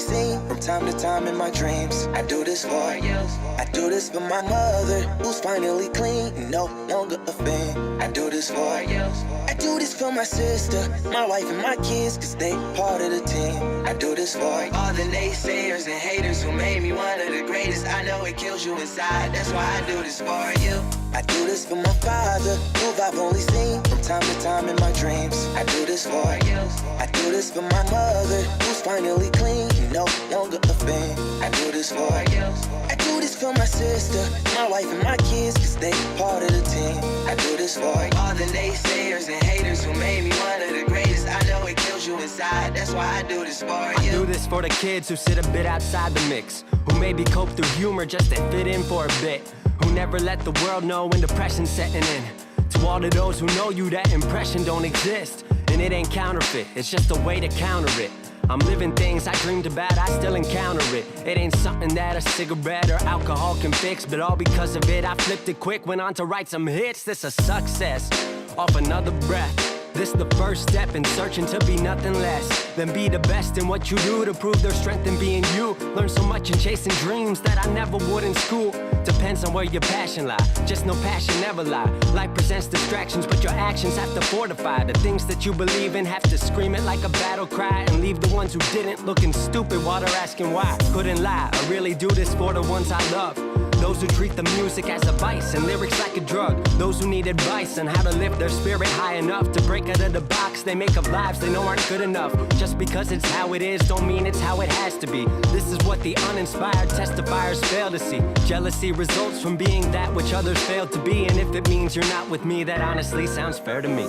seen from time to time in my dreams. I do this for you. I do this for my mother, who's finally clean, no longer a fan. I do this for you. I do this for my sister, my wife and my kids, cause they part of the team. I do this for all the naysayers and haters who made me one of the greatest. I know it kills you inside, that's why I do this for you. I do this for my father, who I've only seen from time to time in my dreams. I do this for you. I do this for my mother, who's finally clean, no longer a fan. I do this for you. I do this for my sister, my wife and my kids, cause they part of the team. I do this for all the naysayers and haters who made me one of the greatest. I know it kills you inside, that's why I do this for you. I do this for the kids who sit a bit outside the mix, who maybe cope through humor just to fit in for a bit, who never let the world know when depression's setting in. To all of those who know you, that impression don't exist, and it ain't counterfeit, it's just a way to counter it. I'm living things I dreamed about, I still encounter it. It ain't something that a cigarette or alcohol can fix, but all because of it, I flipped it quick, went on to write some hits. This a success, off another breath. This the first step in searching to be nothing less than be the best in what you do to prove their strength in being you. Learn so much in chasing dreams that I never would in school. Depends on where your passion lie, just no passion never lie. Life presents distractions, but your actions have to fortify. The things that you believe in have to scream it like a battle cry, and leave the ones who didn't looking stupid while they're asking why. Couldn't lie, I really do this for the ones I love. Those who treat the music as a vice and lyrics like a drug. Those who need advice on how to lift their spirit high enough to break out of the box they make of lives they know aren't good enough. Just because it's how it is don't mean it's how it has to be. This is what the uninspired testifiers fail to see. Jealousy results from being that which others failed to be, and if it means you're not with me, that honestly sounds fair to me.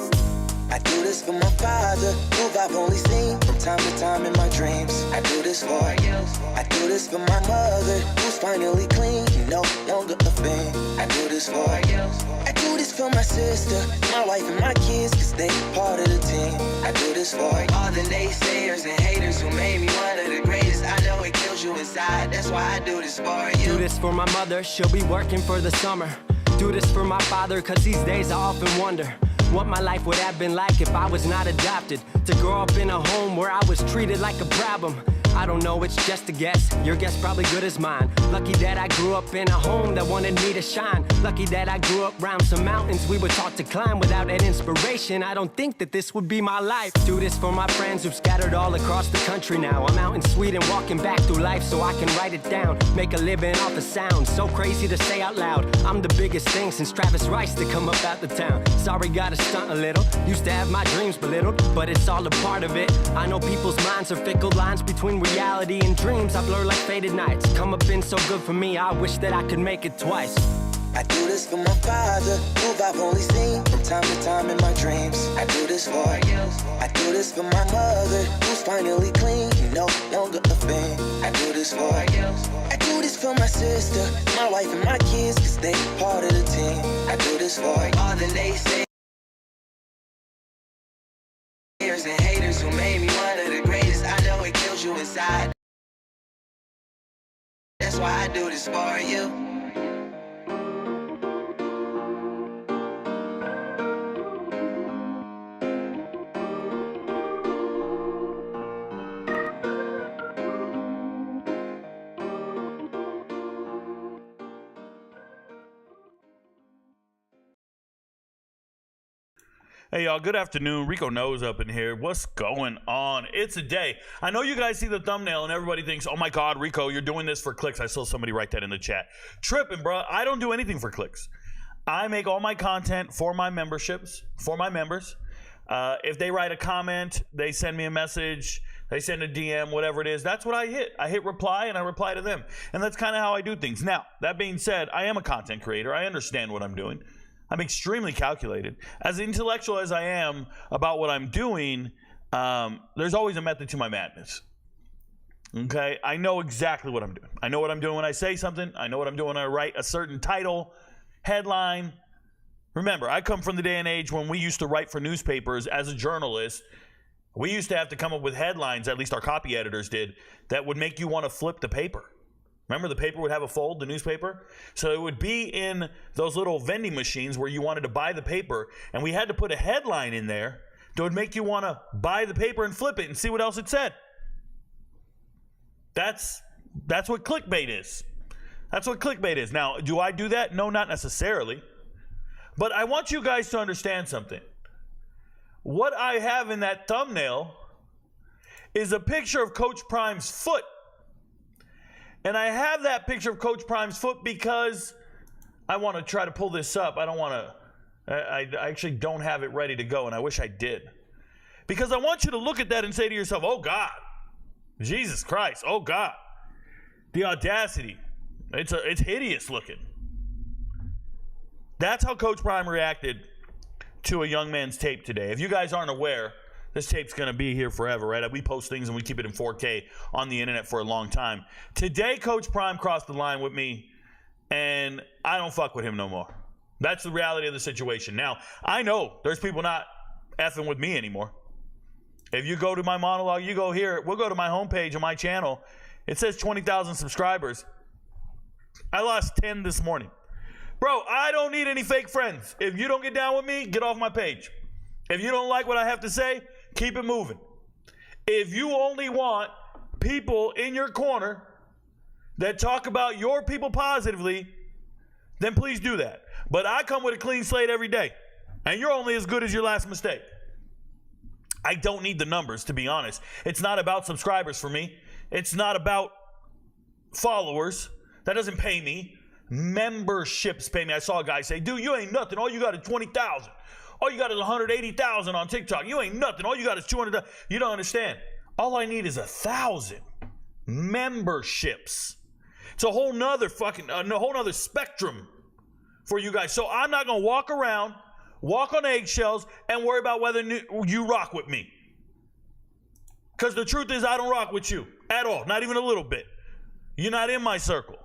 I do this for my father, who I've only seen from time to time in my dreams. I do this for you. I do this for my mother, who's finally clean, no longer a fan. I do this for you. I do this for my sister, my wife and my kids, cause they part of the team. I do this for all the naysayers and haters who made me one of the greatest. I know it kills you inside, that's why I do this for you. Do this for my mother, she'll be working for the summer. Do this for my father, cause these days I often wonder what my life would have been like if I was not adopted. To grow up in a home where I was treated like a problem. I don't know, it's just a guess. Your guess probably good as mine. Lucky that I grew up in a home that wanted me to shine. Lucky that I grew up around some mountains we were taught to climb. Without that inspiration, I don't think that this would be my life. Do this for my friends who've scattered all across the country now. I'm out in Sweden walking back through life so I can write it down. Make a living off the sound, so crazy to say out loud. I'm the biggest thing since Travis Rice to come up out the town. Sorry, gotta stunt a little. Used to have my dreams belittled, but it's all a part of it. I know people's minds are fickle, lines between reality and dreams I blur like faded nights. Come up been so good for me, I wish that I could make it twice. I do this for my father, who I've only seen from time to time in my dreams. I do this for you. I do this for my mother, who's finally clean, no longer a fan. I do this for you. I do this for my sister, my wife and my kids, cause they part of the team. I do this for all the naysayers and haters who made me one of the greatest. I know it kills you inside, that's why I do this for you. Hey y'all, good afternoon. RicoKnows up in here. What's going on? It's a day. I know you guys see the thumbnail and everybody thinks, oh my God, Rico, you're doing this for clicks. I saw somebody write that in the chat. Tripping, bro. I don't do anything for clicks. I make all my content for my memberships, for my members. If they write a comment, they send me a message, they send a DM, whatever it is, that's what I hit. I hit reply and I reply to them. And that's kind of how I do things. Now, that being said, I am a content creator. I understand what I'm doing. I'm extremely calculated. As intellectual as I am about what I'm doing, there's always a method to my madness. Okay? I know exactly what I'm doing. I know what I'm doing when I say something. I know what I'm doing when I write a certain title, headline. Remember, I come from the day and age when we used to write for newspapers as a journalist. We used to have to come up with headlines, at least our copy editors did, that would make you want to flip the paper. Remember, the paper would have a fold, the newspaper? So it would be in those little vending machines where you wanted to buy the paper, and we had to put a headline in there that would make you want to buy the paper and flip it and see what else it said. That's what clickbait is. That's what clickbait is. Now, do I do that? No, not necessarily. But I want you guys to understand something. What I have in that thumbnail is a picture of Coach Prime's foot. And I have that picture of Coach Prime's foot because I want to try to pull this up. I actually don't have it ready to go, and I wish I did. Because I want you to look at that and say to yourself, oh God, Jesus Christ, oh God. The audacity. It's hideous looking. That's how Coach Prime reacted to a young man's tape today. If you guys aren't aware, this tape's going to be here forever, right? We post things and we keep it in 4K on the internet for a long time. Today, Coach Prime crossed the line with me, and I don't fuck with him no more. That's the reality of the situation. Now, I know there's people not effing with me anymore. If you go to my monologue, you go here, we'll go to my homepage on my channel. It says 20,000 subscribers. I lost 10 this morning. Bro, I don't need any fake friends. If you don't get down with me, get off my page. If you don't like what I have to say, keep it moving. If you only want people in your corner that talk about your people positively, then please do that. But I come with a clean slate every day, and you're only as good as your last mistake. I don't need the numbers, to be honest. It's not about subscribers for me. It's not about followers. That doesn't pay me. Memberships pay me. I saw a guy say, dude, you ain't nothing. All you got is 20,000. All you got is 180,000 on TikTok. You ain't nothing. All you got is 200,000. You don't understand. All I need is 1,000 memberships. It's a whole nother spectrum for you guys. So I'm not going to walk around, walk on eggshells, and worry about whether you rock with me. Because the truth is, I don't rock with you at all. Not even a little bit. You're not in my circle.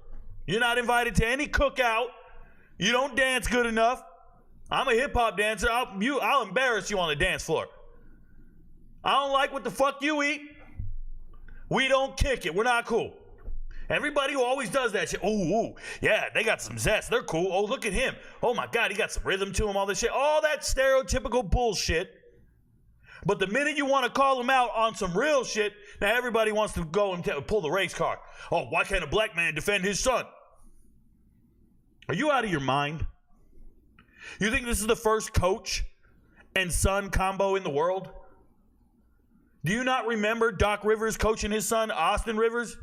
You're not invited to any cookout. You don't dance good enough. I'm a hip-hop dancer. I'll embarrass you on the dance floor. I don't like what the fuck you eat. We don't kick it. We're not cool. Everybody who always does that shit, ooh, yeah, they got some zest. They're cool. Oh, look at him. Oh, my God, he got some rhythm to him, all this shit. All that stereotypical bullshit. But the minute you want to call them out on some real shit, now everybody wants to go and pull the race card. Oh, why can't a black man defend his son? Are you out of your mind? You think this is the first coach and son combo in the world? Do you not remember Doc Rivers coaching his son, Austin Rivers?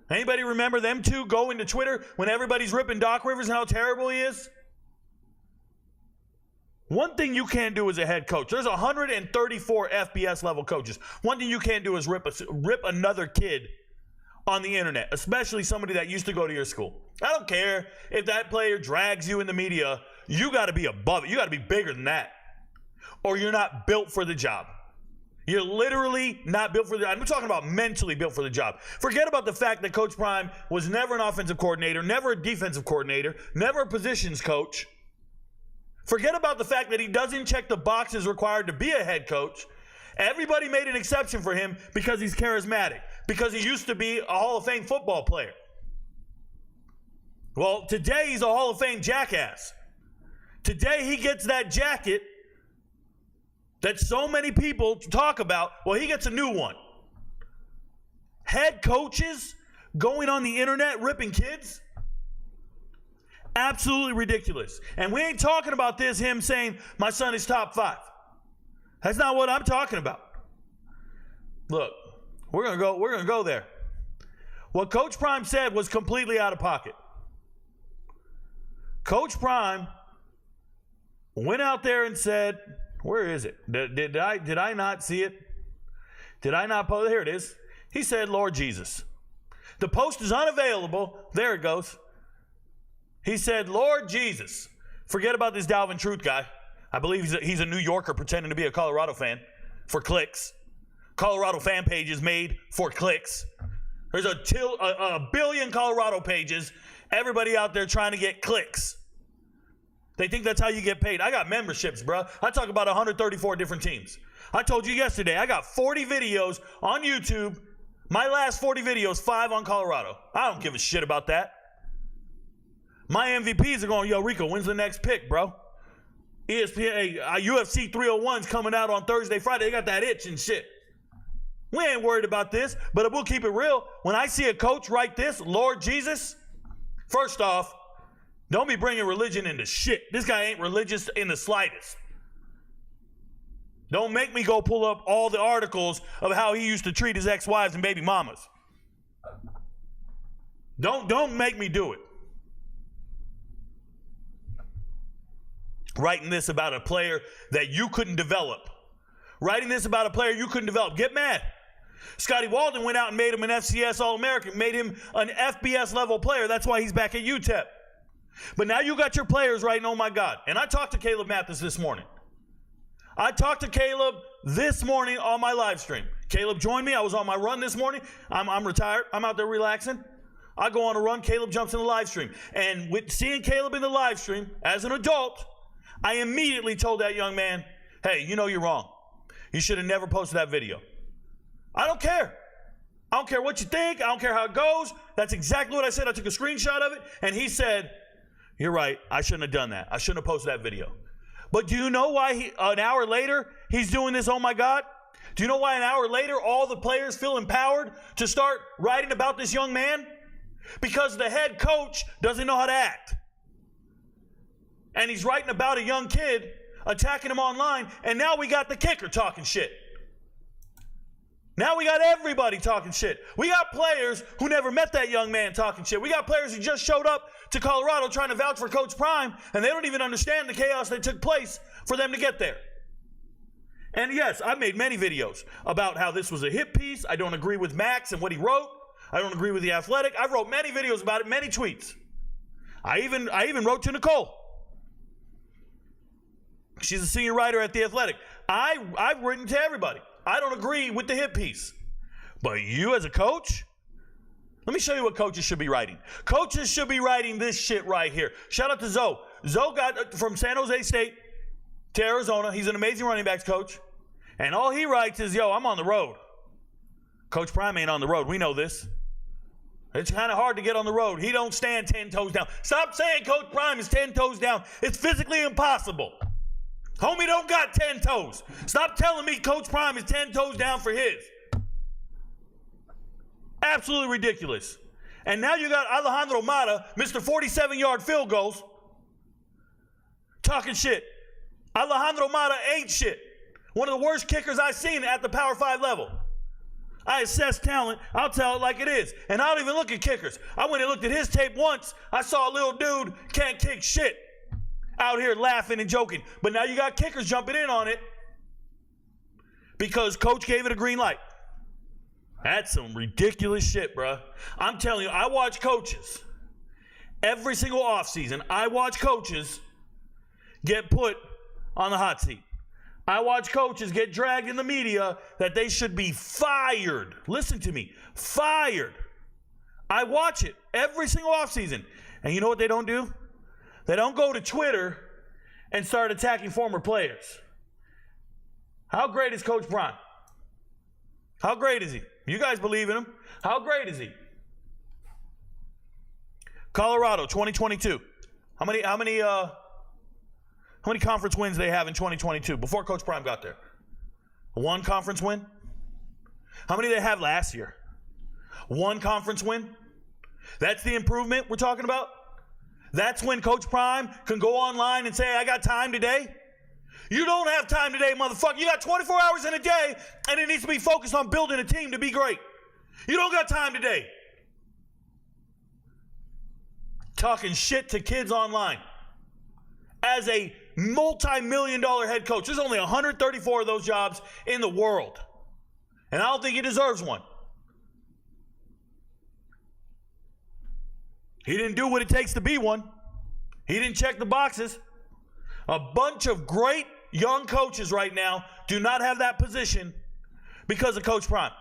Anybody remember them two going to Twitter when everybody's ripping Doc Rivers and how terrible he is? One thing you can't do as a head coach, there's 134 FBS level coaches. One thing you can't do is rip another kid on the internet, especially somebody that used to go to your school. I don't care if that player drags you in the media. You got to be above it. You got to be bigger than that, or you're not built for the job. You're literally not built for the job. I'm talking about mentally built for the job. Forget about the fact that Coach Prime was never an offensive coordinator, never a defensive coordinator, never a positions coach. Forget about the fact that he doesn't check the boxes required to be a head coach. Everybody made an exception for him because he's charismatic, because he used to be a Hall of Fame football player. Well, today he's a Hall of Fame jackass. Today he gets that jacket that so many people talk about. Well, he gets a new one. Head coaches going on the internet ripping kids? Absolutely ridiculous. And we ain't talking about him saying my son is top 5. That's not what I'm talking about. Look, we're gonna go there. What Coach Prime said was completely out of pocket. Coach Prime went out there and said, where is it? Did I not see it? Did I not post? Here it is. He said, Lord Jesus. The post is unavailable. There it goes. He said, Lord Jesus. Forget about this Dalvin Truth guy. I believe he's a New Yorker pretending to be a Colorado fan for clicks. Colorado fan pages made for clicks. There's a billion Colorado pages. Everybody out there trying to get clicks. They think that's how you get paid. I got memberships, bro. I talk about 134 different teams. I told you yesterday, I got 40 videos on YouTube. My last 40 videos, 5 on Colorado. I don't give a shit about that. My MVPs are going, yo, Rico, when's the next pick, bro? ESPN, UFC 301's coming out on Thursday, Friday. They got that itch and shit. We ain't worried about this, but we'll keep it real. When I see a coach write this, Lord Jesus, first off, don't be bringing religion into shit. This guy ain't religious in the slightest. Don't make me go pull up all the articles of how he used to treat his ex-wives and baby mamas. Don't make me do it. Writing this about a player that you couldn't develop. Writing this about a player you couldn't develop. Get mad. Scotty Walden went out and made him an FCS All-American, made him an FBS level player. That's why he's back at UTEP. But now you got your players writing, oh my God. And I talked to Caleb Mathis this morning. I talked to Caleb this morning on my live stream. Caleb joined me. I was on my run this morning. I'm retired. I'm out there relaxing. I go on a run. Caleb jumps in the live stream. And with seeing Caleb in the live stream as an adult, I immediately told that young man, hey, you know you're wrong. You should have never posted that video. I don't care. I don't care what you think. I don't care how it goes. That's exactly what I said. I took a screenshot of it, and he said, you're right. I shouldn't have done that. I shouldn't have posted that video. But do you know why an hour later he's doing this? Oh, my God. Do you know why an hour later all the players feel empowered to start writing about this young man? Because the head coach doesn't know how to act. And he's writing about a young kid, attacking him online, and now we got the kicker talking shit. Now we got everybody talking shit. We got players who never met that young man talking shit. We got players who just showed up to Colorado trying to vouch for Coach Prime, and they don't even understand the chaos that took place for them to get there. And yes, I made many videos about how this was a hit piece. I don't agree with Max and what he wrote. I don't agree with The Athletic. I wrote many videos about it, many tweets. I even wrote to Nicole. She's a senior writer at The Athletic. I've written to everybody. I don't agree with the hit piece. But you as a coach, let me show you what coaches should be writing. Coaches should be writing this shit right here. Shout out to Zoe. Zoe got from San Jose State to Arizona. He's an amazing running backs coach. And all he writes is, yo, I'm on the road. Coach Prime ain't on the road. We know this. It's kind of hard to get on the road. He don't stand 10 toes down. Stop saying Coach Prime is 10 toes down. It's physically impossible. Homie don't got 10 toes. Stop telling me Coach Prime is 10 toes down for his. Absolutely ridiculous. And now you got Alejandro Mata, Mr. 47-yard field goals, talking shit. Alejandro Mata ain't shit. One of the worst kickers I've seen at the Power 5 level. I assess talent. I'll tell it like it is. And I don't even look at kickers. I went and looked at his tape once. I saw a little dude can't kick shit. Out here laughing and joking. But now you got kickers jumping in on it because coach gave it a green light. That's some ridiculous shit, bro. I'm telling you, I watch coaches every single offseason. I watch coaches get put on the hot seat. I watch coaches get dragged in the media that they should be fired. Listen to me, fired. I watch it every single offseason. And you know what they don't do? They don't go to Twitter and start attacking former players. How great is Coach Prime? How great is he? You guys believe in him. How great is he? Colorado, 2022. How many conference wins they have in 2022 before Coach Prime got there? One conference win? How many did they have last year? One conference win? That's the improvement we're talking about? That's when Coach Prime can go online and say, I got time today. You don't have time today, motherfucker. You got 24 hours in a day, and it needs to be focused on building a team to be great. You don't got time today. Talking shit to kids online. As a multi-million-dollar head coach, there's only 134 of those jobs in the world. And I don't think he deserves one. He didn't do what it takes to be one. He didn't check the boxes. A bunch of great young coaches right now do not have that position because of Coach Prime.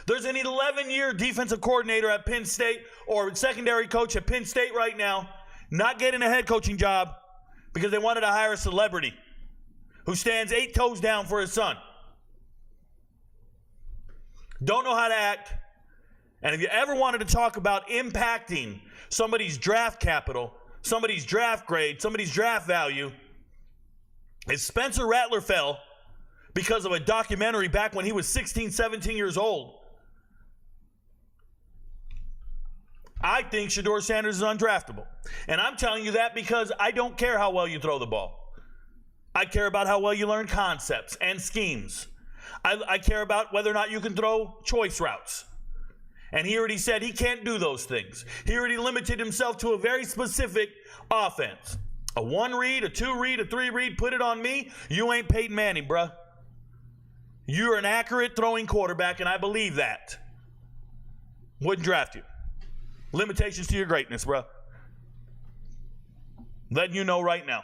There's an 11-year defensive coordinator at Penn State or secondary coach at Penn State right now not getting a head coaching job because they wanted to hire a celebrity who stands 8 toes down for his son. Don't know how to act. And if you ever wanted to talk about impacting somebody's draft capital, somebody's draft grade, somebody's draft value, if Spencer Rattler fell because of a documentary back when he was 16, 17 years old. I think Shedeur Sanders is undraftable. And I'm telling you that because I don't care how well you throw the ball. I care about how well you learn concepts and schemes. I care about whether or not you can throw choice routes. And he already said he can't do those things. He already limited himself to a very specific offense. A 1 read, a 2 read, a 3 read, put it on me. You ain't Peyton Manning, bruh. You're an accurate throwing quarterback, and I believe that. Wouldn't draft you. Limitations to your greatness, bruh. Letting you know right now.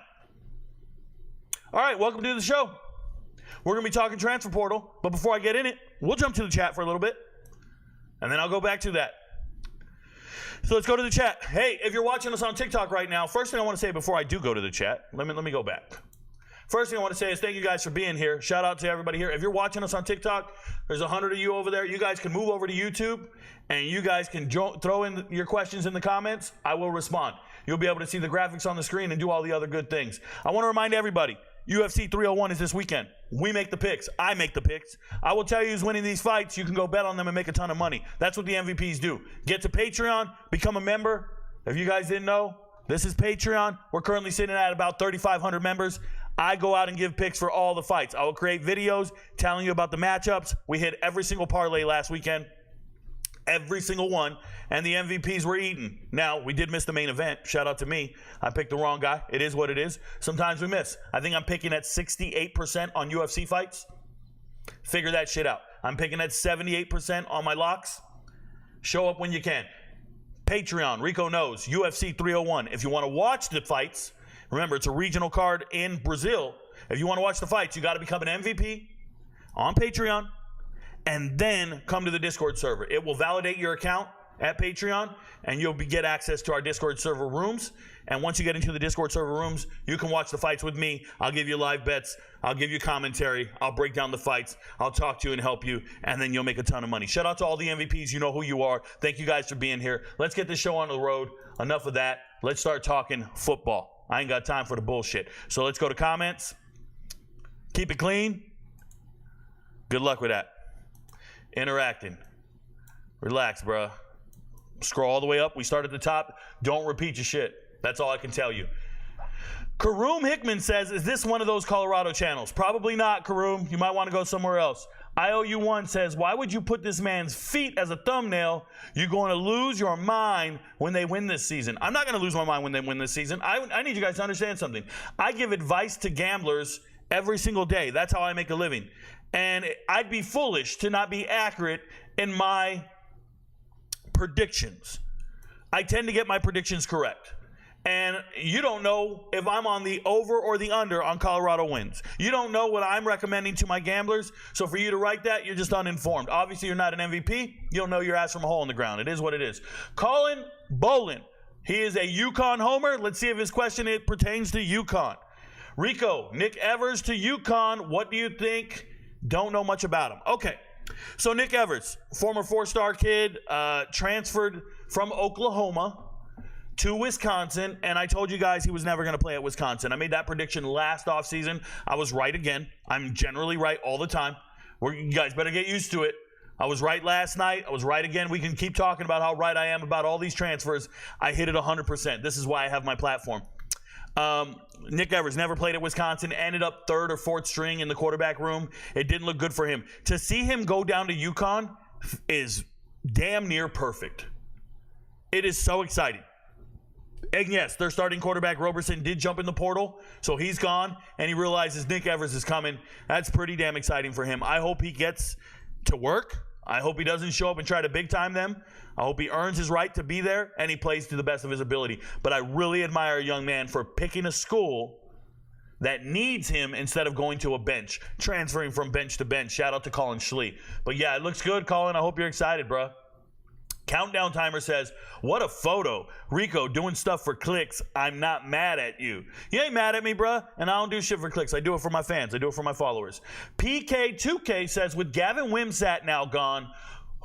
All right, welcome to the show. We're going to be talking transfer portal, but before I get in it, we'll jump to the chat for a little bit, and then I'll go back to that. So let's go to the chat. Hey, if you're watching us on TikTok right now, first thing I want to say before I do go to the chat, let me go back. First thing I want to say is thank you guys for being here. Shout out to everybody here. If you're watching us on TikTok, there's 100 of you over there. You guys can move over to YouTube, and you guys can throw in your questions in the comments. I will respond. You'll be able to see the graphics on the screen and do all the other good things. I want to remind everybody, UFC 301 is this weekend. We make the picks. I make the picks. I will tell you who's winning these fights. You can go bet on them and make a ton of money. That's what the MVPs do. Get to Patreon, become a member. If you guys didn't know, this is Patreon. We're currently sitting at about 3,500 members. I go out and give picks for all the fights. I will create videos telling you about the matchups. We hit every single parlay last weekend. Every single one. And the MVPs were eaten. Now, we did miss the main event. Shout out to me. I picked the wrong guy. It is what it is. Sometimes we miss. I think I'm picking at 68% on UFC fights. Figure that shit out. I'm picking at 78% on my locks. Show up when you can. Patreon, Rico Knows, UFC 301. If you want to watch the fights, remember, it's a regional card in Brazil. If you want to watch the fights, you got to become an MVP on Patreon and then come to the Discord server. It will validate your account at Patreon, and you'll get access to our Discord server rooms. And once you get into the Discord server rooms, you can watch the fights with me. I'll give you live bets. I'll give you commentary. I'll break down the fights. I'll talk to you and help you, and then you'll make a ton of money. Shout out to all the MVPs. You know who you are. Thank you guys for being here. Let's get this show on the road. Enough of that. Let's start talking football. I ain't got time for the bullshit. So let's go to comments. Keep it clean. Good luck with that. Interacting. Relax, bruh. Scroll all the way up. We start at the top. Don't repeat your shit. That's all I can tell you. Karoom Hickman says, is this one of those Colorado channels? Probably not, Karoom. You might want to go somewhere else. IOU1 says, why would you put this man's feet as a thumbnail? You're going to lose your mind when they win this season. I'm not going to lose my mind when they win this season. I need you guys to understand something. I give advice to gamblers every single day. That's how I make a living. And I'd be foolish to not be accurate in my predictions. I tend to get my predictions correct. And you don't know if I'm on the over or the under on Colorado wins. You don't know what I'm recommending to my gamblers. So for you to write that, you're just uninformed. Obviously, you're not an MVP. You don't know your ass from a hole in the ground. It is what it is. Colin Bolin. He is a UConn homer. Let's see if his question pertains to UConn. Rico, Nick Evers to UConn. What do you think? Don't know much about him. Okay. So Nick Evers, former 4-star kid, transferred from Oklahoma to Wisconsin, and I told you guys he was never going to play at Wisconsin. I made that prediction last offseason. I was right again. I'm generally right all the time. You guys better get used to it. I was right last night. I was right again. We can keep talking about how right I am about all these transfers. I hit it 100%. This is why I have my platform. Nick Evers never played at Wisconsin, ended up 3rd or 4th string in the quarterback room. It didn't look good for him. To see him go down to UConn is damn near perfect. It is so exciting. And yes, their starting quarterback, Roberson, did jump in the portal, so he's gone, and he realizes Nick Evers is coming. That's pretty damn exciting for him. I hope he gets to work. I hope he doesn't show up and try to big-time them. I hope he earns his right to be there, and he plays to the best of his ability. But I really admire a young man for picking a school that needs him instead of going to a bench, transferring from bench to bench. Shout out to Colin Schlee. But yeah, it looks good, Colin. I hope you're excited, bro. Countdown Timer says, what a photo. Rico doing stuff for clicks. I'm not mad at you. You ain't mad at me, bruh. And I don't do shit for clicks. I do it for my fans. I do it for my followers. PK2K says, with Gavin Wimsatt now gone,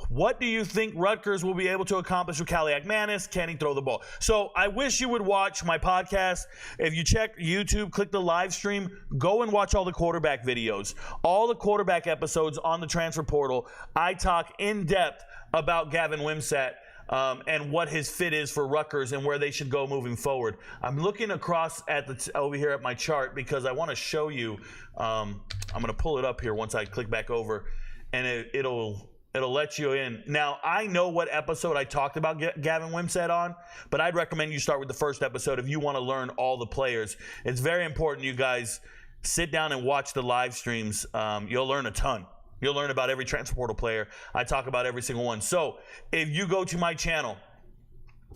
What do you think Rutgers will be able to accomplish with Caliac Manis? Can he throw the ball? So I wish you would watch my podcast. If you check YouTube, click the live stream, go and watch all the quarterback videos, all the quarterback episodes on the transfer portal. I talk in depth about Gavin Wimsatt and what his fit is for Rutgers and where they should go moving forward. I'm looking across at over here at my chart because I want to show you. I'm going to pull it up here once I click back over, and it'll let you in. Now, I know what episode I talked about Gavin Wimsatt on, but I'd recommend you start with the first episode if you want to learn all the players. It's very important you guys sit down and watch the live streams. You'll learn a ton. You'll learn about every transfer portal player. I talk about every single one. So if you go to my channel,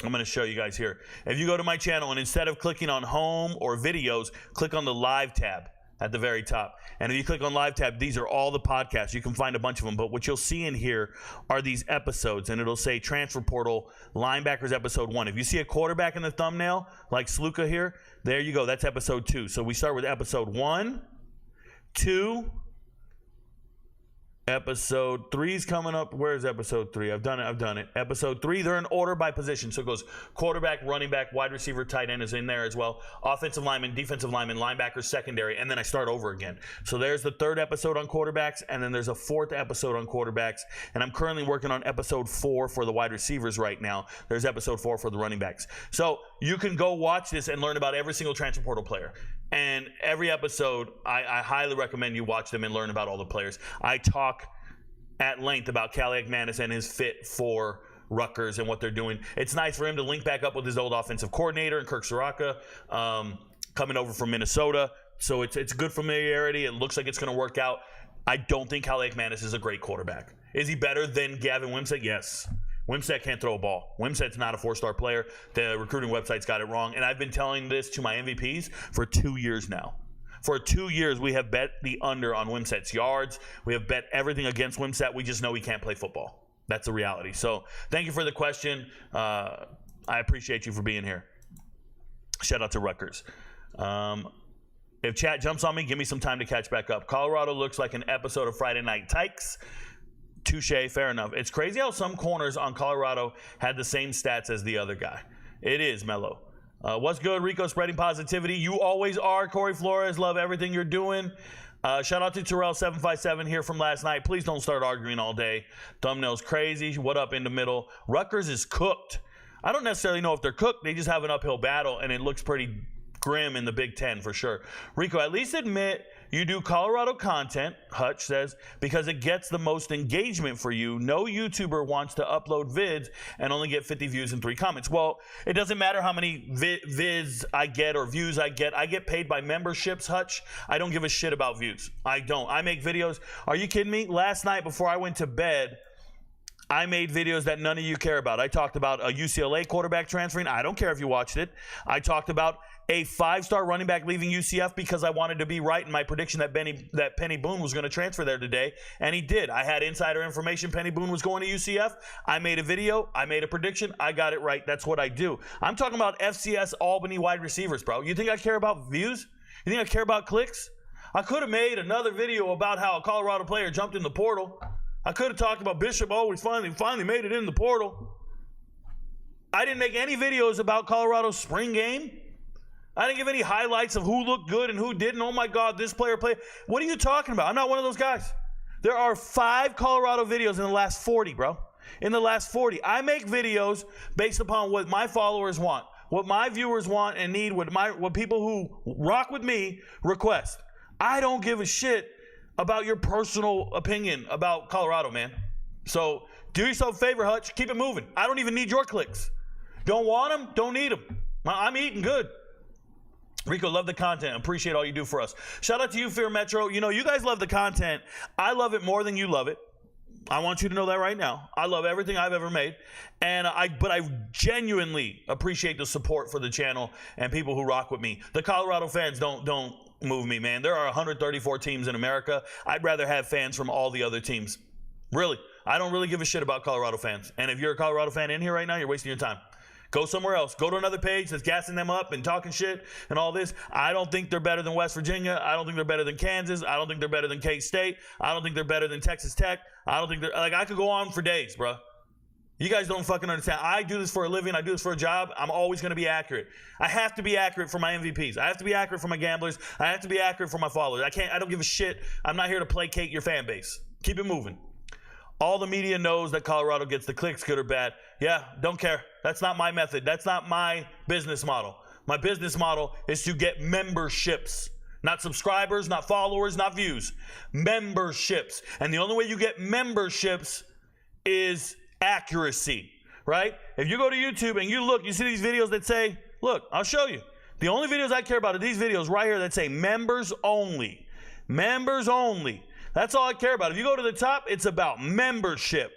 I'm going to show you guys here. If you go to my channel and instead of clicking on home or videos, click on the live tab at the very top. And if you click on live tab, these are all the podcasts. You can find a bunch of them. But what you'll see in here are these episodes, and it'll say Transfer Portal Linebackers Episode 1. If you see a quarterback in the thumbnail, like Sluka here, there you go. That's Episode 2. So we start with Episode 1, 2, Episode 3 is coming up. Where's Episode 3? I've done it. Episode 3, they're in order by position. So it goes quarterback, running back, wide receiver, tight end is in there as well. Offensive lineman, defensive lineman, linebacker, secondary, and then I start over again. So there's the third episode on quarterbacks, and then there's a fourth episode on quarterbacks. And I'm currently working on Episode 4 for the wide receivers right now. There's Episode 4 for the running backs. So you can go watch this and learn about every single transfer portal player. And every episode, I highly recommend you watch them and learn about all the players. I talk at length about Caliac Manis and his fit for Rutgers and what they're doing. It's nice for him to link back up with his old offensive coordinator and Kirk Soraka coming over from Minnesota. So it's good familiarity. It looks like it's going to work out. I don't think Caliac Manis is a great quarterback. Is he better than Gavin Wimsatt? Yes. Wimsatt can't throw a ball. Wimsatt's not a 4-star player. The recruiting website's got it wrong. And I've been telling this to my MVPs for 2 years now. For 2 years, we have bet the under on Wimsatt's yards. We have bet everything against Wimsatt. We just know he can't play football. That's the reality. So thank you for the question. I appreciate you for being here. Shout out to Rutgers. If chat jumps on me, give me some time to catch back up. Colorado looks like an episode of Friday Night Tykes. Touche, fair enough. It's crazy how some corners on Colorado had the same stats as the other guy. It is, Mello. What's good, Rico? Spreading positivity. You always are, Corey Flores. Love everything you're doing. Shout out to Terrell757 here from last night. Please don't start arguing all day. Thumbnail's crazy. What up in the middle? Rutgers is cooked. I don't necessarily know if they're cooked. They just have an uphill battle, and it looks pretty grim in the Big Ten for sure. Rico, at least admit you do Colorado content, Hutch says, because it gets the most engagement for you. No YouTuber wants to upload vids and only get 50 views and 3 comments. Well, it doesn't matter how many vids I get or views I get. I get paid by memberships, Hutch. I don't give a shit about views. I don't. I make videos. Are you kidding me? Last night before I went to bed, I made videos that none of you care about. I talked about a UCLA quarterback transferring. I don't care if you watched it. I talked about a 5-star running back leaving UCF because I wanted to be right in my prediction that Penny Boone was going to transfer there today, and he did. I had insider information Penny Boone was going to UCF. I made a video. I made a prediction. I got it right. That's what I do. I'm talking about FCS Albany wide receivers, bro. You think I care about views? You think I care about clicks? I could have made another video about how a Colorado player jumped in the portal. I could have talked about Bishop always finally made it in the portal. I didn't make any videos about Colorado's spring game. I didn't give any highlights of who looked good and who didn't. Oh, my God, this player played. What are you talking about? I'm not one of those guys. There are 5 Colorado videos in the last 40, bro. In the last 40. I make videos based upon what my followers want, what my viewers want and need, what people who rock with me request. I don't give a shit about your personal opinion about Colorado, man. So do yourself a favor, Hutch. Keep it moving. I don't even need your clicks. Don't want them? Don't need them. I'm eating good. Rico, love the content. Appreciate all you do for us. Shout out to you, Fear Metro. You know, you guys love the content. I love it more than you love it. I want you to know that right now. I love everything I've ever made. But I genuinely appreciate the support for the channel and people who rock with me. The Colorado fans don't move me, man. There are 134 teams in America. I'd rather have fans from all the other teams. Really. I don't really give a shit about Colorado fans. And if you're a Colorado fan in here right now, you're wasting your time. Go somewhere else. Go to another page that's gassing them up and talking shit and all this. I don't think they're better than West Virginia. I don't think they're better than Kansas. I don't think they're better than K-State. I don't think they're better than Texas Tech. I don't think they're, like, I could go on for days, bro. You guys don't fucking understand. I do this for a living. I do this for a job. I'm always going to be accurate. I have to be accurate for my MVPs. I have to be accurate for my gamblers. I have to be accurate for my followers. I don't give a shit. I'm not here to placate your fan base. Keep it moving. All the media knows that Colorado gets the clicks, good or bad. Yeah, don't care. That's not my method. That's not my business model. My business model is to get memberships. Not subscribers, not followers, not views. Memberships. And the only way you get memberships is accuracy, right? If you go to YouTube and you look, you see these videos that say, look, I'll show you. The only videos I care about are these videos right here that say members only. Members only. That's all I care about. If you go to the top, it's about membership.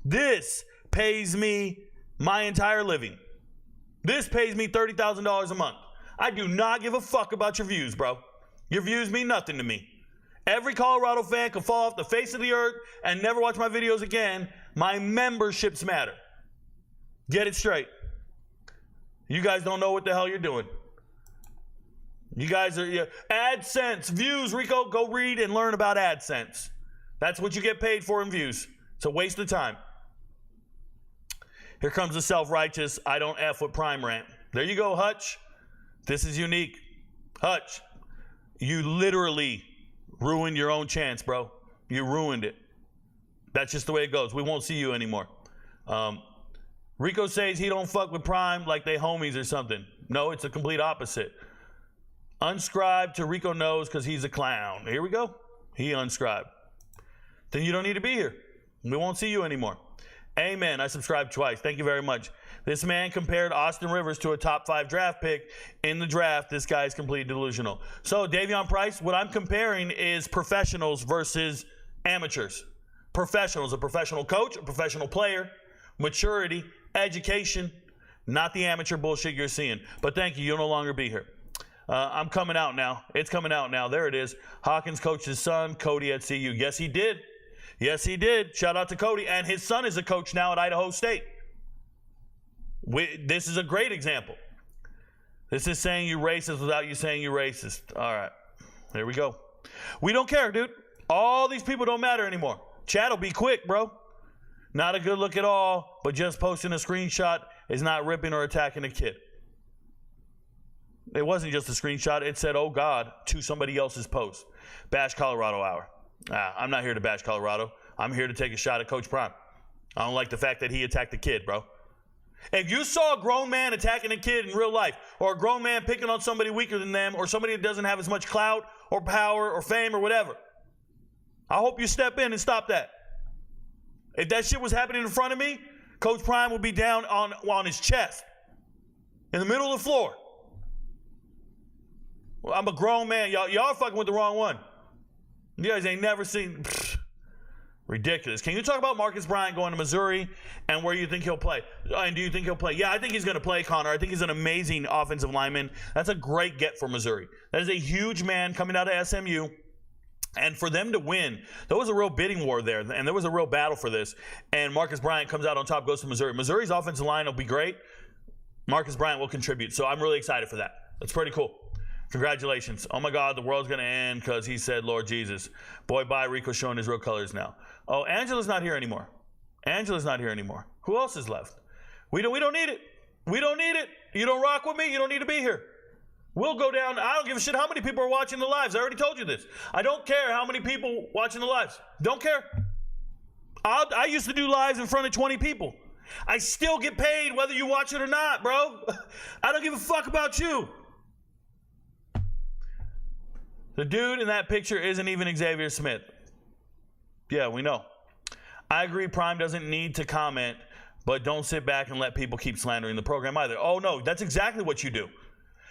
This pays me my entire living. This pays me $30,000 a month. I do not give a fuck about your views, bro. Your views mean nothing to me. Every Colorado fan can fall off the face of the earth and never watch my videos again. My memberships matter. Get it straight. You guys don't know what the hell you're doing. You guys are AdSense, views, Rico, go read and learn about AdSense. That's what you get paid for in views. It's a waste of time. Here comes the self-righteous, I don't F with Prime rant. There you go, Hutch. This is unique. Hutch, you literally ruined your own chance, bro. You ruined it. That's just the way it goes. We won't see you anymore. Rico says he don't fuck with Prime like they homies or something. No, it's the complete opposite. Unscribe to Rico Knows because he's a clown. Here we go. He unscribed. Then you don't need to be here. We won't see you anymore. Amen. I subscribed twice. Thank you very much. This man compared Austin Rivers to a top 5 draft pick in the draft. This guy is completely delusional. So Davion Price, what I'm comparing is professionals versus amateurs. Professionals, a professional coach, a professional player, maturity, education, not the amateur bullshit you're seeing. But thank you. You'll no longer be here. I'm coming out now. It's coming out now. There it is. Hawkins coached his son, Cody, at CU. Yes, he did. Yes, he did. Shout out to Cody. And his son is a coach now at Idaho State. This is a great example. This is saying you racist without you saying you racist. All right. Here we go. We don't care, dude. All these people don't matter anymore. Chat will be quick, bro. Not a good look at all, but just posting a screenshot is not ripping or attacking a kid. It wasn't just a screenshot. It said, oh, God, to somebody else's post. Bash Colorado Hour. I'm not here to bash Colorado. I'm here to take a shot at Coach Prime. I don't like the fact that he attacked the kid, bro. If you saw a grown man attacking a kid in real life, or a grown man picking on somebody weaker than them, or somebody that doesn't have as much clout or power or fame or whatever, I hope you step in and stop that. If that shit was happening in front of me, Coach Prime would be down on his chest in the middle of the floor. Well, I'm a grown man. Y'all are fucking with the wrong one. You guys ain't never seen. Ridiculous. Can you talk about Marcus Bryant going to Missouri and where you think he'll play? And do you think he'll play? Yeah, I think he's going to play, Connor. I think he's an amazing offensive lineman. That's a great get for Missouri. That is a huge man coming out of SMU. And for them to win, there was a real bidding war there, and there was a real battle for this. And Marcus Bryant comes out on top, goes to Missouri. Missouri's offensive line will be great. Marcus Bryant will contribute. So I'm really excited for that. That's pretty cool. Congratulations. Oh, my God, the world's going to end because he said, Lord Jesus. Boy, bye, Rico's showing his real colors now. Oh, Angela's not here anymore. Angela's not here anymore. Who else is left? We don't need it. We don't need it. You don't rock with me, you don't need to be here. We'll go down. I don't give a shit how many people are watching the lives. I already told you this. I don't care how many people watching the lives. Don't care. I used to do lives in front of 20 people. I still get paid whether you watch it or not, bro. I don't give a fuck about you. The dude in that picture isn't even Xavier Smith. Yeah, we know. I agree Prime doesn't need to comment, but don't sit back and let people keep slandering the program either. Oh, no, that's exactly what you do.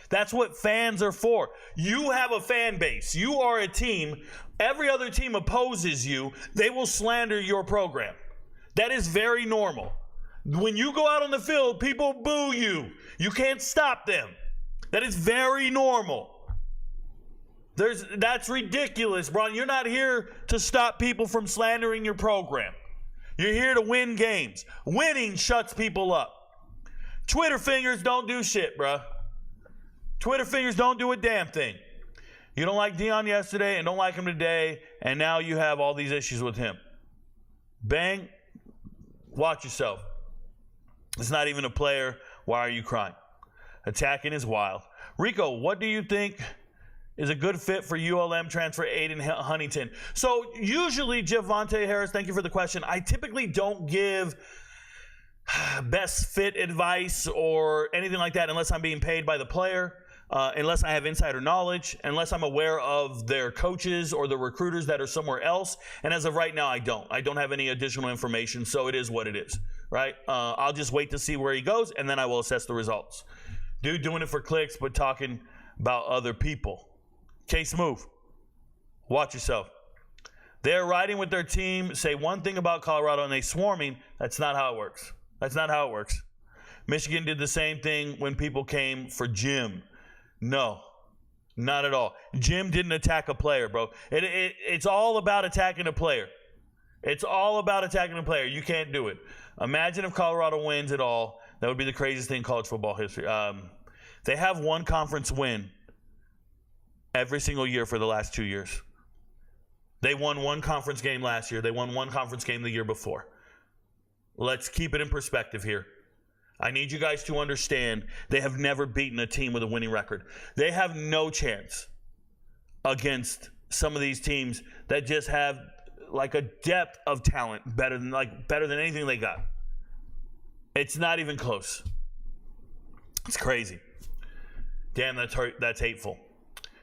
That's what fans are for. You have a fan base. You are a team. Every other team opposes you. They will slander your program. That is very normal. When you go out on the field, people boo you. You can't stop them. That is very normal. That's ridiculous, bro. You're not here to stop people from slandering your program. You're here to win games. Winning shuts people up. Twitter fingers don't do shit, bruh. Twitter fingers don't do a damn thing. You don't like Deion yesterday and don't like him today, and now you have all these issues with him. Bang, watch yourself. It's not even a player. Why are you crying? Attacking is wild. Rico, what do you think is a good fit for ULM transfer Aiden Huntington? So usually, Javante Harris, thank you for the question. I typically don't give best fit advice or anything like that unless I'm being paid by the player, unless I have insider knowledge, unless I'm aware of their coaches or the recruiters that are somewhere else. And as of right now, I don't have any additional information, so it is what it is, right? I'll just wait to see where he goes, and then I will assess the results. Dude doing it for clicks, but talking about other people. Case move. Watch yourself. They're riding with their team, say one thing about Colorado, and they swarming. That's not how it works. That's not how it works. Michigan did the same thing when people came for Jim. No, not at all. Jim didn't attack a player, bro. It's all about attacking a player. It's all about attacking a player. You can't do it. Imagine if Colorado wins it all. That would be the craziest thing in college football history. They have one conference win every single year for the last 2 years. They won one conference game last year. They won one conference game the year before. Let's keep it in perspective here. I need you guys to understand they have never beaten a team with a winning record. They have no chance against some of these teams that just have like a depth of talent better than anything they got. It's not even close. It's crazy. Damn, that's hateful.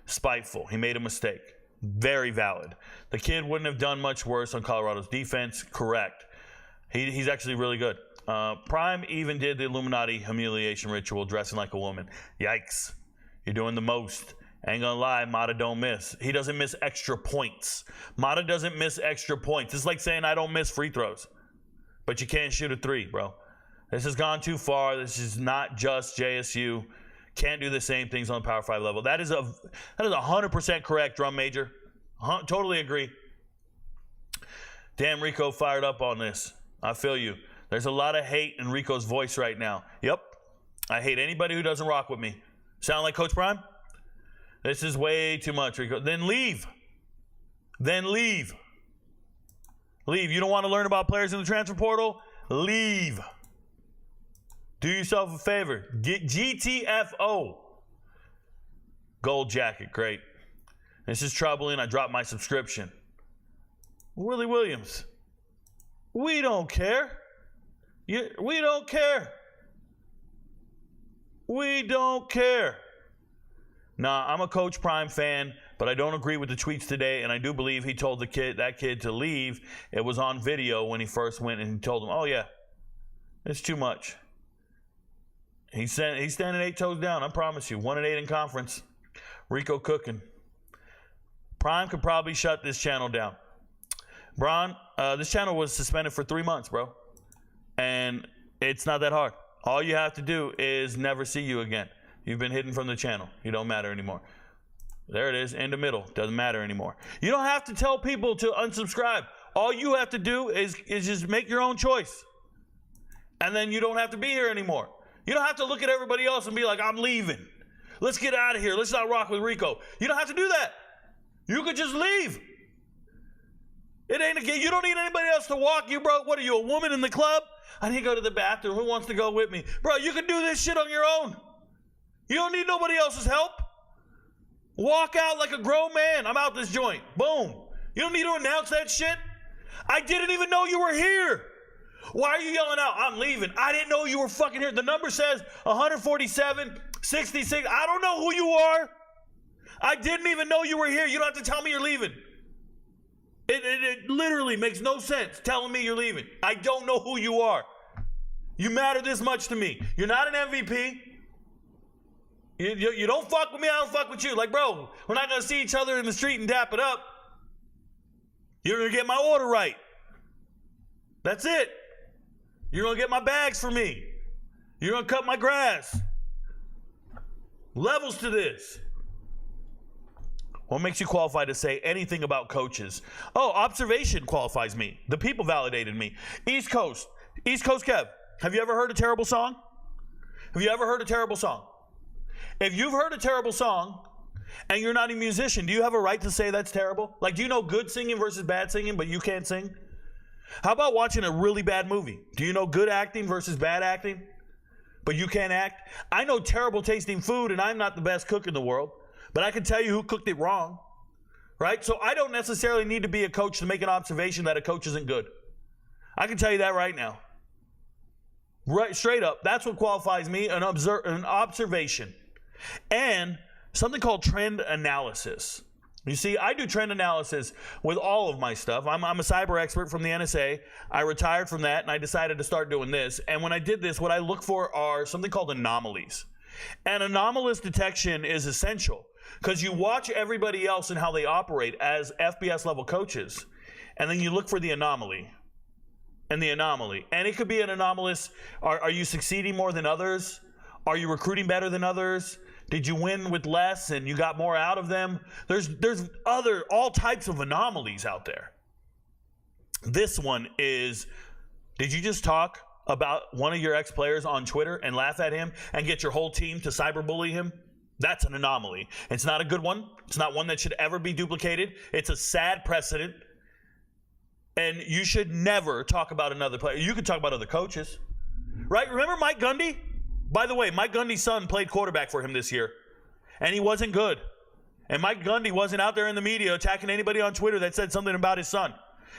Spiteful. He made a mistake. Very valid. The kid wouldn't have done much worse on Colorado's defense. Correct. He's actually really good. Prime even did the Illuminati humiliation ritual dressing like a woman. Yikes. You're doing the most. Ain't gonna lie, Mata don't miss. He doesn't miss extra points. Mata doesn't miss extra points. It's like saying I don't miss free throws. But you can't shoot a three, bro. This has gone too far. This is not just JSU. Can't do the same things on the Power 5 level. That is 100% correct, drum major. Totally agree. Damn, Rico fired up on this. I feel you. There's a lot of hate in Rico's voice right now. Yep. I hate anybody who doesn't rock with me. Sound like Coach Prime? This is way too much, Rico. Then leave. Leave. You don't want to learn about players in the transfer portal? Leave. Do yourself a favor. Get GTFO. Gold jacket. Great. This is troubling. I dropped my subscription. Willie Williams. We don't care. We don't care. We don't care. Nah, I'm a Coach Prime fan, but I don't agree with the tweets today, and I do believe he told that kid to leave. It was on video when he first went, and he told him, oh, yeah, it's too much. He's standing 8 toes down, I promise you. 1-8 in conference. Rico cooking. Prime could probably shut this channel down. Bron, this channel was suspended for 3 months, bro. And it's not that hard. All you have to do is never see you again. You've been hidden from the channel. You don't matter anymore. There it is, in the middle. Doesn't matter anymore. You don't have to tell people to unsubscribe. All you have to do is just make your own choice. And then you don't have to be here anymore. You don't have to look at everybody else and be like, I'm leaving. Let's get out of here. Let's not rock with Rico. You don't have to do that. You could just leave. It ain't you don't need anybody else to walk you, bro. What are you, a woman in the club? I need to go to the bathroom. Who wants to go with me? Bro, you can do this shit on your own. You don't need nobody else's help. Walk out like a grown man. I'm out this joint. Boom. You don't need to announce that shit. I didn't even know you were here. Why are you yelling out, I'm leaving? I didn't know you were fucking here. The number says 147, 66. I don't know who you are. I didn't even know you were here. You don't have to tell me you're leaving. It literally makes no sense telling me you're leaving. I don't know who you are. You matter this much to me. You're not an MVP. You don't fuck with me, I don't fuck with you. Like, bro, we're not going to see each other in the street and dap it up. You're going to get my order right. That's it. You're going to get my bags for me. You're going to cut my grass. Levels to this. What makes you qualified to say anything about coaches? Oh, observation qualifies me. The people validated me. East Coast Kev, have you ever heard a terrible song? Have you ever heard a terrible song? If you've heard a terrible song and you're not a musician, do you have a right to say that's terrible? Like, do you know good singing versus bad singing, but you can't sing? How about watching a really bad movie? Do you know good acting versus bad acting, but you can't act? I know terrible tasting food, and I'm not the best cook in the world, but I can tell you who cooked it wrong, right? So I don't necessarily need to be a coach to make an observation that a coach isn't good. I can tell you that right now. Right, straight up, that's what qualifies me, an observation. And something called trend analysis. You see, I do trend analysis with all of my stuff. I'm a cyber expert from the NSA. I retired from that, and I decided to start doing this. And when I did this, what I look for are something called anomalies. And anomalous detection is essential because you watch everybody else and how they operate as FBS level coaches, and then you look for the anomaly. And the anomaly. And it could be an anomalous, are you succeeding more than others? Are you recruiting better than others? Did you win with less and you got more out of them? There's all types of anomalies out there. This one is, did you just talk about one of your ex-players on Twitter and laugh at him and get your whole team to cyberbully him? That's an anomaly. It's not a good one. It's not one that should ever be duplicated. It's a sad precedent. And you should never talk about another player. You could talk about other coaches, right? Remember Mike Gundy? By the way, Mike Gundy's son played quarterback for him this year, and he wasn't good. And Mike Gundy wasn't out there in the media attacking anybody on Twitter that said something about his son.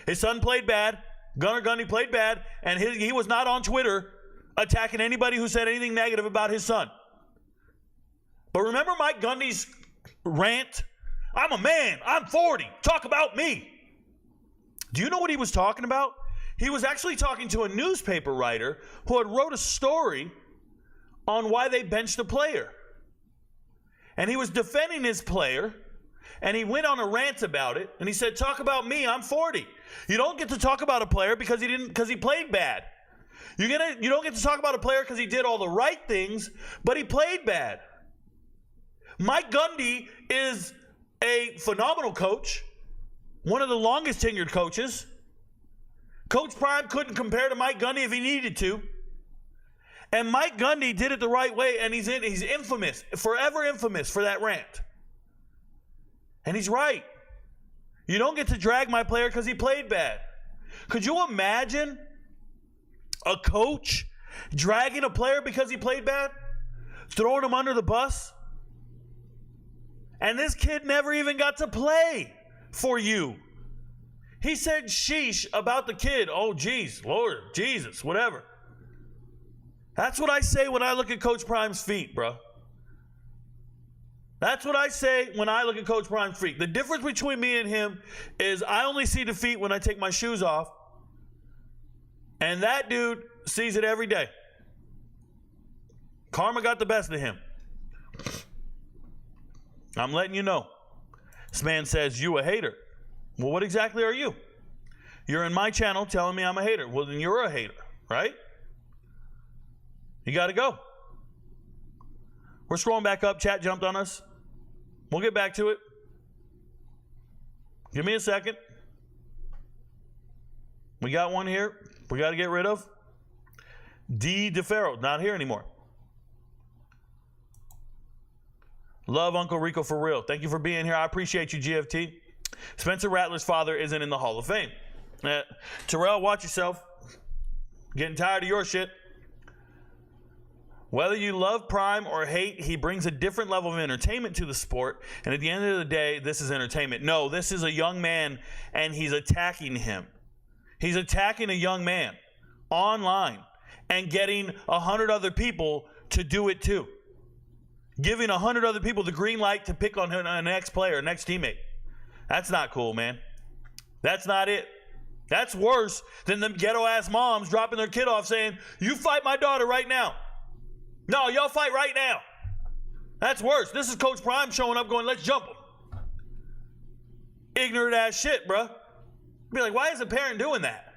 His son played bad. Gunnar Gundy played bad, and he was not on Twitter attacking anybody who said anything negative about his son. But remember Mike Gundy's rant? I'm a man. I'm 40. Talk about me. Do you know what he was talking about? He was actually talking to a newspaper writer who had wrote a story on why they benched a player. And he was defending his player, and he went on a rant about it, and he said, talk about me, I'm 40. You don't get to talk about a player because he played bad. You don't get to talk about a player because he did all the right things, but he played bad. Mike Gundy is a phenomenal coach, one of the longest tenured coaches. Coach Prime couldn't compare to Mike Gundy if he needed to. And Mike Gundy did it the right way, and he's infamous, forever infamous for that rant. And he's right. You don't get to drag my player because he played bad. Could you imagine a coach dragging a player because he played bad? Throwing him under the bus? And this kid never even got to play for you. He said sheesh about the kid. Oh, geez, Lord, Jesus, whatever. That's what I say when I look at Coach Prime's feet, bro. That's what I say when I look at Coach Prime's feet. The difference between me and him is I only see the feet when I take my shoes off. And that dude sees it every day. Karma got the best of him. I'm letting you know. This man says, you a hater. Well, what exactly are you? You're in my channel telling me I'm a hater. Well, then you're a hater, right? You got to go. We're scrolling back up. Chat jumped on us. We'll get back to it. Give me a second. We got one here we got to get rid of. D. DeFaro, not here anymore. Love Uncle Rico for real. Thank you for being here. I appreciate you, GFT. Spencer Rattler's father isn't in the Hall of Fame. Terrell, watch yourself. Getting tired of your shit. Whether you love Prime or hate, he brings a different level of entertainment to the sport. And at the end of the day, this is entertainment. No, this is a young man, and he's attacking him. He's attacking a young man online and getting 100 other people to do it too. Giving 100 other people the green light to pick on an ex-player, next teammate. That's not cool, man. That's not it. That's worse than them ghetto-ass moms dropping their kid off saying, you fight my daughter right now. No, y'all fight right now. That's worse. This is Coach Prime showing up going, let's jump him. Ignorant ass shit, bro. Be like, why is a parent doing that?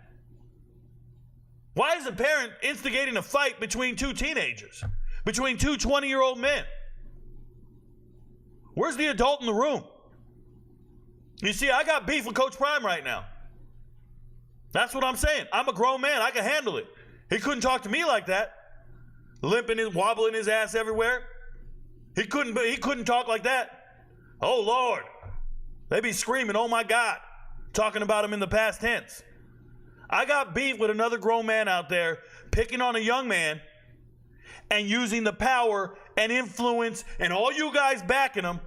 Why is a parent instigating a fight between two teenagers? Between two 20-year-old men? Where's the adult in the room? You see, I got beef with Coach Prime right now. That's what I'm saying. I'm a grown man. I can handle it. He couldn't talk to me like that. limping and wobbling his ass everywhere. He couldn't talk like that. Oh, Lord. They be screaming, oh, my God, talking about him in the past tense. I got beef with another grown man out there picking on a young man and using the power and influence and all you guys backing him.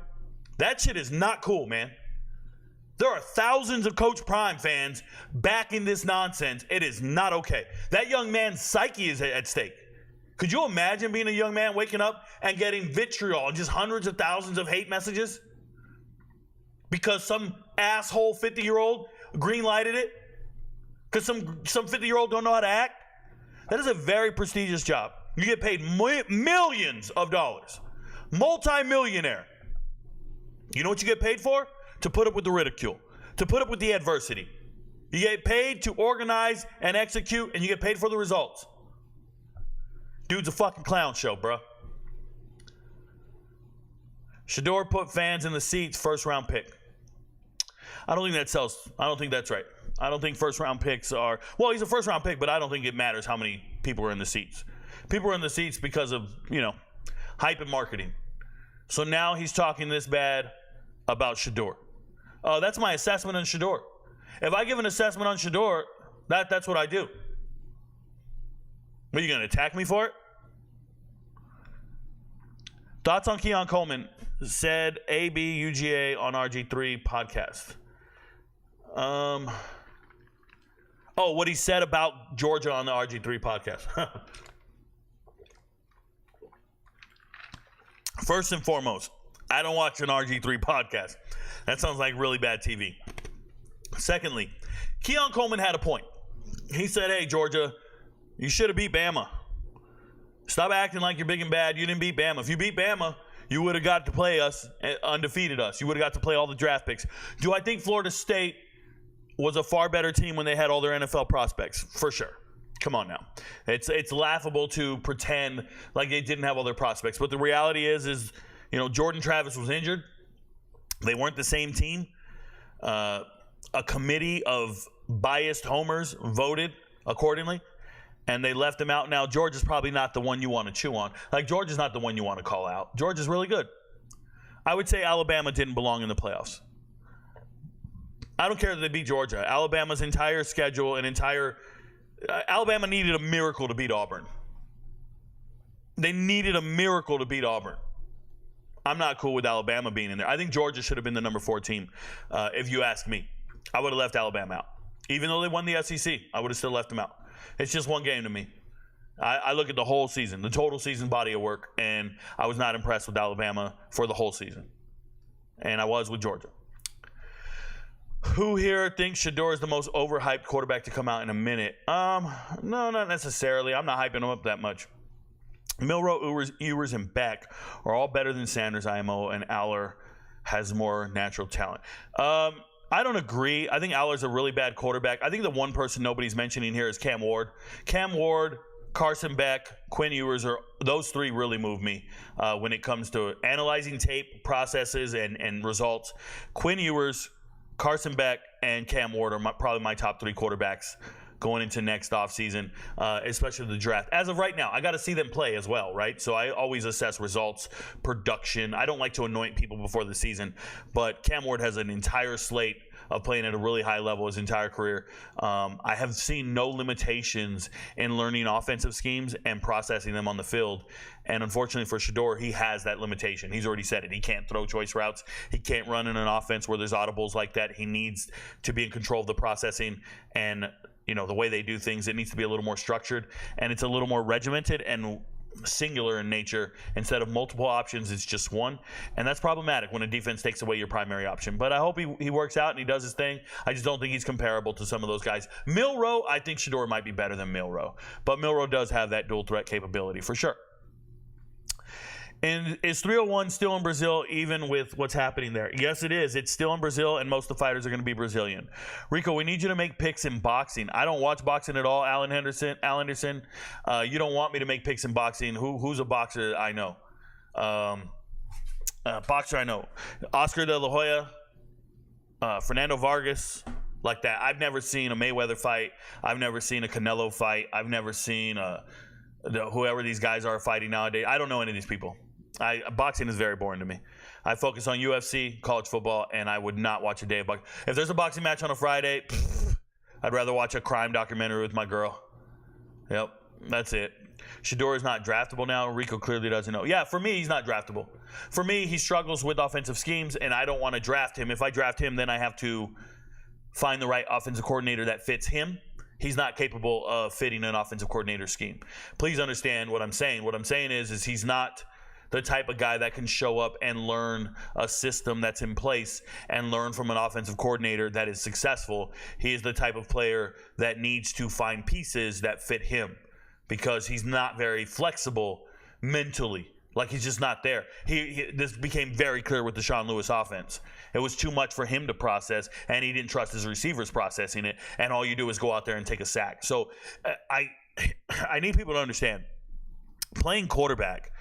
That shit is not cool, man. There are thousands of Coach Prime fans backing this nonsense. It is not okay. That young man's psyche is at stake. Could you imagine being a young man waking up and getting vitriol, just hundreds of thousands of hate messages? Because some asshole 50-year-old green-lighted it? Because some 50-year-old don't know how to act? That is a very prestigious job. You get paid millions of dollars. Multi-millionaire. You know what you get paid for? To put up with the ridicule. To put up with the adversity. You get paid to organize and execute, and you get paid for the results. Dude's a fucking clown show, bro. Shador put fans in the seats, first round pick. I don't think that sells. I don't think that's right. I don't think first round picks are, well, he's a first round pick, but I don't think it matters how many people are in the seats. People are in the seats because of, hype and marketing. So now he's talking this bad about Shador. That's my assessment on Shador. If I give an assessment on Shador, that's what I do. Are you going to attack me for it? Thoughts on Keon Coleman, said ABUGA on RG3 podcast. What he said about Georgia on the RG3 podcast. First and foremost, I don't watch an RG3 podcast. That sounds like really bad TV. Secondly, Keon Coleman had a point. He said, hey, Georgia, you should have beat Bama. Stop acting like you're big and bad. You didn't beat Bama. If you beat Bama, you would have got to play us, undefeated us. You would have got to play all the draft picks. Do I think Florida State was a far better team when they had all their NFL prospects? For sure. Come on now. It's laughable to pretend like they didn't have all their prospects. But the reality is Jordan Travis was injured. They weren't the same team. A committee of biased homers voted accordingly, and they left him out. Now, Georgia's probably not the one you want to chew on. Like, Georgia's not the one you want to call out. Georgia's really good. I would say Alabama didn't belong in the playoffs. I don't care that they beat Georgia. Alabama's entire schedule and Alabama needed a miracle to beat Auburn. They needed a miracle to beat Auburn. I'm not cool with Alabama being in there. I think Georgia should have been the number 4 team, if you ask me. I would have left Alabama out. Even though they won the SEC, I would have still left them out. It's just one game to me. I look at the whole season, the total season body of work, and I was not impressed with Alabama for the whole season. And I was with Georgia. Who here thinks Shador is the most overhyped quarterback to come out in a minute? No, not necessarily. I'm not hyping him up that much. Milroe, Ewers, and Beck are all better than Sanders, IMO, and Aller has more natural talent. I don't agree. I think Aller's a really bad quarterback. I think the one person nobody's mentioning here is Cam Ward. Cam Ward, Carson Beck, Quinn Ewers, those three really move me when it comes to analyzing tape, processes, and results. Quinn Ewers, Carson Beck, and Cam Ward are probably my top 3 quarterbacks going into next offseason, especially the draft. As of right now, I got to see them play as well, right? So I always assess results, production. I don't like to anoint people before the season, but Cam Ward has an entire slate of playing at a really high level his entire career. I have seen no limitations in learning offensive schemes and processing them on the field. And unfortunately for Shador, he has that limitation. He's already said it. He can't throw choice routes. He can't run in an offense where there's audibles like that. He needs to be in control of the processing and the way they do things. It needs to be a little more structured, and it's a little more regimented and singular in nature. Instead of multiple options, it's just one, and that's problematic when a defense takes away your primary option. But I hope he works out and he does his thing. I just don't think he's comparable to some of those guys. Milroe, I think Shador might be better than Milroe, but Milroe does have that dual threat capability for sure. And is 301 still in Brazil, even with what's happening there? Yes, it is. It's still in Brazil, and most of the fighters are going to be Brazilian. Rico, we need you to make picks in boxing. I don't watch boxing at all. Al Henderson, you don't want me to make picks in boxing. Who's a boxer I know? Boxer I know. Oscar De La Hoya, Fernando Vargas, like that. I've never seen a Mayweather fight. I've never seen a Canelo fight. I've never seen whoever these guys are fighting nowadays. I don't know any of these people. Boxing is very boring to me. I focus on UFC, college football, and I would not watch a day of boxing. If there's a boxing match on a Friday, I'd rather watch a crime documentary with my girl. Yep, that's it. Shedeur is not draftable now. Rico clearly doesn't know. Yeah, for me, he's not draftable. For me, he struggles with offensive schemes, and I don't want to draft him. If I draft him, then I have to find the right offensive coordinator that fits him. He's not capable of fitting an offensive coordinator scheme. Please understand what I'm saying. What I'm saying is he's not the type of guy that can show up and learn a system that's in place and learn from an offensive coordinator that is successful. He is the type of player that needs to find pieces that fit him because he's not very flexible mentally. Like, he's just not there. This became very clear with the Sean Lewis offense. It was too much for him to process, and he didn't trust his receivers processing it, and all you do is go out there and take a sack. So I need people to understand, playing quarterback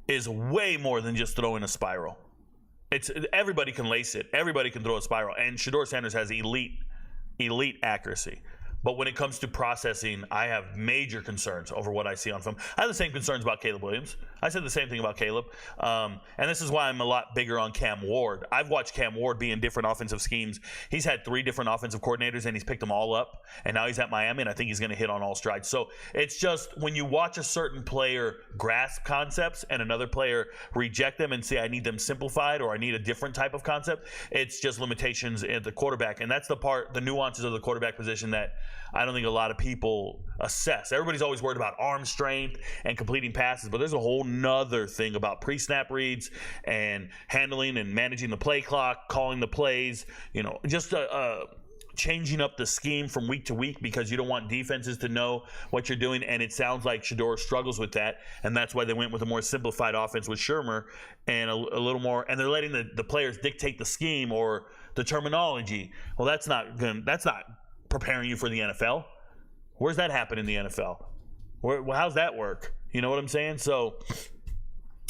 is way more than just throwing a spiral. Everybody can lace it. Everybody can throw a spiral, and Shedeur Sanders has elite accuracy. But when it comes to processing, I have major concerns over what I see on film. I have the same concerns about Caleb Williams. I said the same thing about Caleb. And this is why I'm a lot bigger on Cam Ward. I've watched Cam Ward be in different offensive schemes. He's had 3 different offensive coordinators, and he's picked them all up. And now he's at Miami, and I think he's going to hit on all strides. So it's just when you watch a certain player grasp concepts and another player reject them and say, I need them simplified or I need a different type of concept, it's just limitations at the quarterback. And that's the nuances of the quarterback position that I don't think a lot of people assess. Everybody's always worried about arm strength and completing passes, but there's a whole nother thing about pre-snap reads and handling and managing the play clock, calling the plays, just changing up the scheme from week to week because you don't want defenses to know what you're doing. And it sounds like Shedeur struggles with that, and that's why they went with a more simplified offense with Shermer and a little more, and they're letting the players dictate the scheme or the terminology. Well, that's not preparing you for the NFL. Where's that happen in the NFL? How's that work? You know what I'm saying? So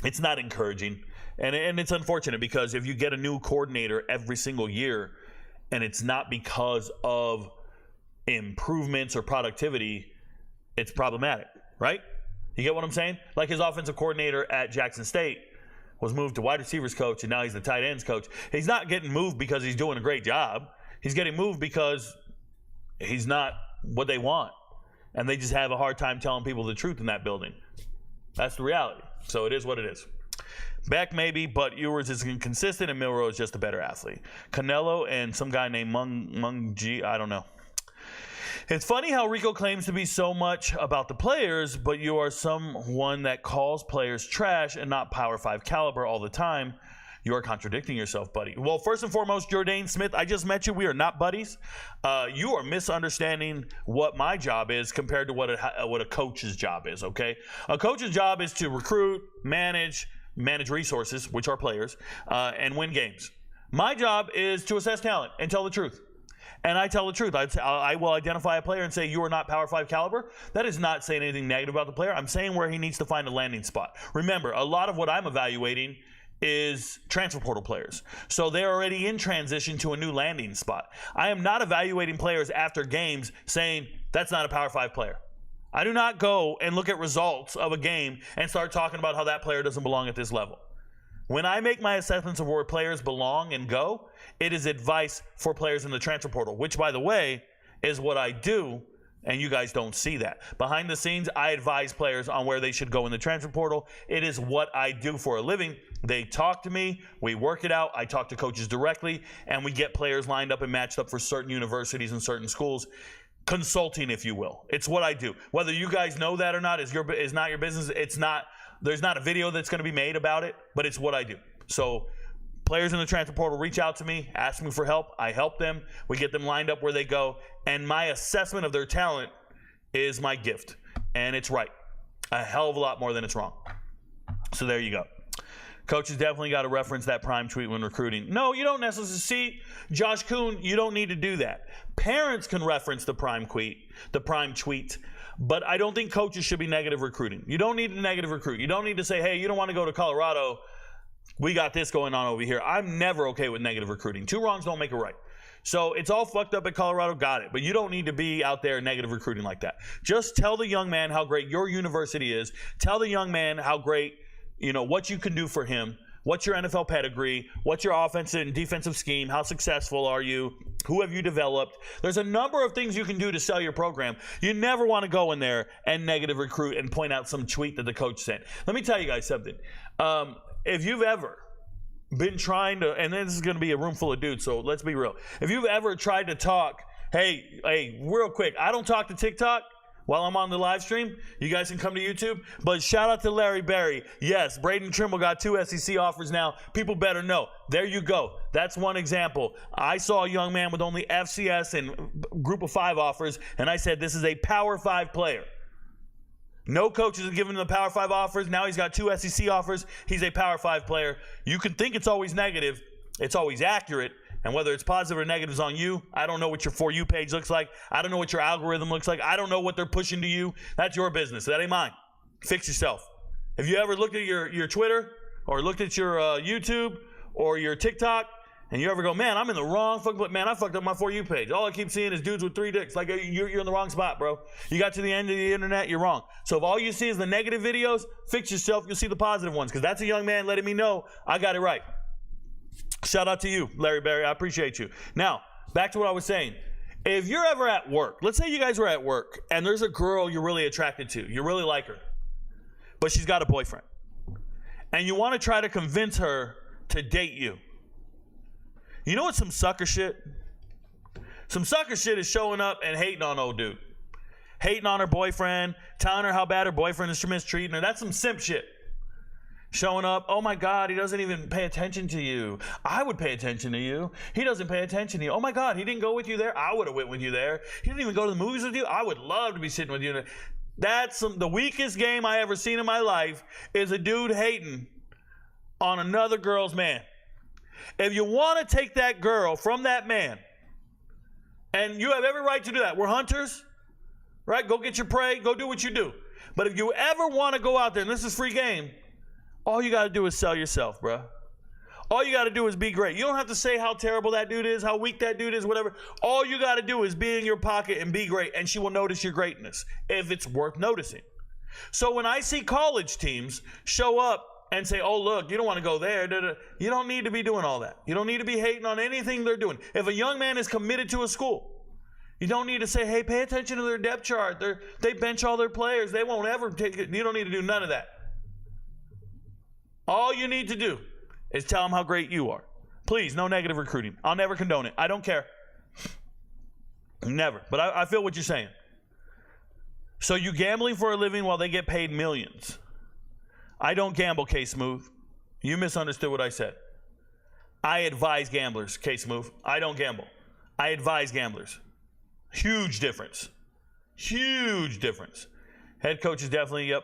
it's not encouraging. And it's unfortunate because if you get a new coordinator every single year and it's not because of improvements or productivity, it's problematic, right? You get what I'm saying? Like his offensive coordinator at Jackson State was moved to wide receivers coach, and now he's the tight ends coach. He's not getting moved because he's doing a great job. He's getting moved because he's not what they want, and they just have a hard time telling people the truth in that building. That's the reality. So it is what it is. Beck maybe, but Ewers is inconsistent, and Milroe is just a better athlete. Canelo and some guy named Mung G, I don't know. It's funny how Rico claims to be so much about the players, but you are someone that calls players trash and not Power 5 caliber all the time. You are contradicting yourself, buddy. Well, first and foremost, Jordan Smith, I just met you. We are not buddies. You are misunderstanding what my job is compared to what a coach's job is, okay? A coach's job is to recruit, manage resources, which are players, and win games. My job is to assess talent and tell the truth. And I tell the truth. I will identify a player and say, you are not Power 5 caliber. That is not saying anything negative about the player. I'm saying where he needs to find a landing spot. Remember, a lot of what I'm evaluating is transfer portal players. So they're already in transition to a new landing spot. I am not evaluating players after games saying that's not a Power 5 player. I do not go and look at results of a game and start talking about how that player doesn't belong at this level. When I make my assessments of where players belong and go, it is advice for players in the transfer portal, which, by the way, is what I do, and you guys don't see that. Behind the scenes, I advise players on where they should go in the transfer portal. It is what I do for a living. They talk to me, we work it out, I talk to coaches directly, and we get players lined up and matched up for certain universities and certain schools. Consulting, if you will. It's what I do. Whether you guys know that or not is not your business. There's not a video that's going to be made about it, but it's what I do. So players in the transfer portal reach out to me, ask me for help. I help them. We get them lined up where they go. And my assessment of their talent is my gift. And it's right. A hell of a lot more than it's wrong. So there you go. Coaches definitely got to reference that prime tweet when recruiting. No, you don't necessarily. See, Josh Kuhn, you don't need to do that. Parents can reference the prime tweet, but I don't think coaches should be negative recruiting. You don't need to negative recruit. You don't need to say, hey, you don't want to go to Colorado. We got this going on over here. I'm never okay with negative recruiting. 2 wrongs don't make a right. So it's all fucked up at Colorado, got it. But you don't need to be out there negative recruiting like that. Just tell the young man how great your university is. Tell the young man how great, what you can do for him. What's your NFL pedigree? What's your offensive and defensive scheme? How successful are you? Who have you developed? There's a number of things you can do to sell your program. You never want to go in there and negative recruit and point out some tweet that the coach sent. Let me tell you guys something. If you've ever been trying to, and this is going to be a room full of dudes, so let's be real. If you've ever tried to talk, hey, real quick, I don't talk to TikTok while I'm on the live stream. You guys can come to YouTube. But shout out to Larry Berry. Yes, Braden Trimble got 2 SEC offers now. People better know. There you go. That's one example. I saw a young man with only FCS and group of 5 offers, and I said, this is a Power 5 player. No coaches have given him the Power 5 offers. Now he's got 2 SEC offers. He's a Power 5 player. You can think it's always negative. It's always accurate. And whether it's positive or negative is on you. I don't know what your For You page looks like. I don't know what your algorithm looks like. I don't know what they're pushing to you. That's your business. That ain't mine. Fix yourself. If you ever looked at your Twitter or looked at your YouTube or your TikTok, and you ever go, man, I'm in the wrong fucking, man, I fucked up my For You page. All I keep seeing is dudes with 3 dicks. Like, you're in the wrong spot, bro. You got to the end of the internet, you're wrong. So if all you see is the negative videos, fix yourself. You'll see the positive ones, because that's a young man letting me know I got it right. Shout out to you, Larry Berry. I appreciate you. Now, back to what I was saying. If you're ever at work, let's say you guys were at work, and there's a girl you're really attracted to. You really like her, but she's got a boyfriend. And you want to try to convince her to date you. You know what's some sucker shit? Some sucker shit is showing up and hating on old dude. Hating on her boyfriend, telling her how bad her boyfriend is mistreating her. That's some simp shit. Showing up, oh my God, he doesn't even pay attention to you. I would pay attention to you. He doesn't pay attention to you. Oh my God, he didn't go with you there. I would have went with you there. He didn't even go to the movies with you. I would love to be sitting with you. That's the weakest game I ever seen in my life is a dude hating on another girl's man. If you want to take that girl from that man, and you have every right to do that. We're hunters, right? Go get your prey. Go do what you do. But if you ever want to go out there, and this is free game, all you got to do is sell yourself, bro. All you got to do is be great. You don't have to say how terrible that dude is, how weak that dude is, whatever. All you got to do is be in your pocket and be great, and she will notice your greatness if it's worth noticing. So when I see college teams show up and say, oh, look, you don't want to go there. You don't need to be doing all that. You don't need to be hating on anything they're doing. If a young man is committed to a school, you don't need to say, hey, pay attention to their depth chart. They bench all their players. They won't ever take it. You don't need to do none of that. All you need to do is tell them how great you are. Please, no negative recruiting. I'll never condone it. I don't care. Never. But I feel what you're saying. So you gambling for a living while they get paid millions. I don't gamble, K-Smooth. You misunderstood what I said. I advise gamblers, K-Smooth. I don't gamble. I advise gamblers. Huge difference. Huge difference. Head coach is definitely, yep.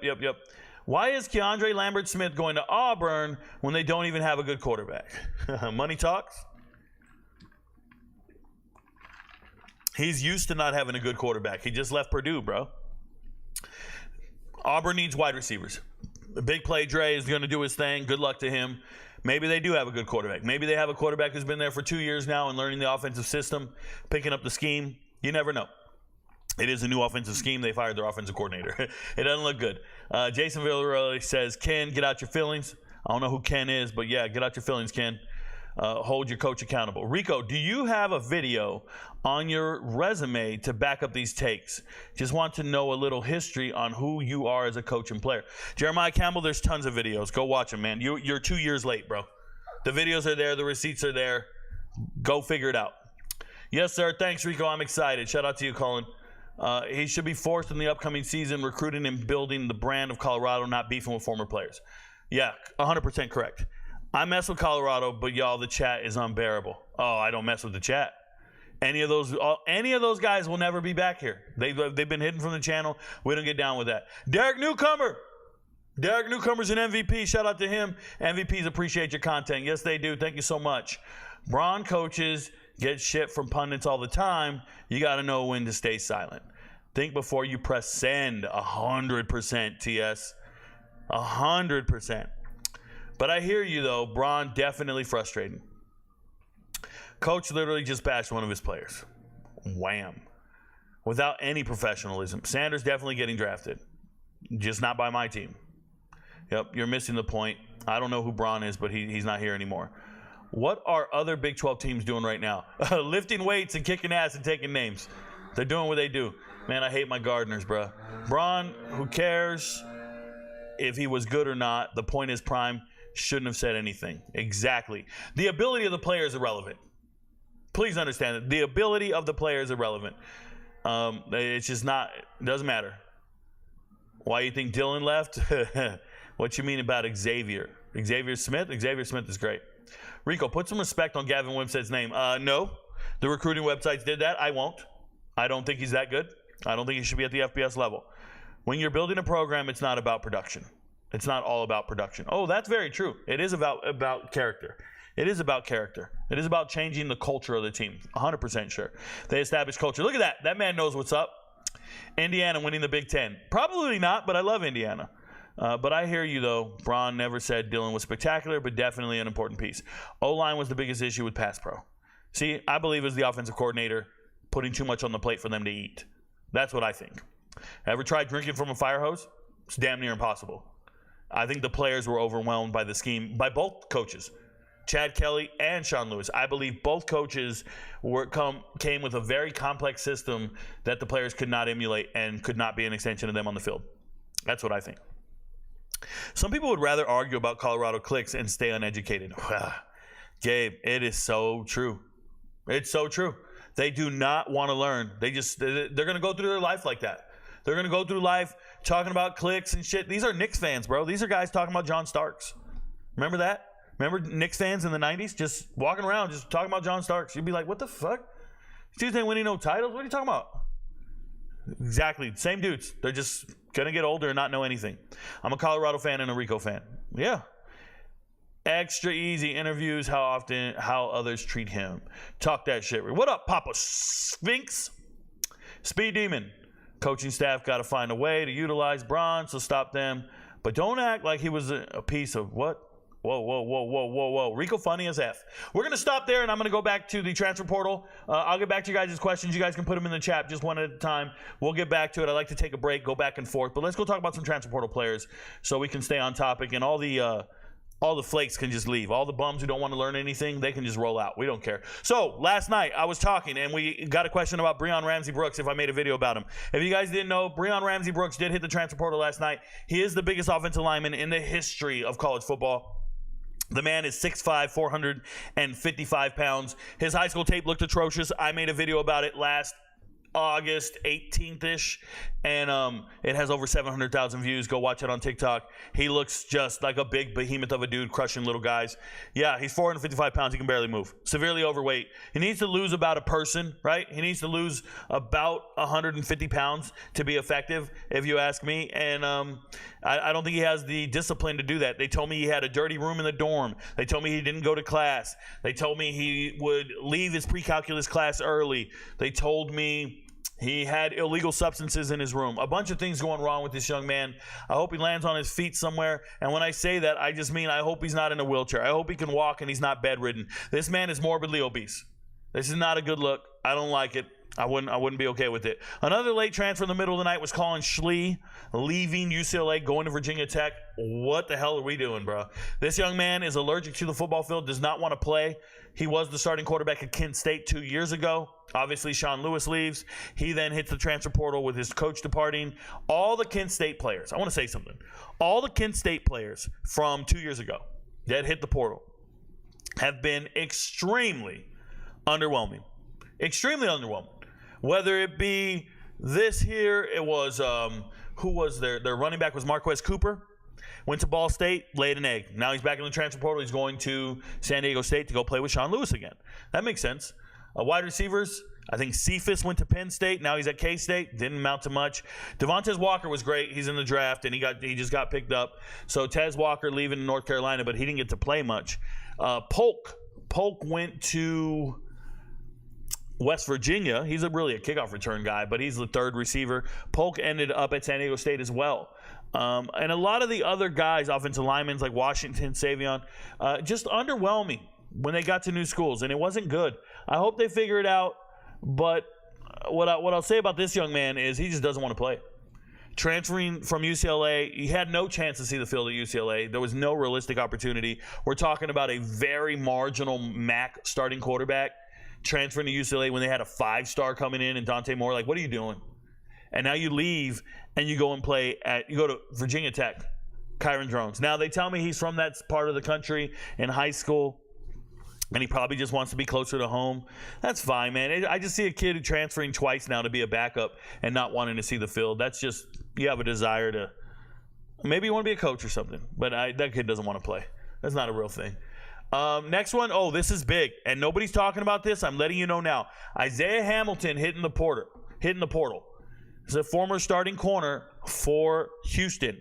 Why is Keandre Lambert-Smith going to Auburn when they don't even have a good quarterback? Money talks. He's used to not having a good quarterback. He just left Purdue, bro. Auburn needs wide receivers. The big play Dre is going to do his thing. Good luck to him. Maybe they do have a good quarterback. Maybe they have a quarterback who's been there for 2 years now and learning the offensive system, picking up the scheme. You never know. It is a new offensive scheme. They fired their offensive coordinator. It doesn't look good. Jason Villarreal says, Ken, get out your feelings. I don't know who Ken is, but yeah, get out your feelings, Ken. Hold your coach accountable. Rico, do you have a video on your resume to back up these takes? Just want to know a little history on who you are as a coach and player. Jeremiah Campbell, there's tons of videos. Go watch them, man. You're 2 years late, bro. The videos are there. The receipts are there. Go figure it out. Yes, sir. Thanks, Rico. I'm excited. Shout out to you, Colin. He should be forced in the upcoming season, recruiting and building the brand of Colorado, not beefing with former players. Yeah, 100% correct. I mess with Colorado, but y'all, the chat is unbearable. Oh, I don't mess with the chat. Any of those guys will never be back here. They've been hidden from the channel. We don't get down with that. Derek Newcomer's an MVP. Shout out to him. MVPs appreciate your content. Yes, they do. Thank you so much. Braun coaches get shit from pundits all the time. You got to know when to stay silent. Think before you press send. 100%, TS. 100%. But I hear you, though. Braun definitely frustrating. Coach literally just bashed one of his players. Wham. Without any professionalism. Sanders definitely getting drafted. Just not by my team. Yep, you're missing the point. I don't know who Braun is, but he's not here anymore. What are other Big 12 teams doing right now? Lifting weights and kicking ass and taking names. They're doing what they do. Man, I hate my gardeners, bro. Braun, who cares if he was good or not? The point is Prime shouldn't have said anything. Exactly. The ability of the player is irrelevant. Please understand that. The ability of the player is irrelevant. It's just not, it doesn't matter. Why you think Dylan left? What you mean about Xavier? Xavier Smith? Xavier Smith is great. Rico, put some respect on Gavin Wimstead's name. No. The recruiting websites did that. I won't. I don't think he's that good. I don't think he should be at the FBS level. When you're building a program, it's not about production. It's not all about production. Oh, that's very true. It is about character. It is about character. It is about changing the culture of the team. 100% sure. They established culture. Look at that. That man knows what's up. Indiana winning the Big Ten. Probably not, but I love Indiana. But I hear you, though. Braun never said Dylan was spectacular, but definitely an important piece. O-line was the biggest issue with pass pro. See, I believe it was the offensive coordinator putting too much on the plate for them to eat. That's what I think. Ever tried drinking from a fire hose? It's damn near impossible. I think the players were overwhelmed by the scheme, by both coaches, Chad Kelly and Sean Lewis. I believe both coaches came with a very complex system that the players could not emulate and could not be an extension of them on the field. That's what I think. Some people would rather argue about Colorado clicks and stay uneducated. Gabe, it is so true. It's so true. They do not want to learn. They're going to go through their life like that. They're going to go through life talking about clicks and shit. These are Knicks fans, bro. These are guys talking about John Starks. Remember that? Remember Knicks fans in the 90s just walking around just talking about John Starks? You'd be like, what the fuck? These dudes ain't winning no titles? What are you talking about? Exactly. Same dudes. They're just going to get older and not know anything. I'm a Colorado fan and a Rico fan. Yeah. Extra easy interviews, how others treat him. Talk that shit. What up, Papa Sphinx? Speed Demon. Coaching staff got to find a way to utilize Braun, so stop them. But don't act like he was a piece of what? Whoa. Rico funny as F. We're going to stop there, and I'm going to go back to the transfer portal. I'll get back to you guys' questions. You guys can put them in the chat just one at a time. We'll get back to it. I like to take a break, go back and forth. But let's go talk about some transfer portal players so we can stay on topic, and all the flakes can just leave. All the bums who don't want to learn anything, they can just roll out. We don't care. So, last night, I was talking, and we got a question about Breon Ramsey-Brooks, if I made a video about him. If you guys didn't know, Breon Ramsey-Brooks did hit the transfer portal last night. He is the biggest offensive lineman in the history of college football. The man is 6'5", 455 pounds. His high school tape looked atrocious. I made a video about it last August 18th-ish, and it has over 700,000 views. Go watch it on TikTok. He looks just like a big behemoth of a dude crushing little guys. Yeah, he's 455 pounds. He can barely move. Severely overweight. He needs to lose about a person, right? He needs to lose about 150 pounds to be effective, if you ask me. And I don't think he has the discipline to do that. They told me he had a dirty room in the dorm. They told me he didn't go to class. They told me he would leave his pre-calculus class early. They told me he had illegal substances in his room. A bunch of things going wrong with this young man. I hope he lands on his feet somewhere. And when I say that, I just mean I hope he's not in a wheelchair. I hope he can walk and he's not bedridden. This man is morbidly obese. This is not a good look. I don't like it. I wouldn't be okay with it. Another late transfer in the middle of the night was Colin Schlee, leaving UCLA, going to Virginia Tech. What the hell are we doing, bro? This young man is allergic to the football field, does not want to play. He was the starting quarterback at Kent State 2 years ago. Obviously, Sean Lewis leaves. He then hits the transfer portal with his coach departing. All the Kent State players, I want to say something. All the Kent State players from 2 years ago that hit the portal have been extremely underwhelming. Extremely underwhelming. Whether it be this here, it was, who was their running back was Marquez Cooper. Went to Ball State, laid an egg. Now he's back in the transfer portal. He's going to San Diego State to go play with Sean Lewis again. That makes sense. Wide receivers, I think Cephas went to Penn State. Now he's at K-State. Didn't amount to much. Devontae Walker was great. He's in the draft, and he just got picked up. So Tez Walker leaving North Carolina, but he didn't get to play much. Polk went to West Virginia. He's really a kickoff return guy, but he's the third receiver. Polk ended up at San Diego State as well. And a lot of the other guys, offensive linemen like Washington, Savion, just underwhelming. when they got to new schools, and it wasn't good. I hope they figure it out, but what I'll say about this young man is he just doesn't want to play. Transferring from UCLA, he had no chance to see the field at UCLA. There was no realistic opportunity. We're talking about a very marginal MAC starting quarterback transferring to UCLA when they had a 5-star coming in and Dante Moore. Like, what are you doing? And now you leave and you go and you go to Virginia Tech, Kyron Drones. Now they tell me he's from that part of the country in high school, and he probably just wants to be closer to home. That's fine, man. I just see a kid transferring twice now to be a backup and not wanting to see the field. That's just, you have a desire to, maybe you want to be a coach or something, but that kid doesn't want to play. That's not a real thing. Next one, this is big, and nobody's talking about this. I'm letting you know now. Isaiah Hamilton hitting the portal. He's a former starting corner for Houston.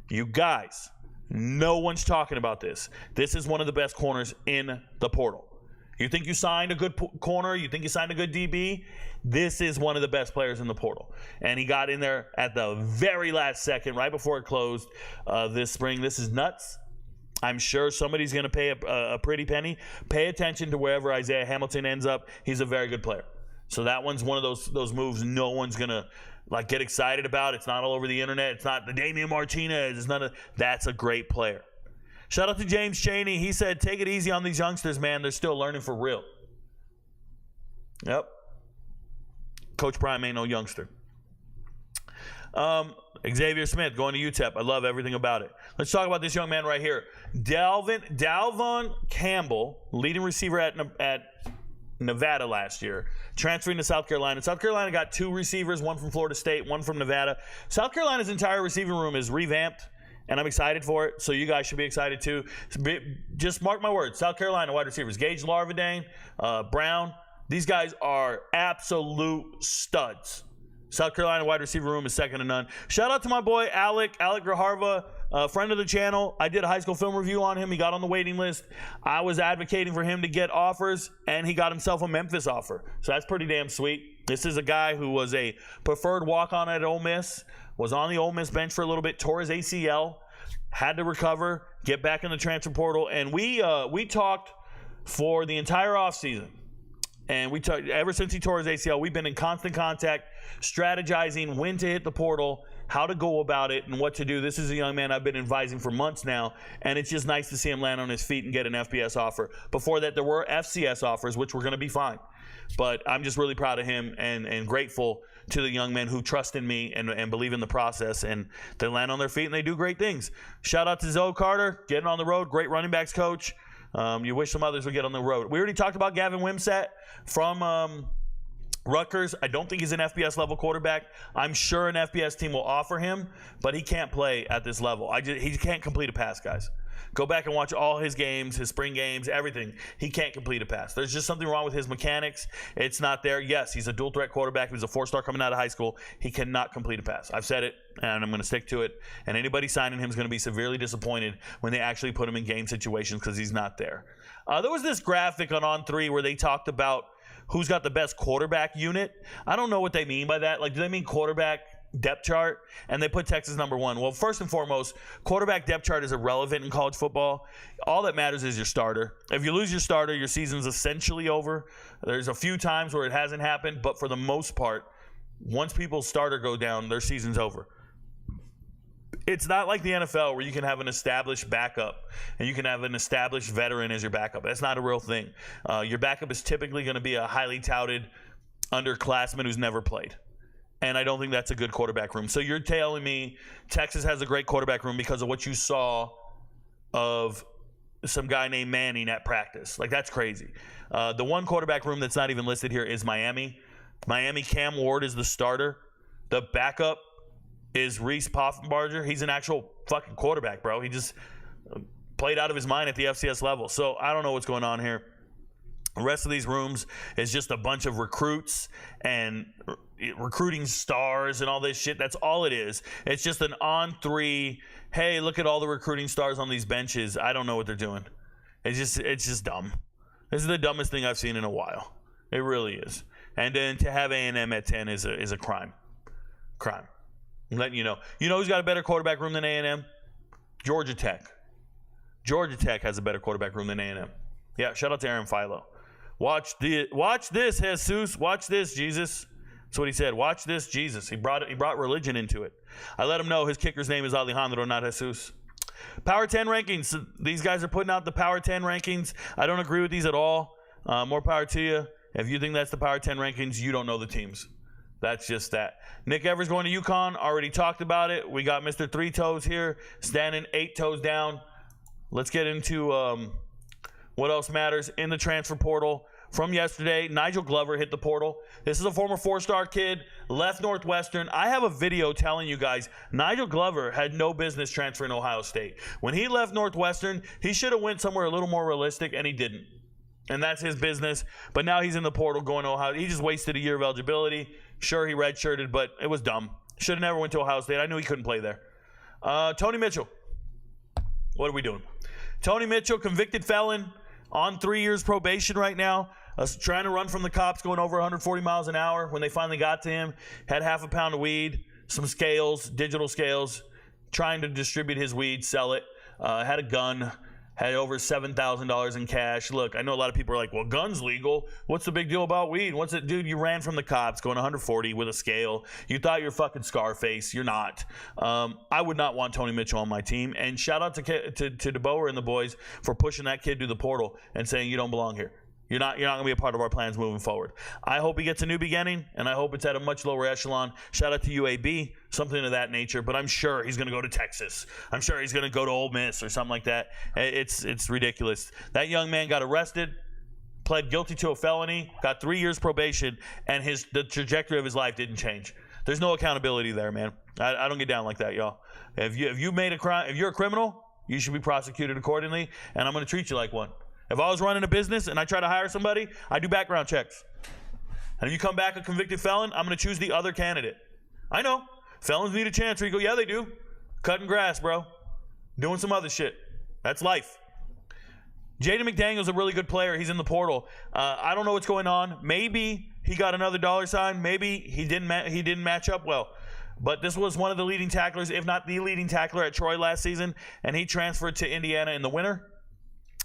You guys, no one's talking about this. This is one of the best corners in the portal. You think you signed a good corner? You think you signed a good DB? This is one of the best players in the portal. And he got in there at the very last second, right before it closed this spring. This is nuts. I'm sure somebody's going to pay a pretty penny. Pay attention to wherever Isaiah Hamilton ends up. He's a very good player. So that one's one of those moves no one's going to get excited about. It's not all over the internet. It's not the Damian Martinez. It's none of that's a great player. Shout out to James Chaney. He said, take it easy on these youngsters, man. They're still learning for real. Yep. Coach Prime ain't no youngster. Xavier Smith going to UTEP. I love everything about it. Let's talk about this young man right here. Dalvin Campbell, leading receiver at Nevada last year, transferring to South Carolina. South Carolina got 2 receivers, one from Florida State, one from Nevada. South Carolina's entire receiving room is revamped, and I'm excited for it, so you guys should be excited too. Just mark my words. South Carolina wide receivers, Gage Larvadain, Brown, these guys are absolute studs. South Carolina wide receiver room is second to none. Shout out to my boy Alec Graharva, friend of the channel. I did a high school film review on him. He got on the waiting list. I was advocating for him to get offers, and he got himself a Memphis offer. So that's pretty damn sweet. This is a guy who was a preferred walk-on at Ole Miss, was on the Ole Miss bench for a little bit, tore his ACL, had to recover, get back in the transfer portal, and we talked for the entire offseason. And ever since he tore his ACL, we've been in constant contact, strategizing when to hit the portal, how to go about it, and what to do. This is a young man I've been advising for months now, and it's just nice to see him land on his feet and get an FBS offer. Before that, there were FCS offers, which were going to be fine. But I'm just really proud of him and grateful to the young men who trust in me and believe in the process, and they land on their feet and they do great things. Shout out to Zoe Carter, getting on the road, great running backs coach. You wish some others would get on the road. We already talked about Gavin Wimsatt from Rutgers. I don't think he's an FBS level quarterback. I'm sure an FBS team will offer him, but he can't play at this level. He can't complete a pass, guys. Go back and watch all his games, his spring games, everything. He can't complete a pass. There's just something wrong with his mechanics. It's not there. Yes, he's a dual threat quarterback. He was a 4-star coming out of high school. He cannot complete a pass. I've said it, and I'm going to stick to it. And anybody signing him is going to be severely disappointed when they actually put him in game situations because he's not there. There was this graphic on On3 where they talked about who's got the best quarterback unit. I don't know what they mean by that. Like, do they mean quarterback depth chart? And they put Texas number 1. Well, first and foremost, quarterback depth chart is irrelevant in college football. All that matters is your starter. If you lose your starter, your season's essentially over. There's a few times where it hasn't happened, but for the most part, once people's starter go down, their season's over. It's not like the NFL where you can have an established backup and you can have an established veteran as your backup. That's not a real thing. Your backup is typically going to be a highly touted underclassman who's never played. And I don't think that's a good quarterback room. So you're telling me Texas has a great quarterback room because of what you saw of some guy named Manning at practice. Like, that's crazy. The one quarterback room that's not even listed here is Miami. Miami, Cam Ward is the starter. The backup is Reese Poffenbarger. He's an actual fucking quarterback, bro. He just played out of his mind at the FCS level. So I don't know what's going on here. The rest of these rooms is just a bunch of recruits and recruiting stars and all this shit. That's all it is. It's just an On3, hey, look at all the recruiting stars on these benches. I don't know what they're doing. It's just dumb. This is the dumbest thing I've seen in a while. It really is. And then to have A&M at 10 is a crime. Crime. I'm letting you know. You know who's got a better quarterback room than A&M? Georgia Tech. Georgia Tech has a better quarterback room than A&M. Yeah, shout out to Aaron Philo. Watch this, Jesus. Watch this, Jesus. That's what he said. Watch this, Jesus. He brought religion into it. I let him know his kicker's name is Alejandro, not Jesus. Power 10 rankings. These guys are putting out the Power 10 rankings. I don't agree with these at all. More power to you. If you think that's the Power 10 rankings, you don't know the teams. That's just that. Nick Evers going to UConn. Already talked about it. We got Mr. 3 Toes here, standing 8 toes down. Let's get into what else matters in the transfer portal. From yesterday, Nigel Glover hit the portal. This is a former 4-star kid, left Northwestern. I have a video telling you guys, Nigel Glover had no business transferring to Ohio State. When he left Northwestern, he should have went somewhere a little more realistic, and he didn't. And that's his business. But now he's in the portal going to Ohio. He just wasted a year of eligibility. Sure, he redshirted, but it was dumb. Should have never went to Ohio State. I knew he couldn't play there. Tony Mitchell. What are we doing? Tony Mitchell, convicted felon, on 3 years probation right now. Trying to run from the cops, going over 140 miles an hour. When they finally got to him, had half a pound of weed, some scales, digital scales, trying to distribute his weed, sell it. Had a gun, had over $7,000 in cash. Look, I know a lot of people are like, well, gun's legal. What's the big deal about weed? What's it? Dude, you ran from the cops going 140 with a scale. You thought you're fucking Scarface. You're not. I would not want Tony Mitchell on my team. And shout out to DeBoer and the boys for pushing that kid to the portal and saying you don't belong here. You're not going to be a part of our plans moving forward. I hope he gets a new beginning, and I hope it's at a much lower echelon. Shout out to UAB, something of that nature. But I'm sure he's going to go to Texas. I'm sure he's going to go to Ole Miss or something like that. It's ridiculous. That young man got arrested, pled guilty to a felony, got 3 years probation, and the trajectory of his life didn't change. There's no accountability there, man. I don't get down like that, y'all. If you made a crime, if you're a criminal, you should be prosecuted accordingly, and I'm going to treat you like one. If I was running a business and I try to hire somebody, I do background checks. And if you come back a convicted felon, I'm going to choose the other candidate. I know. Felons need a chance. Rico, yeah, they do. Cutting grass, bro. Doing some other shit. That's life. Jaden McDaniel's a really good player. He's in the portal. I don't know what's going on. Maybe he got another dollar sign. Maybe he didn't match up well. But this was one of the leading tacklers, if not the leading tackler at Troy last season, and he transferred to Indiana in the winter.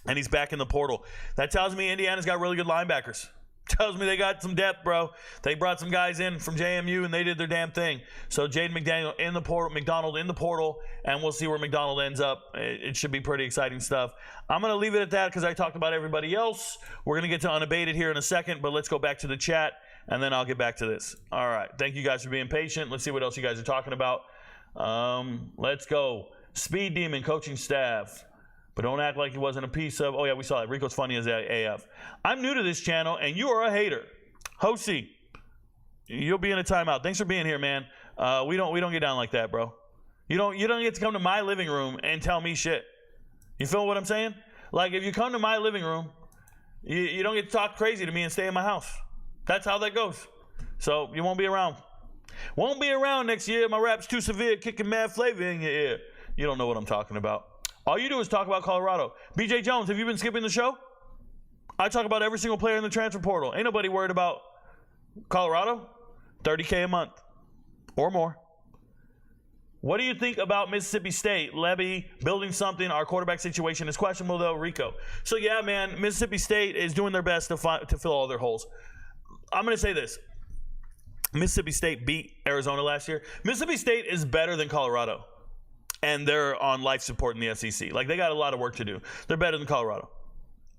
And he's back in the portal. That tells me Indiana's got really good linebackers. Tells me they got some depth, bro. They brought some guys in from JMU, and they did their damn thing. So Jaden McDaniel in the portal, McDonald in the portal, and we'll see where McDonald ends up. It should be pretty exciting stuff. I'm going to leave it at that because I talked about everybody else. We're going to get to Unabated here in a second, but let's go back to the chat, and then I'll get back to this. All right. Thank you guys for being patient. Let's see what else you guys are talking about. Let's go. Speed Demon coaching staff. But don't act like he wasn't a piece of. Oh, yeah, we saw it. Rico's funny as AF. I'm new to this channel, and you are a hater. Hosi, you'll be in a timeout. Thanks for being here, man. We don't get down like that, bro. You don't get to come to my living room and tell me shit. You feel what I'm saying? Like, if you come to my living room, you don't get to talk crazy to me and stay in my house. That's how that goes. So you won't be around. Won't be around next year. My rap's too severe, kicking mad flavor in your ear. You don't know what I'm talking about. All you do is talk about Colorado. BJ Jones, have you been skipping the show? I talk about every single player in the transfer portal. Ain't nobody worried about Colorado. $30K a month or more. What do you think about Mississippi State? Levy building something. Our quarterback situation is questionable, though. Rico. So, yeah, man, Mississippi State is doing their best to fill all their holes. I'm going to say this. Mississippi State beat Arizona last year. Mississippi State is better than Colorado. And they're on life support in the SEC. Like, they got a lot of work to do. They're better than Colorado.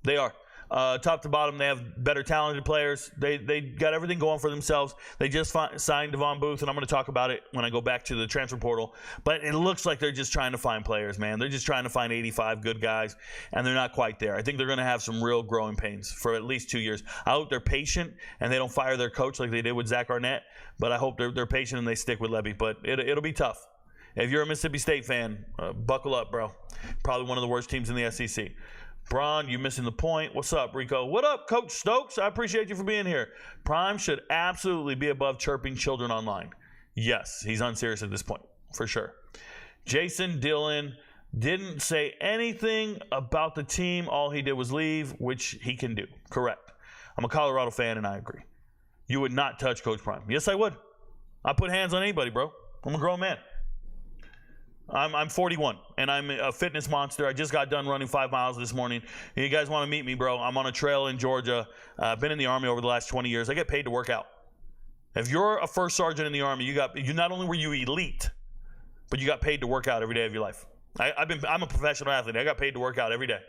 They are. Top to bottom, they have better talented players. They got everything going for themselves. They just signed Devon Booth, and I'm going to talk about it when I go back to the transfer portal. But it looks like they're just trying to find players, man. They're just trying to find 85 good guys, and they're not quite there. I think they're going to have some real growing pains for at least 2 years. I hope they're patient, and they don't fire their coach like they did with Zach Arnett. But I hope they're patient and they stick with Levy. But it'll be tough. If you're a Mississippi State fan, buckle up, bro. Probably one of the worst teams in the SEC. Braun, you missing the point. What's up, Rico? What up, Coach Stokes? I appreciate you for being here. Prime should absolutely be above chirping children online. Yes, he's unserious at this point, for sure. Jason Dillon didn't say anything about the team. All he did was leave, which he can do. Correct. I'm a Colorado fan, and I agree. You would not touch Coach Prime. Yes, I would. I put hands on anybody, bro. I'm a grown man. I'm 41, and I'm a fitness monster. I just got done running 5 miles this morning. And you guys want to meet me, bro? I'm on a trail in Georgia. I've been in the Army over the last 20 years. I get paid to work out. If you're a first sergeant in the Army, you not only were you elite, but you got paid to work out every day of your life. I'm a professional athlete. I got paid to work out every day.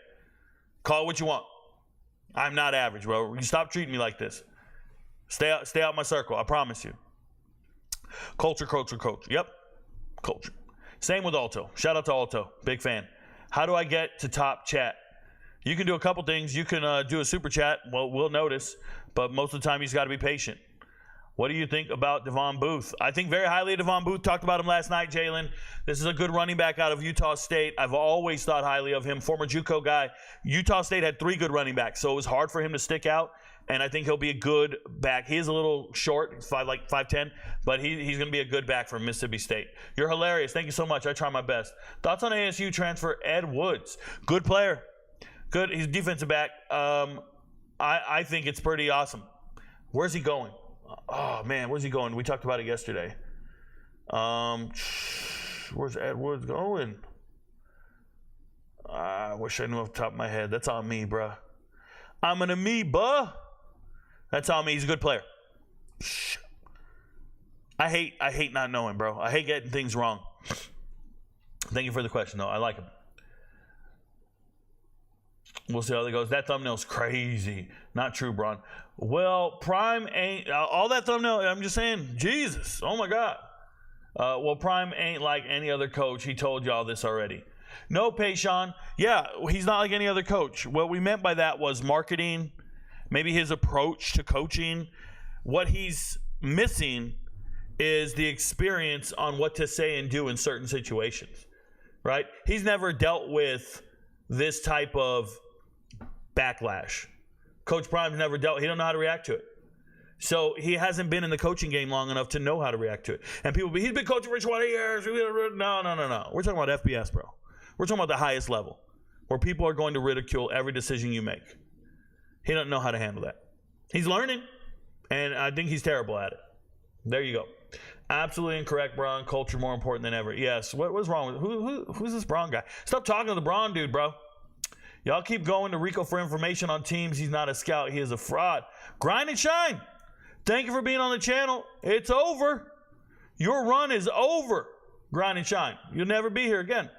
Call it what you want. I'm not average, bro. You stop treating me like this. Stay out my circle. I promise you. Culture. Yep, culture. Same with Alto. Shout out to Alto. Big fan. How do I get to top chat? You can do a couple things. You can do a super chat. Well, we'll notice. But most of the time, he's got to be patient. What do you think about Devon Booth? I think very highly of Devon Booth. Talked about him last night, Jalen. This is a good running back out of Utah State. I've always thought highly of him. Former JUCO guy. Utah State had 3 good running backs, so it was hard for him to stick out. And I think he'll be a good back. He is a little short, 5'10", but he's going to be a good back for Mississippi State. You're hilarious. Thank you so much. I try my best. Thoughts on ASU transfer Ed Woods? Good player. Good. He's defensive back. I think it's pretty awesome. Where's he going? Oh, man, where's he going? We talked about it yesterday. Where's Ed Woods going? I wish I knew off the top of my head. That's on me, bruh. I'm an amoeba. That's on me. He's a good player. I hate not knowing, bro. I hate getting things wrong. Thank you for the question, though. I like him. We'll see how that goes. That thumbnail's crazy. Not true, Bron. Well, Prime ain't all that thumbnail. I'm just saying, Jesus. Oh my God. Well, Prime ain't like any other coach. He told y'all this already. No, Payshawn. Yeah, he's not like any other coach. What we meant by that was marketing, maybe his approach to coaching. What he's missing is the experience on what to say and do in certain situations, right? He's never dealt with this type of backlash. Coach Prime's never dealt. He don't know how to react to it. So he hasn't been in the coaching game long enough to know how to react to it. And people, he's been coaching for 20 years. No. We're talking about FBS, bro. We're talking about the highest level, where people are going to ridicule every decision you make. He doesn't know how to handle that. He's learning, and I think he's terrible at it. There you go. Absolutely incorrect, Braun. Culture more important than ever. Yes. What's wrong with who's this Braun guy? Stop talking to the Braun dude, bro. Y'all keep going to Rico for information on teams. He's not a scout. He is a fraud. Grind and shine. Thank you for being on the channel. It's over. Your run is over. Grind and shine. You'll never be here again.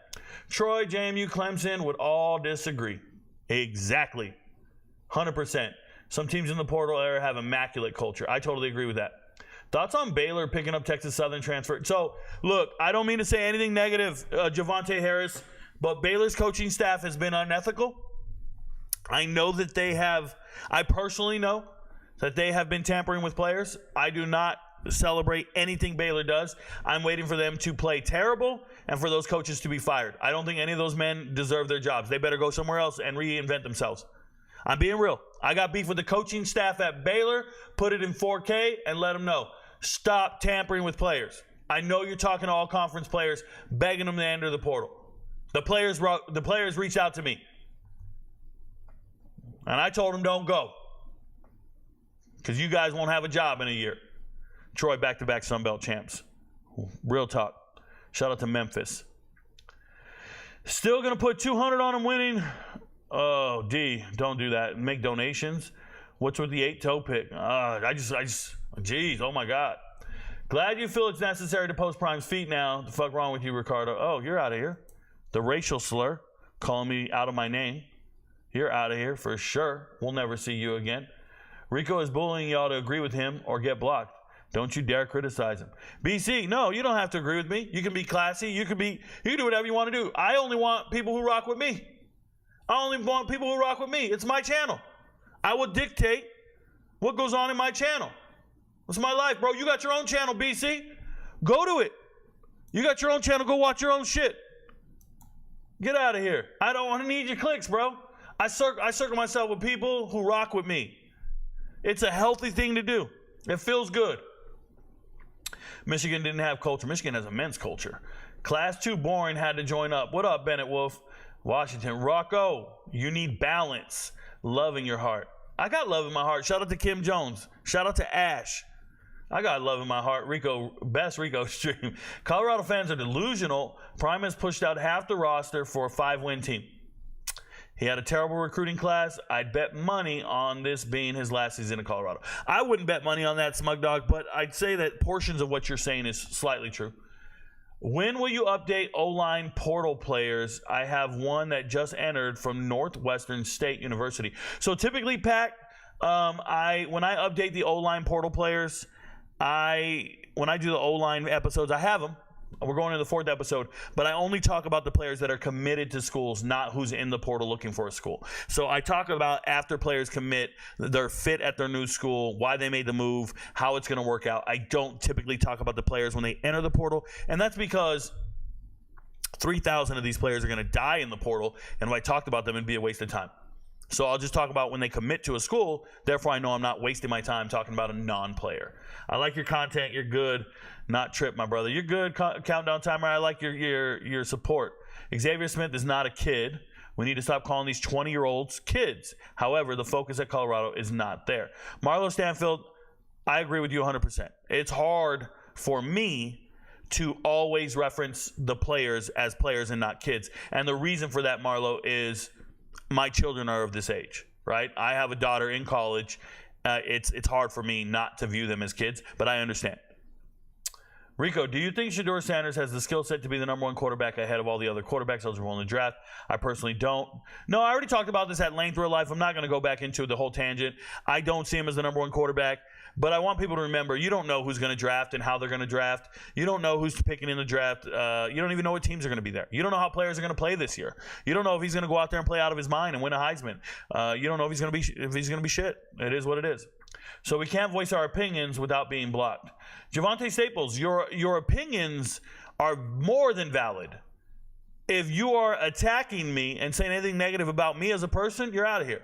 Troy, JMU, Clemson would all disagree. Exactly. 100%. Some teams in the portal era have immaculate culture. I totally agree with that. Thoughts on Baylor picking up Texas Southern transfer? So, look, I don't mean to say anything negative, Javonte Harris, but Baylor's coaching staff has been unethical. I know that I personally know that they have been tampering with players. I do not celebrate anything Baylor does. I'm waiting for them to play terrible and for those coaches to be fired. I don't think any of those men deserve their jobs. They better go somewhere else and reinvent themselves. I'm being real. I got beef with the coaching staff at Baylor. Put it in 4K and let them know. Stop tampering with players. I know you're talking to all conference players, begging them to enter the portal. The players reached out to me. And I told them don't go. Because you guys won't have a job in a year. Troy, back-to-back Sun Belt champs. Real talk. Shout out to Memphis. Still going to put 200 on them winning. Oh, D, don't do that. Make donations. What's with the 8-toe pick? Geez, oh my God. Glad you feel it's necessary to post Prime's feet now. The fuck wrong with you, Ricardo? Oh, you're out of here. The racial slur, calling me out of my name. You're out of here for sure. We'll never see you again. Rico is bullying y'all to agree with him or get blocked. Don't you dare criticize him. BC, no, you don't have to agree with me. You can be classy. You can do whatever you want to do. I only want people who rock with me. I only want people who rock with me. It's my channel. I will dictate what goes on in my channel. It's my life, bro. You got your own channel, BC. Go to it. You got your own channel. Go watch your own shit. Get out of here. I don't want to need your clicks, bro. I circle myself with people who rock with me. It's a healthy thing to do. It feels good. Michigan didn't have culture. Michigan has immense culture. Class 2 boring, had to join up. What up, Bennett Wolf? Washington. Rocco, you need balance. Love in your heart. I got love in my heart. Shout out to Kim Jones. Shout out to Ash. I got love in my heart. Rico, best Rico stream. Colorado fans are delusional. Prime has pushed out half the roster for a 5-win team. He had a terrible recruiting class. I'd bet money on this being his last season in Colorado. I wouldn't bet money on that, Smug Dog, but I'd say that portions of what you're saying is slightly true. When will you update O-line portal players? I have one that just entered from Northwestern State University. So typically, Pat, when I update the O-line portal players, when I do the O-line episodes, I have them. We're going to the 4th episode, but I only talk about the players that are committed to schools, not who's in the portal looking for a school. So I talk about after players commit, their fit at their new school, why they made the move, how it's going to work out. I don't typically talk about the players when they enter the portal, and that's because 3,000 of these players are going to die in the portal, and if I talked about them, it'd be a waste of time. So I'll just talk about when they commit to a school. Therefore, I know I'm not wasting my time talking about a non-player. I like your content. You're good. Not Trip, my brother. You're good. Countdown timer. I like your support. Xavier Smith is not a kid. We need to stop calling these 20-year-olds kids. However, the focus at Colorado is not there. Marlo Stanfield, I agree with you 100%. It's hard for me to always reference the players as players and not kids. And the reason for that, Marlo, is my children are of this age, right? I have a daughter in college. It's hard for me not to view them as kids, but I understand. Rico, do you think Shedeur Sanders has the skill set to be the number 1 quarterback ahead of all the other quarterbacks eligible in the draft? I personally don't. No, I already talked about this at length real life. I'm not going to go back into the whole tangent. I don't see him as the number 1 quarterback, but I want people to remember, you don't know who's going to draft and how they're going to draft. You don't know who's picking in the draft. You don't even know what teams are going to be there. You don't know how players are going to play this year. You don't know if he's going to go out there and play out of his mind and win a Heisman. You don't know if he's going to be shit. It is what it is. So we can't voice our opinions without being blocked. Javante Staples, your opinions are more than valid. If you are attacking me and saying anything negative about me as a person, you're out of here.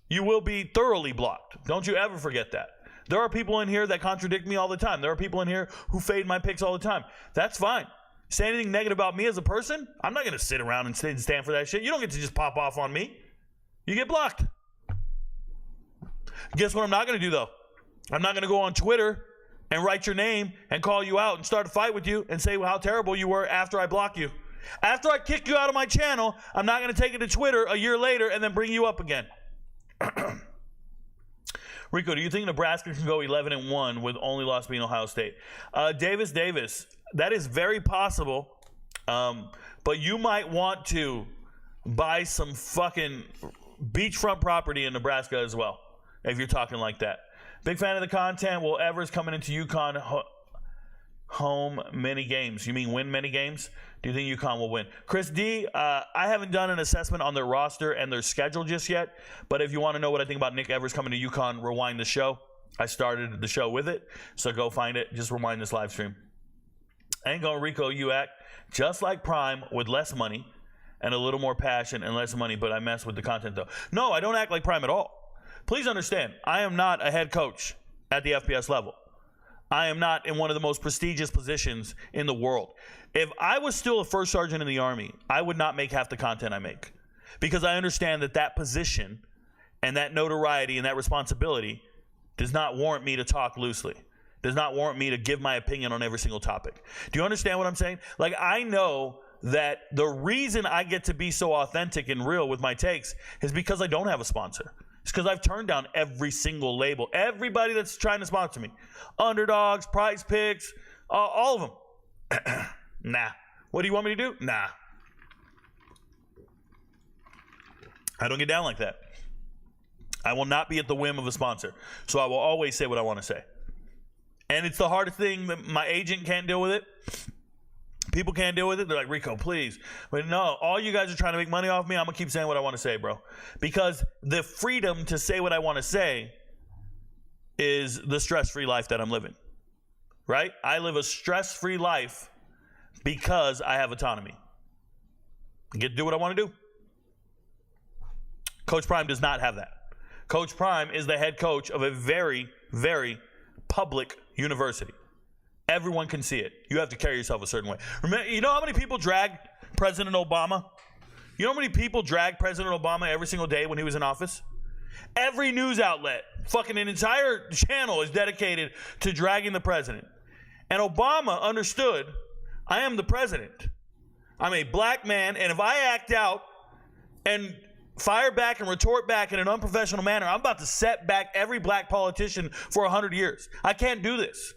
You will be thoroughly blocked. Don't you ever forget that. There are people in here that contradict me all the time. There are people in here who fade my picks all the time. That's fine. Say anything negative about me as a person, I'm not going to sit around and stand for that shit. You don't get to just pop off on me. You get blocked. Guess what I'm not going to do, though? I'm not going to go on Twitter and write your name and call you out and start a fight with you and say how terrible you were after I block you. After I kick you out of my channel, I'm not going to take it to Twitter a year later and then bring you up again. Rico, do you think Nebraska can go 11-1 with only loss being Ohio State? Davis, that is very possible, but you might want to buy some fucking beachfront property in Nebraska as well, if you're talking like that. Big fan of the content. Will Evers coming into UConn home many games? You mean win many games? Do you think UConn will win? Chris D, I haven't done an assessment on their roster and their schedule just yet, but if you want to know what I think about Nick Evers coming to UConn, rewind the show. I started the show with it, so go find it. Just rewind this live stream. Ain't going Rico, you act just like Prime with less money and a little more passion and less money, but I mess with the content though. No, I don't act like Prime at all. Please understand, I am not a head coach at the FBS level. I am not in one of the most prestigious positions in the world. If I was still a first sergeant in the Army, I would not make half the content I make, because I understand that position and that notoriety and that responsibility does not warrant me to talk loosely, does not warrant me to give my opinion on every single topic. Do you understand what I'm saying? Like, I know that the reason I get to be so authentic and real with my takes is because I don't have a sponsor. It's because I've turned down every single label. Everybody that's trying to sponsor me. Underdogs, Prize Picks, all of them. Nah. What do you want me to do? Nah. I don't get down like that. I will not be at the whim of a sponsor. So I will always say what I want to say. And it's the hardest thing that my agent can't deal with it. People can't deal with it. They're like, Rico, please. But no, all you guys are trying to make money off me. I'm going to keep saying what I want to say, bro. Because the freedom to say what I want to say is the stress-free life that I'm living. Right? I live a stress-free life because I have autonomy. I get to do what I want to do. Coach Prime does not have that. Coach Prime is the head coach of a very, very public university. Everyone can see it. You have to carry yourself a certain way. Remember, you know how many people drag President Obama? You know how many people drag President Obama every single day when he was in office? Every news outlet, fucking an entire channel is dedicated to dragging the president. And Obama understood, I am the president. I'm a black man, and if I act out and fire back and retort back in an unprofessional manner, I'm about to set back every black politician for 100 years. I can't do this.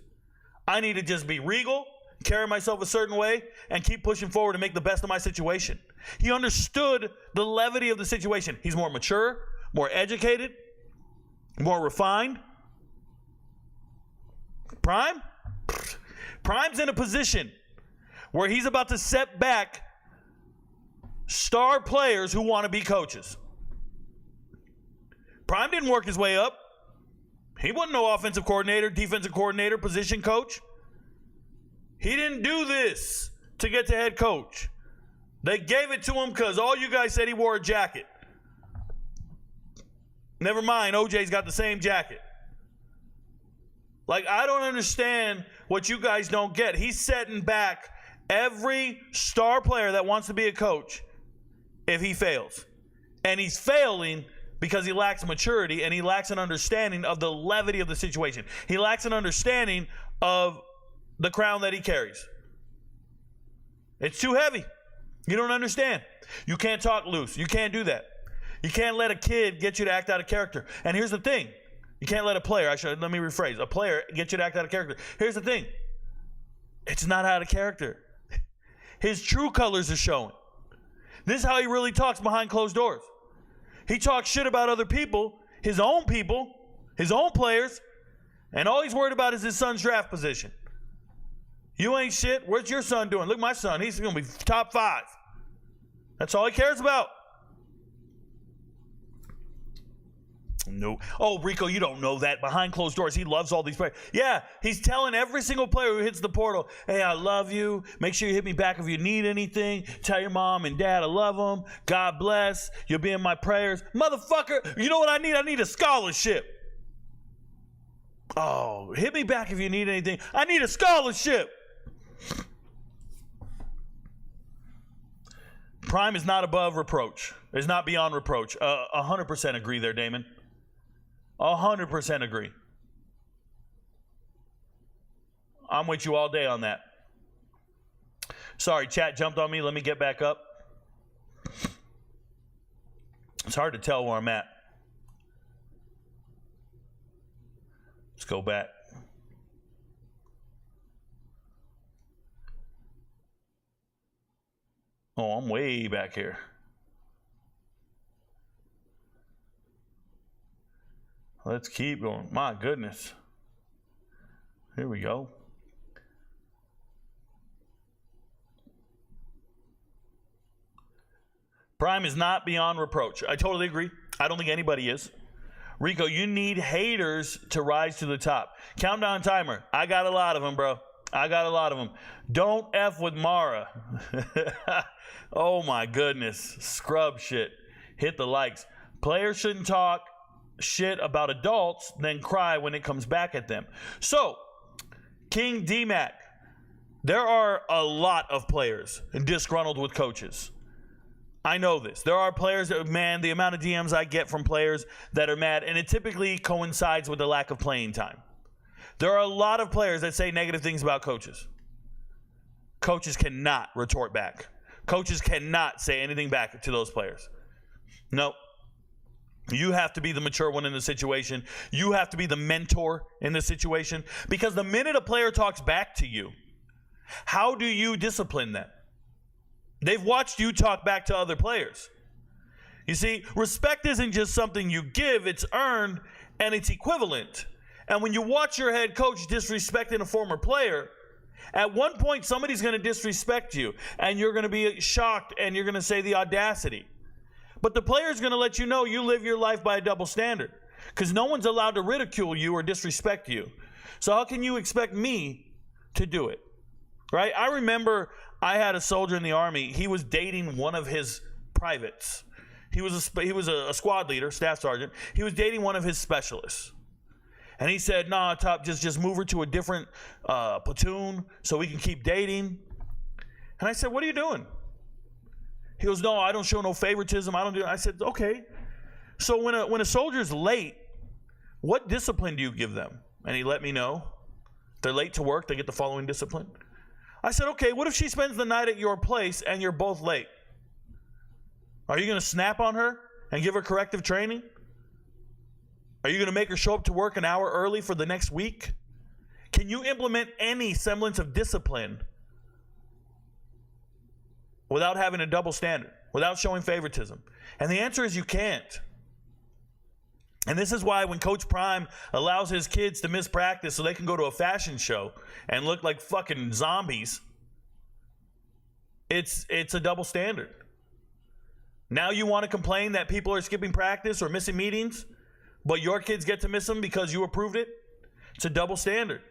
I need to just be regal, carry myself a certain way, and keep pushing forward and make the best of my situation. He understood the levity of the situation. He's more mature, more educated, more refined. Prime's in a position where he's about to set back star players who want to be coaches. Prime didn't work his way up. He wasn't no offensive coordinator, defensive coordinator, position coach. He didn't do this to get to head coach. They gave it to him because all you guys said he wore a jacket. Never mind, OJ's got the same jacket. Like, I don't understand what you guys don't get. He's setting back every star player that wants to be a coach if he fails. And he's failing because he lacks maturity and he lacks an understanding of the levity of the situation. He lacks an understanding of the crown that he carries. It's too heavy. You don't understand. You can't talk loose. You can't do that. You can't let a kid get you to act out of character. And here's the thing. You can't let a player, let me rephrase, a player get you to act out of character. Here's the thing. It's not out of character. His true colors are showing. This is how he really talks behind closed doors. He talks shit about other people, his own players, and all he's worried about is his son's draft position. You ain't shit. What's your son doing? Look, my son, he's going to be top 5. That's all he cares about. No. Oh, Rico, you don't know that. Behind closed doors, he loves all these players. Yeah, he's telling every single player who hits the portal, hey, I love you. Make sure you hit me back if you need anything. Tell your mom and dad I love them. God bless. You'll be in my prayers. Motherfucker, you know what I need? I need a scholarship. Oh, hit me back if you need anything. I need a scholarship. Prime is not above reproach. It's not beyond reproach. 100% agree there, Damon. 100% agree. I'm with you all day on that. Sorry, chat jumped on me. Let me get back up. It's hard to tell where I'm at. Let's go back. Oh, I'm way back here. Let's keep going. My goodness. Here we go. Prime is not beyond reproach. I totally agree. I don't think anybody is. Rico, you need haters to rise to the top. Countdown timer. I got a lot of them, bro. I got a lot of them. Don't F with Mara. Oh, my goodness. Scrub shit. Hit the likes. Players shouldn't talk shit about adults, then cry when it comes back at them. So, King D-Mac, there are a lot of players disgruntled with coaches. I know this. There are players that, man, the amount of DMs I get from players that are mad, and it typically coincides with the lack of playing time. There are a lot of players that say negative things about coaches. Coaches cannot retort back. Coaches cannot say anything back to those players. No. You have to be the mature one in the situation. You have to be the mentor in the situation. Because the minute a player talks back to you, how do you discipline them? They've watched you talk back to other players. You see, respect isn't just something you give, it's earned and it's equivalent. And when you watch your head coach disrespecting a former player, at one point somebody's going to disrespect you and you're going to be shocked and you're going to say the audacity. But the player's going to let you know you live your life by a double standard because no one's allowed to ridicule you or disrespect you. So how can you expect me to do it? Right? I remember I had a soldier in the Army. He was dating one of his privates. He was a squad leader, staff sergeant. He was dating one of his specialists. And he said, nah, Top, just move her to a different platoon so we can keep dating. And I said, what are you doing? He goes, no, I don't show no favoritism. I don't do it. I said, okay. So when a soldier's late, what discipline do you give them? And he let me know. They're late to work, they get the following discipline. I said, okay, what if she spends the night at your place and you're both late? Are you going to snap on her and give her corrective training? Are you going to make her show up to work an hour early for the next week? Can you implement any semblance of discipline without having a double standard, without showing favoritism? And the answer is you can't. And this is why when Coach Prime allows his kids to miss practice so they can go to a fashion show and look like fucking zombies, it's a double standard. Now you want to complain that people are skipping practice or missing meetings, but your kids get to miss them because you approved it? It's a double standard.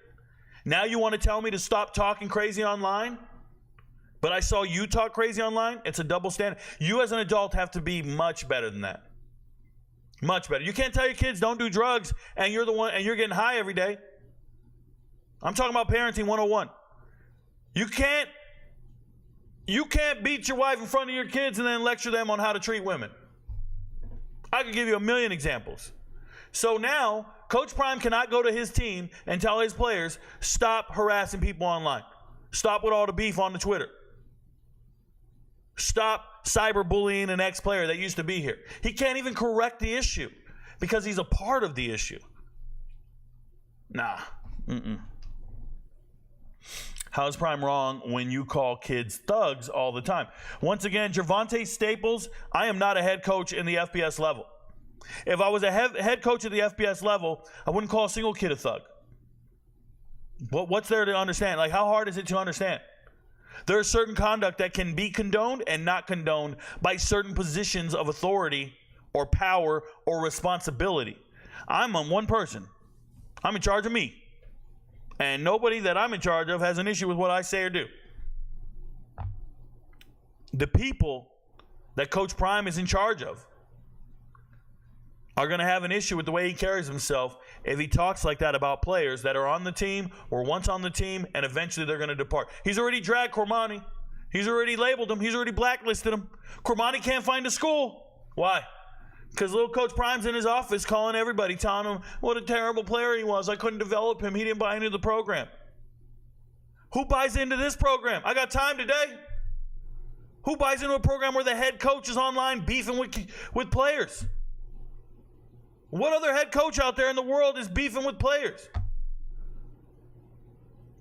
Now you want to tell me to stop talking crazy online, but I saw you talk crazy online? It's a double standard. You as an adult have to be much better than that. Much better. You can't tell your kids don't do drugs and you're the one and you're getting high every day. I'm talking about parenting 101. You can't beat your wife in front of your kids and then lecture them on how to treat women. I could give you a million examples. So now Coach Prime cannot go to his team and tell his players, stop harassing people online. Stop with all the beef on the Twitter. Stop cyberbullying an ex-player that used to be here. He can't even correct the issue because he's a part of the issue. Nah. How is Prime wrong when you call kids thugs all the time? Once again, Gervonta Staples, I am not a head coach in the FBS level. If I was a head coach at the FBS level, I wouldn't call a single kid a thug. What's there to understand? Like, how hard is it to understand? There is certain conduct that can be condoned and not condoned by certain positions of authority or power or responsibility. I'm on one person. I'm in charge of me. And nobody that I'm in charge of has an issue with what I say or do. The people that Coach Prime is in charge of are going to have an issue with the way he carries himself if he talks like that about players that are on the team or once on the team and eventually they're going to depart. He's already dragged Cormani. He's already labeled him. He's already blacklisted him. Cormani can't find a school. Why? Because little Coach Prime's in his office calling everybody, telling him what a terrible player he was. I couldn't develop him. He didn't buy into the program. Who buys into this program? I got time today. Who buys into a program where the head coach is online beefing with players? What other head coach out there in the world is beefing with players?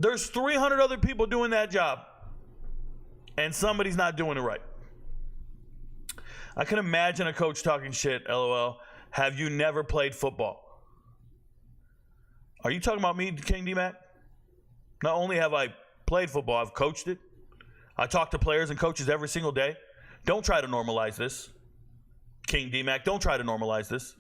There's 300 other people doing that job, and somebody's not doing it right. I can imagine a coach talking shit, LOL. Have you never played football? Are you talking about me, King D-Mac? Not only have I played football, I've coached it. I talk to players and coaches every single day. Don't try to normalize this. King D-Mac, don't try to normalize this.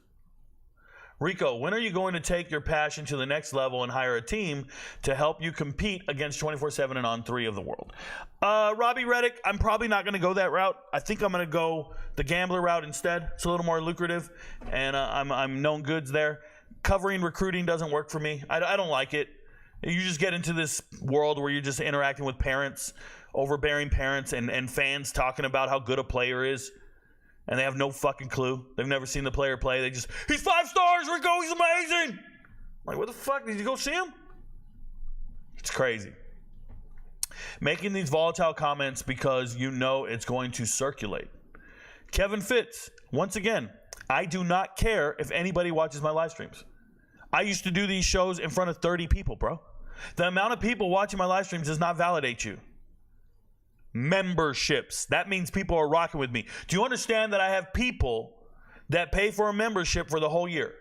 Rico, when are you going to take your passion to the next level and hire a team to help you compete against 24/7 and on 3 of the world? Robbie Reddick, I'm probably not going to go that route. I think I'm going to go the gambler route instead. It's a little more lucrative, and I'm known goods there. Covering recruiting doesn't work for me. I don't like it. You just get into this world where you're just interacting with parents, overbearing parents, and fans talking about how good a player is. And they have no fucking clue. They've never seen the player play. He's 5 stars, Rico, he's amazing. Like, what the fuck? Did you go see him? It's crazy. Making these volatile comments because you know it's going to circulate. Kevin Fitz, once again, I do not care if anybody watches my live streams. I used to do these shows in front of 30 people, bro. The amount of people watching my live streams does not validate you. Memberships. That means people are rocking with me. Do you understand that I have people that pay for a membership for the whole year?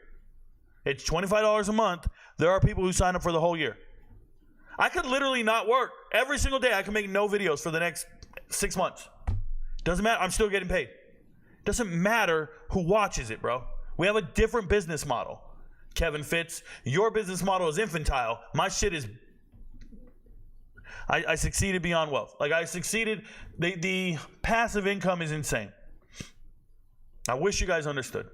It's $25 a month. There are people who sign up for the whole year. I could literally not work. Every single day I can make no videos for the next 6 months. Doesn't matter. I'm still getting paid. Doesn't matter who watches it, bro. We have a different business model. Kevin Fitz, your business model is infantile. My shit is I succeeded beyond wealth. Like, I succeeded. The passive income is insane. I wish you guys understood.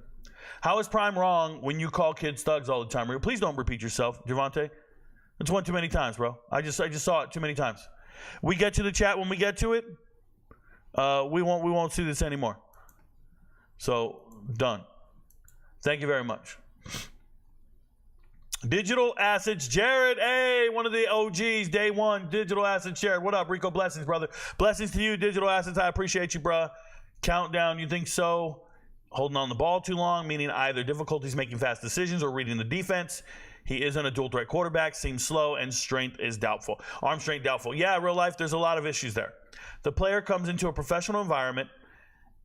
How is Prime wrong when you call kids thugs all the time? Please don't repeat yourself, Gervonta. It's one too many times, bro. I just saw it too many times. We get to the chat when we get to it. We won't see this anymore. So, done. Thank you very much. Digital Assets, Jared. Hey, one of the OGs, day one. Digital Assets, Jared. What up, Rico? Blessings, brother. Blessings to you, Digital Assets. I appreciate you, bruh. Countdown, you think so? Holding on the ball too long, meaning either difficulties making fast decisions or reading the defense. He isn't a dual threat quarterback, seems slow, and strength is doubtful. Arm strength doubtful. Yeah, real life, there's a lot of issues there. The player comes into a professional environment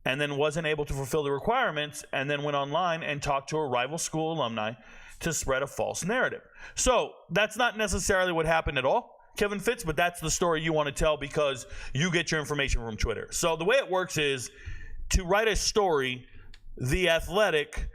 and then wasn't able to fulfill the requirements and then went online and talked to a rival school alumni to spread a false narrative. So that's not necessarily what happened at all, Kevin Fitz, but that's the story you want to tell because you get your information from Twitter. So the way it works is to write a story, The Athletic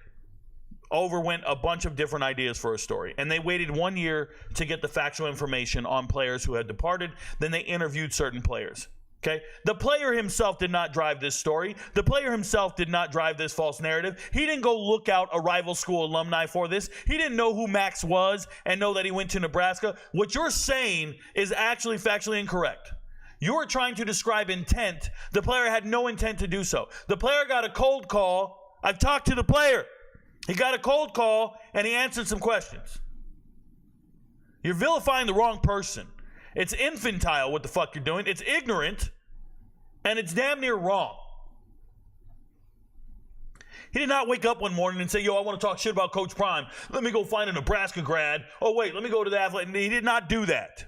overwent a bunch of different ideas for a story, and they waited 1 year to get the factual information on players who had departed. Then they interviewed certain players. Okay, the player himself did not drive this story. The player himself did not drive this false narrative. He didn't go look out a rival school alumni for this. He didn't know who Max was and know that he went to Nebraska. What you're saying is actually factually incorrect. You are trying to describe intent. The player had no intent to do so. The player got a cold call. I've talked to the player. He got a cold call and he answered some questions. You're vilifying the wrong person. It's infantile what the fuck you're doing. It's ignorant, and it's damn near wrong. He did not wake up one morning and say, yo, I want to talk shit about Coach Prime. Let me go find a Nebraska grad. Oh, wait, let me go to the Athletic. He did not do that.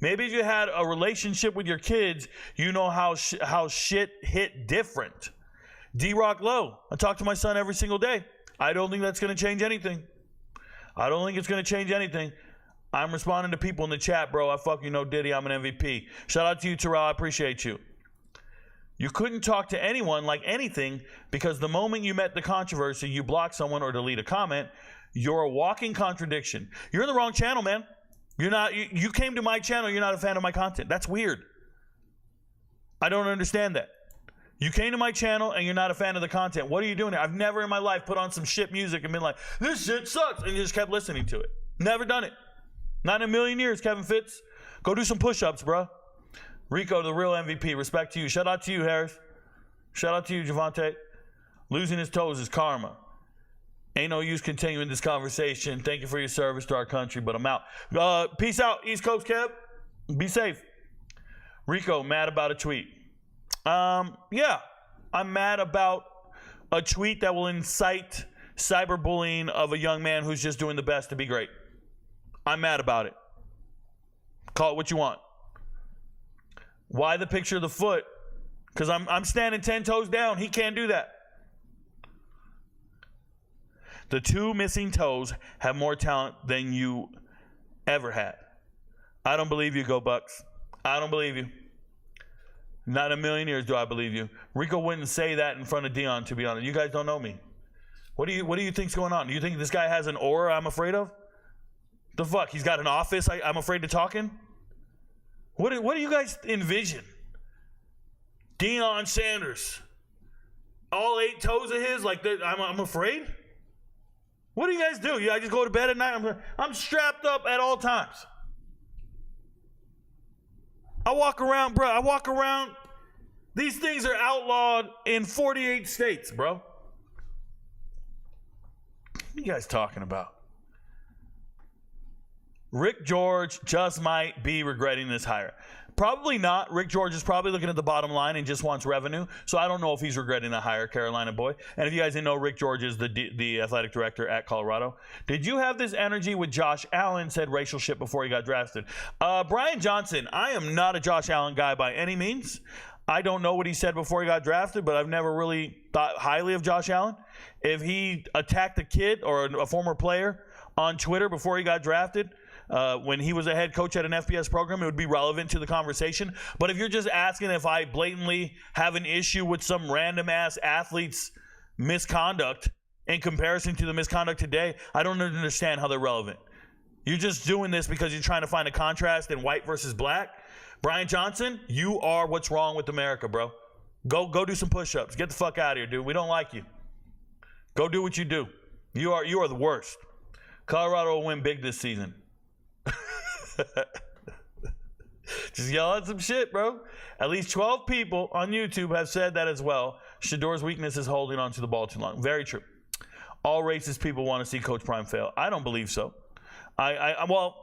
Maybe if you had a relationship with your kids, you know how shit hit different. D-Rock Low, I talk to my son every single day. I don't think that's going to change anything. I don't think it's going to change anything. I'm responding to people in the chat, bro. I fucking know Diddy. I'm an MVP. Shout out to you, Terrell. I appreciate you. You couldn't talk to anyone like anything because the moment you met the controversy, you block someone or delete a comment. You're a walking contradiction. You're in the wrong channel, man. You're not. You came to my channel. You're not a fan of my content. That's weird. I don't understand that. You came to my channel and you're not a fan of the content. What are you doing here? I've never in my life put on some shit music and been like, this shit sucks, and you just kept listening to it. Never done it. Not in a million years, Kevin Fitz. Go do some push-ups, bro. Rico, the real MVP. Respect to you. Shout out to you, Harris. Shout out to you, Javante. Losing his toes is karma. Ain't no use continuing this conversation. Thank you for your service to our country, but I'm out. Peace out, East Coast Kev. Be safe. Rico, mad about a tweet. Yeah, I'm mad about a tweet that will incite cyberbullying of a young man who's just doing the best to be great. I'm mad about it. Call it what you want. Why the picture of the foot? Because I'm standing 10 toes down. He can't do that. The two missing toes have more talent than you ever had. I don't believe you, Go Bucks. I don't believe you. Not in a million years do I believe you. Rico wouldn't say that in front of Dion, to be honest. You guys don't know me. What do you think's going on? Do you think this guy has an aura I'm afraid of? The fuck? He's got an office I'm afraid to talk in? What do you guys envision? Deion Sanders. All 8 toes of his? Like, I'm afraid? What do you guys do? I just go to bed at night? I'm strapped up at all times. I walk around, bro. These things are outlawed in 48 states, bro. What are you guys talking about? Rick George just might be regretting this hire. Probably not. Rick George is probably looking at the bottom line and just wants revenue. So I don't know if he's regretting the hire, Carolina boy. And if you guys didn't know, Rick George is the athletic director at Colorado. Did you have this energy with Josh Allen? Said racial shit before he got drafted. Brian Johnson, I am not a Josh Allen guy by any means. I don't know what he said before he got drafted, but I've never really thought highly of Josh Allen. If he attacked a kid or a former player on Twitter before he got drafted, when he was a head coach at an FBS program, it would be relevant to the conversation. But if you're just asking if I blatantly have an issue with some random ass athlete's misconduct in comparison to the misconduct today, I don't understand how they're relevant. You're just doing this because you're trying to find a contrast in white versus black. Brian Johnson, you are what's wrong with America, bro. Go do some push-ups. Get the fuck out of here, dude. We don't like you. Go do what you do. You are the worst. Colorado will win big this season. Just yell at some shit, bro. At least 12 people on YouTube have said that as well. Shador's weakness is holding on to the ball too long. Very true. all racist people want to see Coach Prime fail. I don't believe so. Well,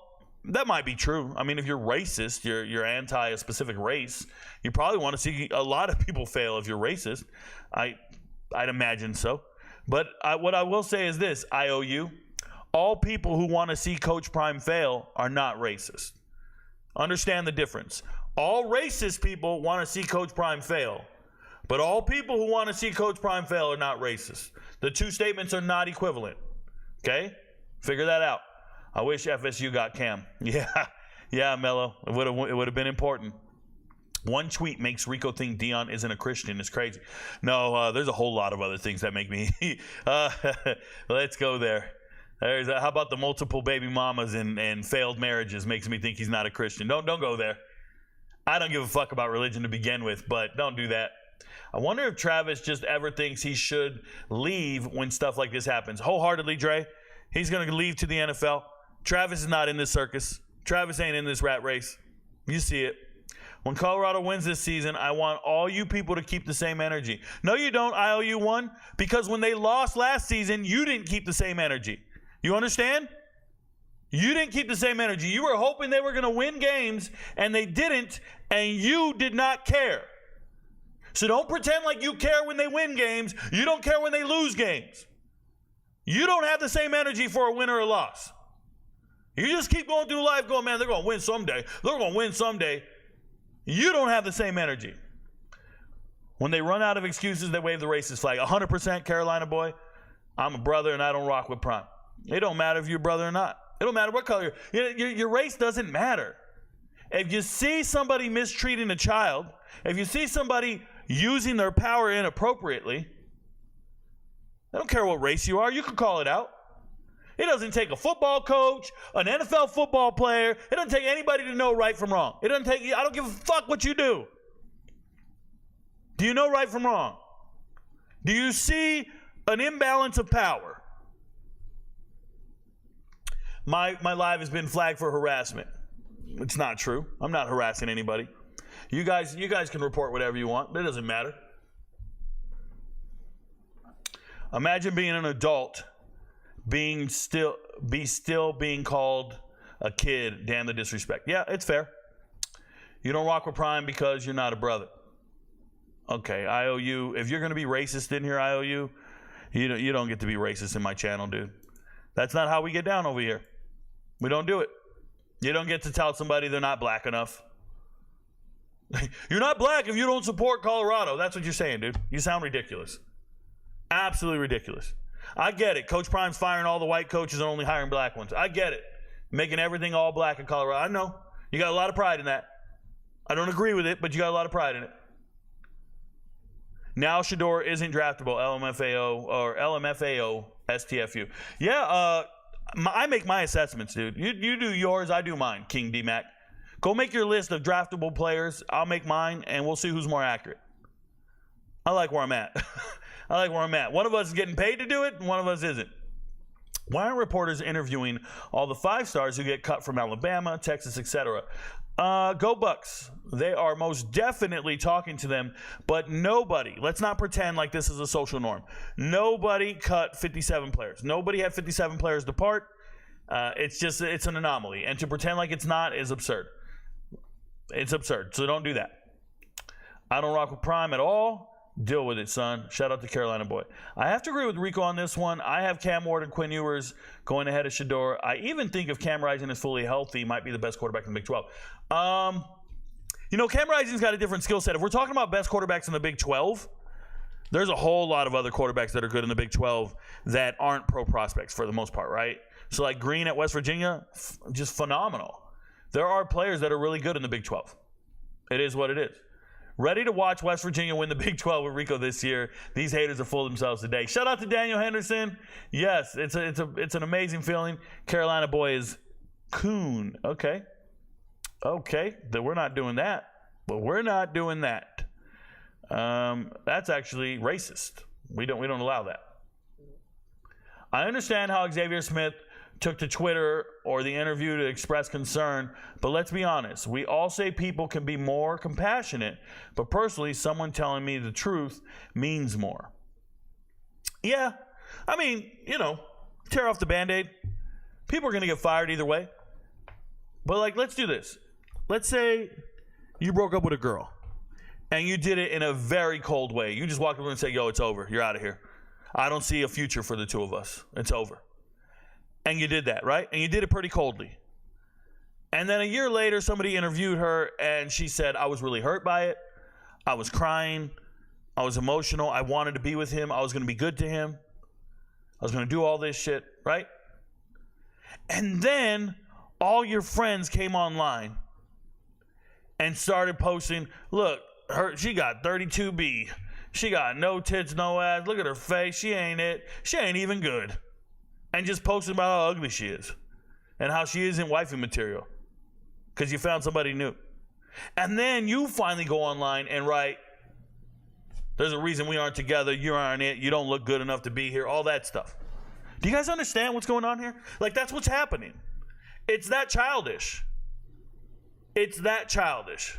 that might be true. I mean, if you're racist, you're anti a specific race, you probably want to see a lot of people fail if you're racist. I'd imagine so. But what I will say is this, IOU, all people who want to see Coach Prime fail are not racist. Understand the difference. All racist people want to see Coach Prime fail, but all people who want to see Coach Prime fail are not racist. The two statements are not equivalent. Okay? Figure that out. I wish FSU got Cam. Yeah, Mello. It would have been important. One tweet makes Rico think Deion isn't a Christian. It's crazy. No, there's a whole lot of other things that make me. Let's go there. How about the multiple baby mamas and failed marriages makes me think he's not a Christian. Don't go there. I don't give a fuck about religion to begin with, but don't do that. I wonder if Travis just ever thinks he should leave when stuff like this happens. Wholeheartedly, Dre, he's going to leave to the NFL. Travis is not in this circus. Travis ain't in this rat race. You see it. When Colorado wins this season, I want all you people to keep the same energy. No, you don't, IOU1, because when they lost last season, you didn't keep the same energy. You understand? You didn't keep the same energy. You were hoping they were going to win games, and they didn't, and you did not care. So don't pretend like you care when they win games. You don't care when they lose games. You don't have the same energy for a win or a loss. You just keep going through life going, man, they're going to win someday. They're going to win someday. You don't have the same energy. When they run out of excuses, they wave the racist flag. 100% Carolina boy, I'm a brother and I don't rock with Prime. It don't matter if you're a brother or not. It don't matter what color. Your race doesn't matter. If you see somebody mistreating a child, if you see somebody using their power inappropriately, I don't care what race you are, you can call it out. It doesn't take a football coach, an NFL football player. It doesn't take anybody to know right from wrong. It doesn't take, I don't give a fuck what you do. Do you know right from wrong? Do you see an imbalance of power? My live has been flagged for harassment. It's not true. I'm not harassing anybody. You guys can report whatever you want. It doesn't matter. Imagine being an adult, still being called a kid. Damn the disrespect. Yeah, it's fair. You don't rock with Prime because you're not a brother. Okay, IOU. If you're going to be racist in here, IOU, you don't get to be racist in my channel, dude. That's not how we get down over here. We don't do it. You don't get to tell somebody they're not black enough. You're not black if you don't support Colorado. That's what you're saying, dude. You sound ridiculous. Absolutely ridiculous. I get it. Coach Prime's firing all the white coaches and only hiring black ones. I get it. Making everything all black in Colorado. I know. You got a lot of pride in that. I don't agree with it, but you got a lot of pride in it. Now Shador isn't draftable. LMFAO, STFU. Yeah, I make my assessments, dude. You do yours, I do mine, King D-Mac. Go make your list of draftable players. I'll make mine, and we'll see who's more accurate. I like where I'm at. I like where I'm at. One of us is getting paid to do it, and one of us isn't. Why aren't reporters interviewing all the 5-stars who get cut from Alabama, Texas, etc.? Go Bucks. They are most definitely talking to them, but nobody, let's not pretend like this is a social norm. Nobody cut 57 players. Nobody had 57 players depart. It's an anomaly. And to pretend like it's not is absurd. It's absurd. So don't do that. I don't rock with Prime at all. Deal with it, son. Shout out to Carolina boy. I have to agree with Rico on this one. I have Cam Ward and Quinn Ewers going ahead of Shador. I even think if Cam Rising is fully healthy, might be the best quarterback in the Big 12. Cam Rising's got a different skill set. If we're talking about best quarterbacks in the Big 12, there's a whole lot of other quarterbacks that are good in the Big 12 that aren't pro prospects for the most part, right? So like Green at West Virginia, just phenomenal. There are players that are really good in the Big 12. It is what it is. Ready to watch West Virginia win the Big 12 with Rico this year. These haters are full of themselves today. Shout out to Daniel Henderson. Yes, it's an amazing feeling. Carolina boy is coon. Okay. Then we're not doing that. But we're not doing that. That's actually racist. We don't allow that. I understand how Xavier Smith took to Twitter or the interview to express concern, but let's be honest. We all say people can be more compassionate, but personally, someone telling me the truth means more. Yeah, I mean, tear off the Band-Aid. People are going to get fired either way. But, like, let's do this. Let's say you broke up with a girl and you did it in a very cold way. You just walked over and said, yo, it's over. You're out of here. I don't see a future for the two of us. It's over. And you did that, right? And you did it pretty coldly. And then a year later, somebody interviewed her and she said, I was really hurt by it. I was crying. I was emotional. I wanted to be with him. I was going to be good to him. I was going to do all this shit, right? And then all your friends came online and started posting, look, she got 32B. She got no tits, no ass. Look at her face. She ain't it. She ain't even good. And just posting about how ugly she is and how she isn't wifey material because you found somebody new. And then you finally go online and write, there's a reason we aren't together. You aren't it. You don't look good enough to be here. All that stuff. Do you guys understand what's going on here? Like, that's what's happening. It's that childish. It's that childish.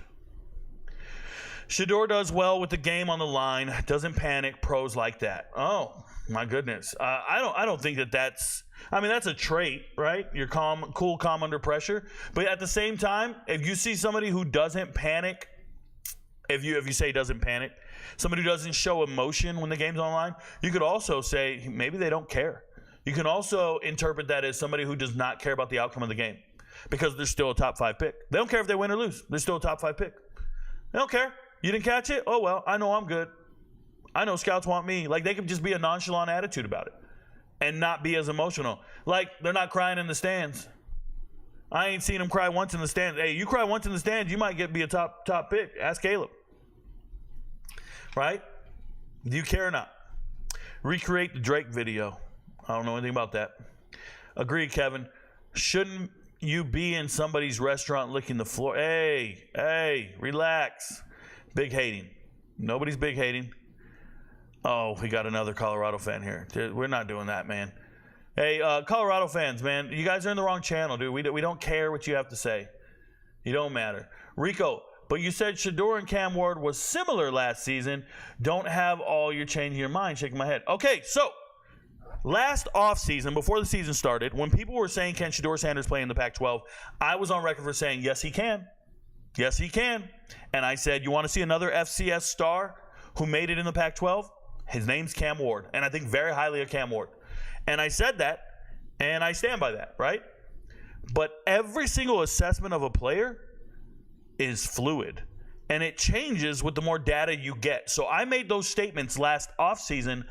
Shador does well with the game on the line. Doesn't panic. Pros like that. Oh, my goodness. I don't think that's. I mean, that's a trait, right? You're calm, cool, calm under pressure. But at the same time, if you see somebody who doesn't panic, if you say doesn't panic, somebody who doesn't show emotion when the game's online, you could also say maybe they don't care. You can also interpret that as somebody who does not care about the outcome of the game because they're still a top 5 pick. They don't care if they win or lose. They're still a top 5 pick. They don't care. You didn't catch it? Oh, well, I know I'm good. I know scouts want me. Like, they could just be a nonchalant attitude about it and not be as emotional. Like, they're not crying in the stands. I ain't seen them cry once in the stands. Hey, you cry once in the stands, you might be a top pick. Ask Caleb. Right? Do you care or not? Recreate the Drake video. I don't know anything about that. Agreed, Kevin. Shouldn't you be in somebody's restaurant licking the floor? Hey, relax. Big hating. Nobody's big hating. Oh, we got another Colorado fan here. We're not doing that, man. Hey, Colorado fans, man, you guys are in the wrong channel, dude. We don't care what you have to say. You don't matter. Rico, but you said Shador and Cam Ward was similar last season. Don't have all you're changing your mind. Shaking my head. Okay, so last offseason, before the season started, when people were saying, can Shador Sanders play in the Pac-12, I was on record for saying, yes, he can. Yes, he can. And I said, you want to see another FCS star who made it in the Pac-12? His name's Cam Ward. And I think very highly of Cam Ward. And I said that, and I stand by that, right? But every single assessment of a player is fluid. And it changes with the more data you get. So I made those statements last offseason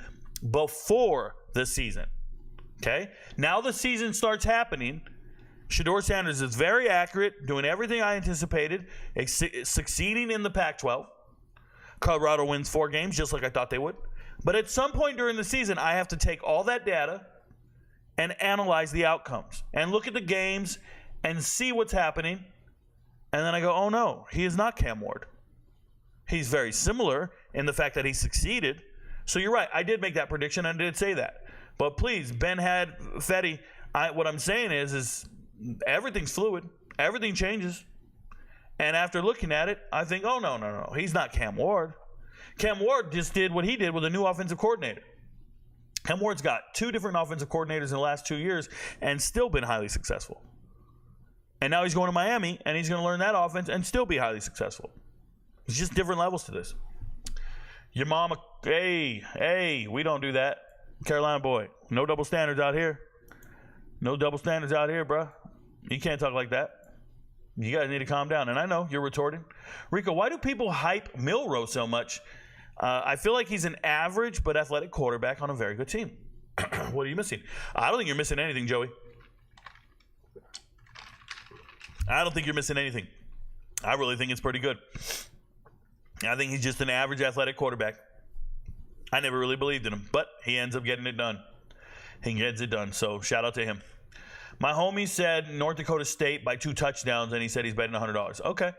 before the season. Okay? Now the season starts happening. Shador Sanders is very accurate, doing everything I anticipated, succeeding in the Pac-12. Colorado wins 4 games, just like I thought they would. But at some point during the season, I have to take all that data and analyze the outcomes and look at the games and see what's happening. And then I go, oh no, he is not Cam Ward. He's very similar in the fact that he succeeded. So you're right. I did make that prediction. I did say that. But please, Ben had Fetty. What I'm saying is everything's fluid. Everything changes. And after looking at it, I think, oh, no. He's not Cam Ward. Cam Ward just did what he did with a new offensive coordinator. Cam Ward's got 2 different offensive coordinators in the last 2 years and still been highly successful. And now he's going to Miami, and he's going to learn that offense and still be highly successful. It's just different levels to this. Your mama, hey, we don't do that. Carolina boy, no double standards out here. No double standards out here, bro. You can't talk like that. You guys need to calm down. And I know you're retorting. Rico, why do people hype Milroe so much? I feel like he's an average but athletic quarterback on a very good team. What are you missing? I don't think you're missing anything, Joey. I don't think you're missing anything. I really think it's pretty good. I think he's just an average athletic quarterback. I never really believed in him, but he ends up getting it done. He gets it done, so shout out to him. My homie said North Dakota State by 2 touchdowns, and he said he's betting $100. Okay.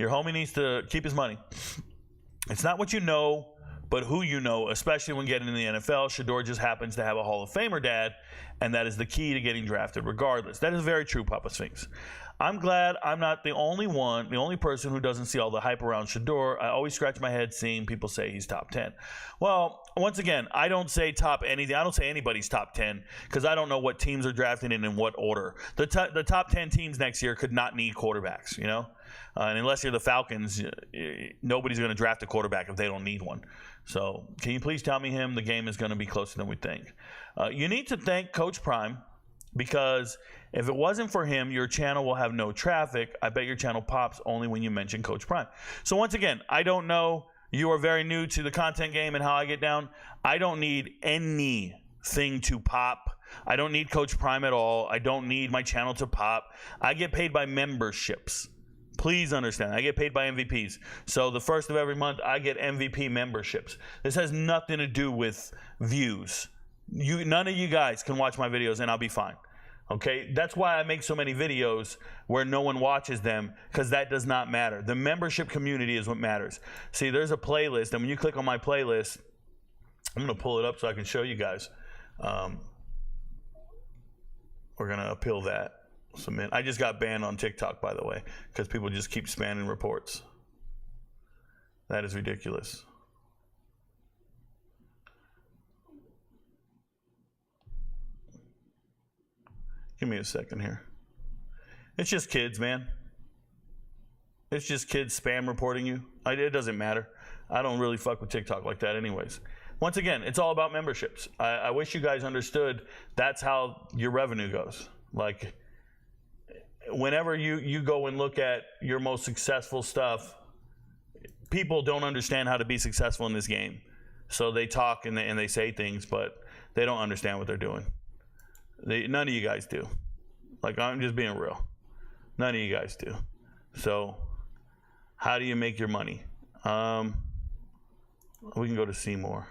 Your homie needs to keep his money. It's not what you know, but who you know, especially when getting in the NFL. Shador just happens to have a Hall of Famer dad, and that is the key to getting drafted regardless. That is very true, Papa Sphinx. I'm glad I'm not the only person who doesn't see all the hype around Shador. I always scratch my head seeing people say he's top 10. Well, once again, I don't say top anything. I don't say anybody's top 10 because I don't know what teams are drafting in what order. The top 10 teams next year could not need quarterbacks, you know? And unless you're the Falcons, nobody's going to draft a quarterback if they don't need one. So can you please tell me the game is going to be closer than we think? You need to thank Coach Prime, because if it wasn't for him, your channel will have no traffic. I bet your channel pops only when you mention Coach Prime. So once again, I don't know. You are very new to the content game and how I get down. I don't need anything to pop. I don't need Coach Prime at all. I don't need my channel to pop. I get paid by memberships. Please understand, I get paid by MVPs. So the first of every month, I get MVP memberships. This has nothing to do with views. None of you guys can watch my videos and I'll be fine. Okay, that's why I make so many videos where no one watches them, because that does not matter. The membership community is what matters. See, there's a playlist, and when you click on my playlist, I'm going to pull it up so I can show you guys. We're going to appeal that. Submit. I just got banned on TikTok, by the way, because people just keep spamming reports. That is ridiculous. Give me a second here. It's just kids, man. It's just kids spam reporting you. It doesn't matter. I don't really fuck with TikTok like that anyways. Once again, it's all about memberships. I wish you guys understood that's how your revenue goes. Like, whenever you go and look at your most successful stuff, people don't understand how to be successful in this game. So they talk and they say things, but they don't understand what they're doing. None of you guys do. Like, I'm just being real. None of you guys do. So how do you make your money? We can go to see more.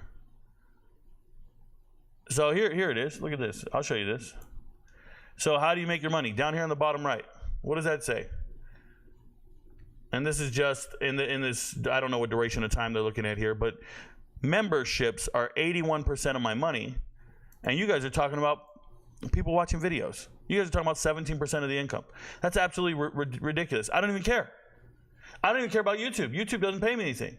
So here it is. Look at this. I'll show you this. So how do you make your money? Down here on the bottom right. What does that say? And this is just in this, I don't know what duration of time they're looking at here, but memberships are 81% of my money. And you guys are talking about people watching videos. You guys are talking about 17% of the income. That's absolutely ridiculous. I don't even care. I don't even care about YouTube. YouTube doesn't pay me anything.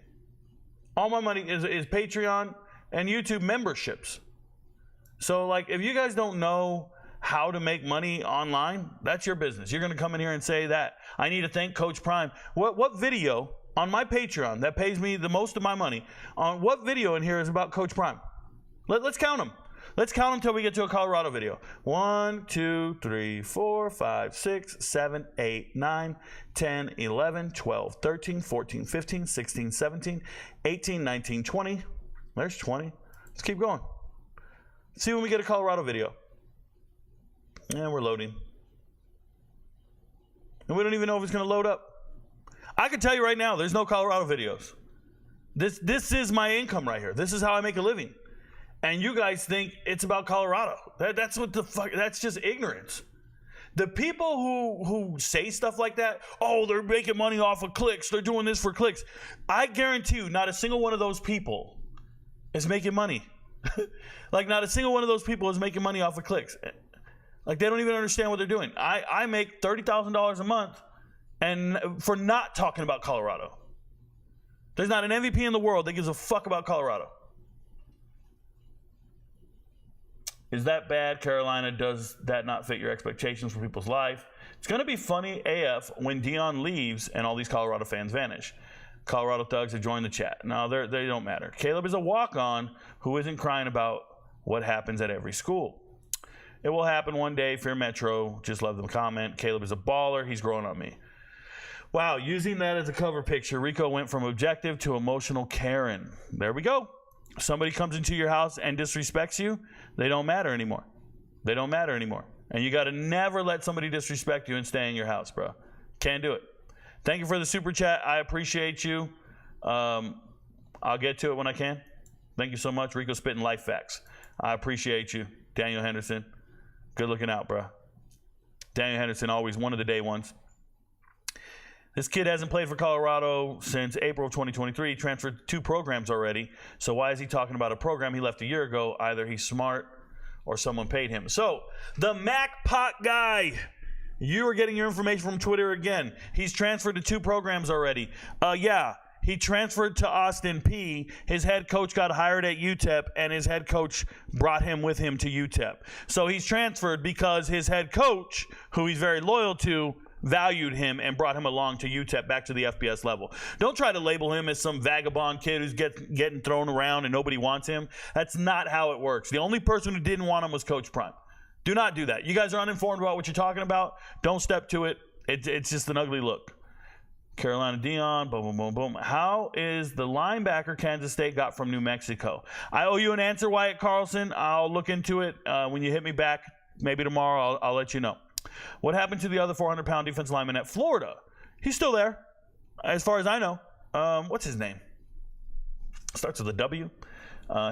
All my money is Patreon and YouTube memberships. So, like, if you guys don't know how to make money online, that's your business. You're going to come in here and say that. I need to thank Coach Prime. What video on my Patreon that pays me the most of my money, on what video in here is about Coach Prime? Let's count them. Let's count until we get to a Colorado video. 1, 2, 3, 4, 5, 6, 7, 8, 9, 10, 11, 12, 13, 14, 15, 16, 17, 18, 19, 20. There's 20. Let's keep going. See when we get a Colorado video. Yeah, we're loading. And we don't even know if it's going to load up. I can tell you right now, there's no Colorado videos. This is my income right here. This is how I make a living. And you guys think it's about Colorado. That's what the fuck, that's just ignorance. The people who say stuff like that, oh, they're making money off of clicks, they're doing this for clicks. I guarantee you, not a single one of those people is making money. Like, not a single one of those people is making money off of clicks. Like, they don't even understand what they're doing. I make $30,000 a month and for not talking about Colorado. There's not an MVP in the world that gives a fuck about Colorado. Is that bad, Carolina? Does that not fit your expectations for people's life? It's going to be funny AF when Dion leaves and all these Colorado fans vanish. Colorado thugs have joined the chat. No, they don't matter. Caleb is a walk-on who isn't crying about what happens at every school. It will happen one day. Fear Metro. Just love the comment. Caleb is a baller. He's growing on me. Wow, using that as a cover picture, Rico went from objective to emotional Karen. There we go. Somebody comes into your house and disrespects you, they don't matter anymore. They don't matter anymore. And you got to never let somebody disrespect you and stay in your house, bro. Can't do it. Thank you for the super chat. I appreciate you. I'll get to it when I can. Thank you so much. Rico spitting life facts. I appreciate you. Daniel Henderson. Good looking out, bro. Daniel Henderson, always one of the day ones. This kid hasn't played for Colorado since April of 2023. He transferred 2 programs already. So why is he talking about a program he left a year ago? Either he's smart or someone paid him. So the MacPot guy, you are getting your information from Twitter again. He's transferred to 2 programs already. He transferred to Austin Peay. His head coach got hired at UTEP, and his head coach brought him with him to UTEP. So he's transferred because his head coach, who he's very loyal to, valued him and brought him along to UTEP, back to the FBS level. Don't try to label him as some vagabond kid who's getting thrown around and nobody wants him. That's not how it works. The only person who didn't want him was Coach Prime. Do not do that. You guys are uninformed about what you're talking about. Don't step to it. It's just an ugly look. Carolina Dion, boom, boom, boom, boom. How is the linebacker Kansas State got from New Mexico? I owe you an answer, Wyatt Carlson. I'll look into it when you hit me back. Maybe tomorrow I'll let you know. What happened to the other 400-pound defense lineman at Florida? He's still there, as far as I know. What's his name? Starts with a W.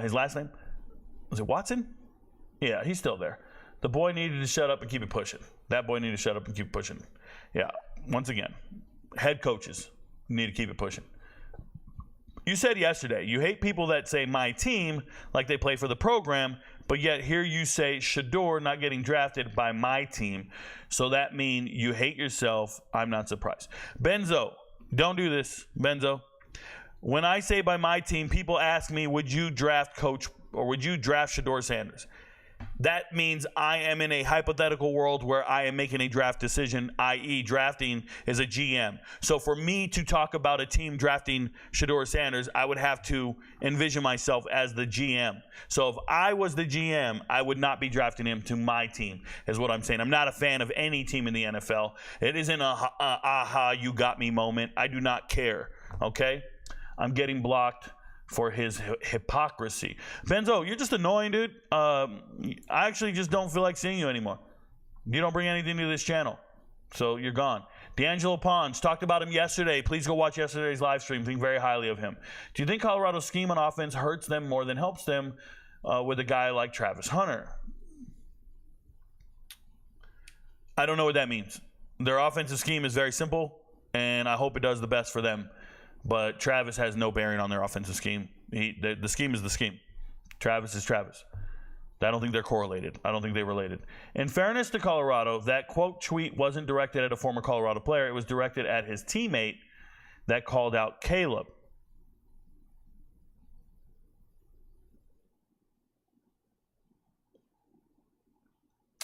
His last name? Was it Watson? Yeah, he's still there. The boy needed to shut up and keep it pushing. That boy needed to shut up and keep it pushing. Yeah, once again, head coaches need to keep it pushing. You said yesterday, you hate people that say my team like they play for the program, but yet here you say Shedeur not getting drafted by my team. So that means you hate yourself. I'm not surprised. Benzo, don't do this, Benzo. When I say by my team, people ask me, would you draft Coach or would you draft Shedeur Sanders? That means I am in a hypothetical world where I am making a draft decision, i.e. drafting is a GM. So for me to talk about a team drafting Shedeur Sanders, I would have to envision myself as the GM. So if I was the GM, I would not be drafting him to my team, is what I'm saying. I'm not a fan of any team in the NFL. It isn't a aha, you got me moment. I do not care, okay? I'm getting blocked for his hypocrisy. Benzo, you're just annoying, dude. I actually just don't feel like seeing you anymore. You don't bring anything to this channel, so you're gone. D'Angelo Pons, talked about him yesterday. Please go watch yesterday's live stream. Think very highly of him. Do you think Colorado's scheme on offense hurts them more than helps them with a guy like Travis Hunter? I don't know what that means. Their offensive scheme is very simple, and I hope it does the best for them. But Travis has no bearing on their offensive scheme. The scheme is the scheme. Travis is Travis. I don't think they're correlated. I don't think they're related. In fairness to Colorado, that quote tweet wasn't directed at a former Colorado player. It was directed at his teammate that called out Caleb.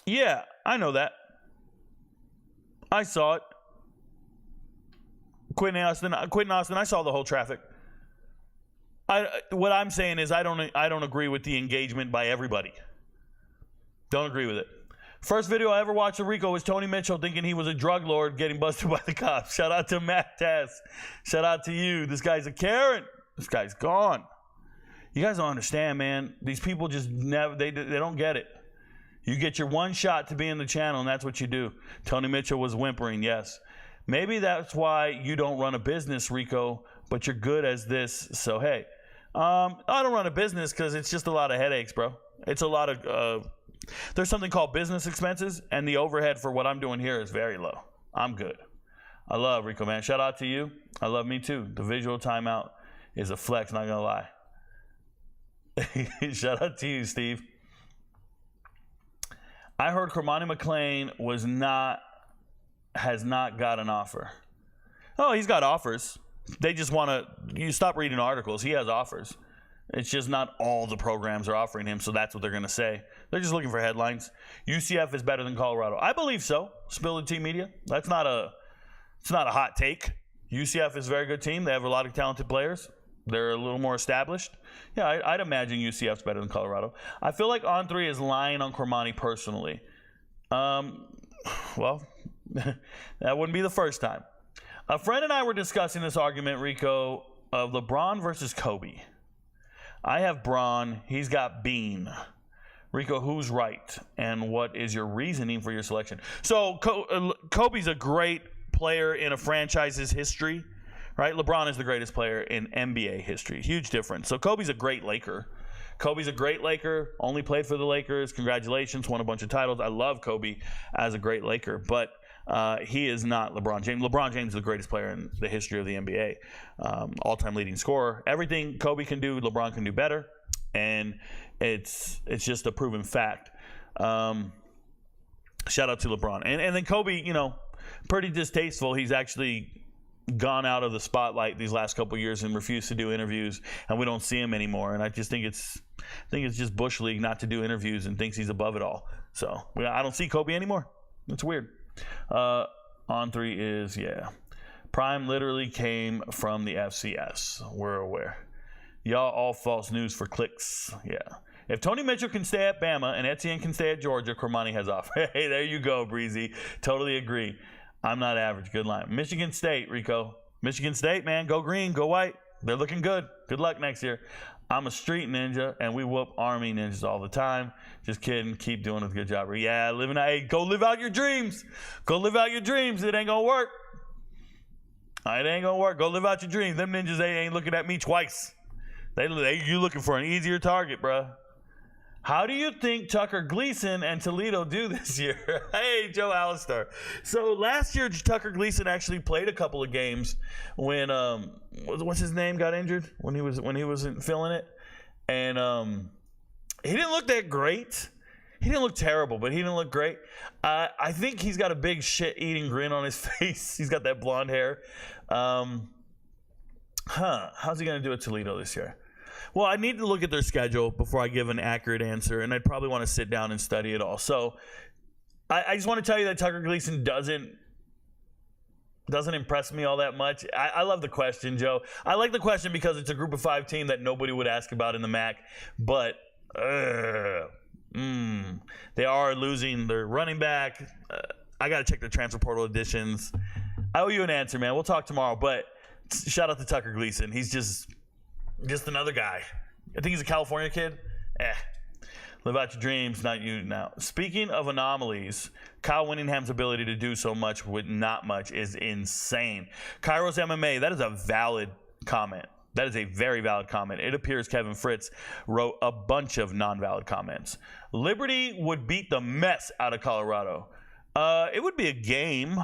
Yeah, I know that. I saw it. Quentin Austin, I saw the whole traffic. What I'm saying is I don't agree with the engagement by everybody. Don't agree with it. First video I ever watched of Rico was Tony Mitchell thinking he was a drug lord getting busted by the cops. Shout out to Matt Tess. Shout out to you. This guy's a Karen. This guy's gone. You guys don't understand, man. These people just never, they don't get it. You get your one shot to be in the channel, and that's what you do. Tony Mitchell was whimpering, yes. Maybe that's why you don't run a business, Rico, but you're good as this. So, hey, I don't run a business because it's just a lot of headaches, bro. It's a lot of, there's something called business expenses, and the overhead for what I'm doing here is very low. I'm good. I love Rico, man. Shout out to you. I love me too. The visual timeout is a flex, not going to lie. Shout out to you, Steve. I heard Cormani McClain has not got an offer. Oh, he's got offers. They just want to, you stop reading articles. He has offers. It's just not all the programs are offering him, so that's what they're going to say. They're just looking for headlines. UCF is better than Colorado. I believe so. Spill the tea media. It's not a hot take. UCF is a very good team. They have a lot of talented players. They're a little more established. Yeah, I'd imagine UCF's better than Colorado. I feel like On3 is lying on Cormani personally. Well, that wouldn't be the first time. A friend and I were discussing this argument, Rico, of LeBron versus Kobe. I have Bron. He's got Bean. Rico, who's right? And what is your reasoning for your selection? So Kobe's a great player in a franchise's history, right? LeBron is the greatest player in NBA history. Huge difference. So Kobe's a great Laker. Kobe's a great Laker, only played for the Lakers. Congratulations, won a bunch of titles. I love Kobe as a great Laker. But He is not LeBron James. LeBron James is the greatest player in the history of the NBA. All-time leading scorer. Everything Kobe can do, LeBron can do better. And it's just a proven fact. Shout out to LeBron. And then Kobe, pretty distasteful. He's actually gone out of the spotlight these last couple of years and refused to do interviews, and we don't see him anymore. And I just think it's just Bush League not to do interviews and thinks he's above it all. So I don't see Kobe anymore. It's weird. On 3 is Prime literally came from the FCS. We're aware. Y'all all false news for clicks. Yeah. If Tony Mitchell can stay at Bama and Etienne can stay at Georgia, Cormani has off. Hey, there you go, Breezy. Totally agree. I'm not average. Good line. Michigan State, Rico. Michigan State, man. Go green, go white. They're looking good. Good luck next year. I'm a street ninja, and we whoop Army ninjas all the time. Just kidding. Keep doing a good job. Yeah, go live out your dreams. Go live out your dreams. It ain't going to work. It ain't going to work. Go live out your dreams. Them ninjas, they ain't looking at me twice. You looking for an easier target, bruh. How do you think Tucker Gleason and Toledo do this year? Hey, Joe Alistair. So last year, Tucker Gleason actually played a couple of games when what's his name got injured when he wasn't feeling it, and he didn't look that great. He didn't look terrible, but he didn't look great. I think he's got a big shit-eating grin on his face. He's got that blonde hair. How's he gonna do at Toledo this year? Well, I need to look at their schedule before I give an accurate answer, and I'd probably want to sit down and study it all. So I just want to tell you that Tucker Gleason doesn't impress me all that much. I love the question, Joe. I like the question because it's a group of 5 team that nobody would ask about in the MAC, but they are losing their running back. I got to check their transfer portal additions. I owe you an answer, man. We'll talk tomorrow, but shout out to Tucker Gleason. He's just another guy. I think he's a California kid. Live out your dreams, not you now. Speaking of anomalies, Kyle Whittingham's ability to do so much with not much is insane. Kairos MMA, that is a valid comment. That is a very valid comment. It appears Kevin Fritz wrote a bunch of non-valid comments. Liberty would beat the mess out of Colorado. It would be a game,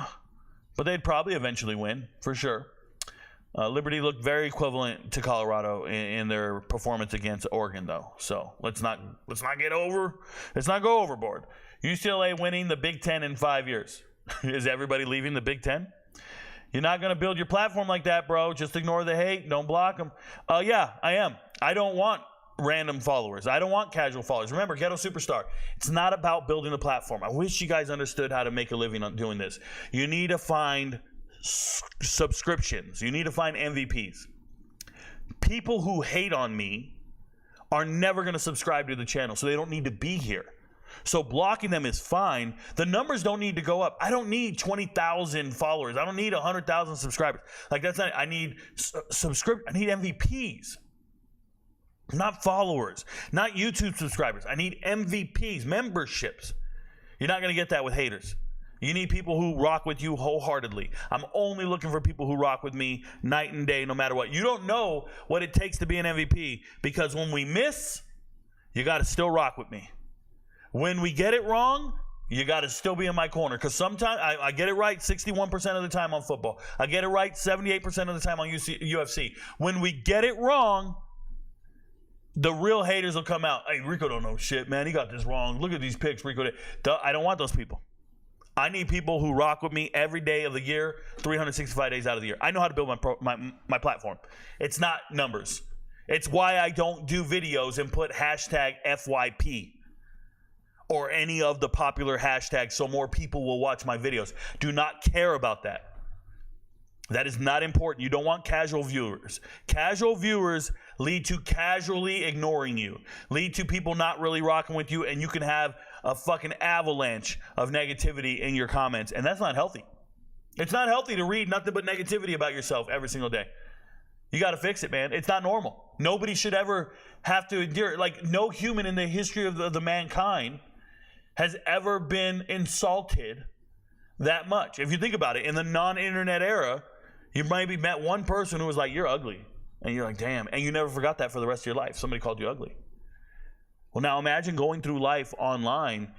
but they'd probably eventually win, for sure. Liberty looked very equivalent to Colorado in their performance against Oregon, though. So let's not go overboard. UCLA winning the Big Ten in 5 years. Is everybody leaving the Big Ten? You're not going to build your platform like that, bro. Just ignore the hate. Don't block them. Yeah, I am. I don't want random followers. I don't want casual followers. Remember, Ghetto Superstar. It's not about building a platform. I wish you guys understood how to make a living on doing this. You need to find subscriptions. You need to find MVPs. People who hate on me are never going to subscribe to the channel, so they don't need to be here. So blocking them is fine. The numbers don't need to go up. I don't need 20,000 followers. I don't need 100,000 subscribers. Like that's not. I need I need MVPs, not followers, not YouTube subscribers. I need MVPs, memberships. You're not going to get that with haters. You need people who rock with you wholeheartedly. I'm only looking for people who rock with me night and day, no matter what. You don't know what it takes to be an MVP because when we miss, you got to still rock with me. When we get it wrong, you got to still be in my corner because sometimes I get it right 61% of the time on football. I get it right 78% of the time on UFC. When we get it wrong, the real haters will come out. Hey, Rico don't know shit, man. He got this wrong. Look at these picks Rico did. I don't want those people. I need people who rock with me every day of the year, 365 days out of the year. I know how to build my platform. It's not numbers. It's why I don't do videos and put hashtag FYP or any of the popular hashtags so more people will watch my videos. Do not care about that. That is not important. You don't want casual viewers. Casual viewers lead to casually ignoring you, lead to people not really rocking with you, and you can have a fucking avalanche of negativity in your comments, and that's not healthy. It's not healthy to read nothing but negativity about yourself every single day. You got to fix it, man. It's not normal. Nobody should ever have to endure it. Like, no human in the history of the mankind has ever been insulted that much. If you think about it, in the non-internet era, you maybe met one person who was like, you're ugly. And you're like, damn. And you never forgot that for the rest of your life. Somebody called you ugly. Well, now imagine going through life online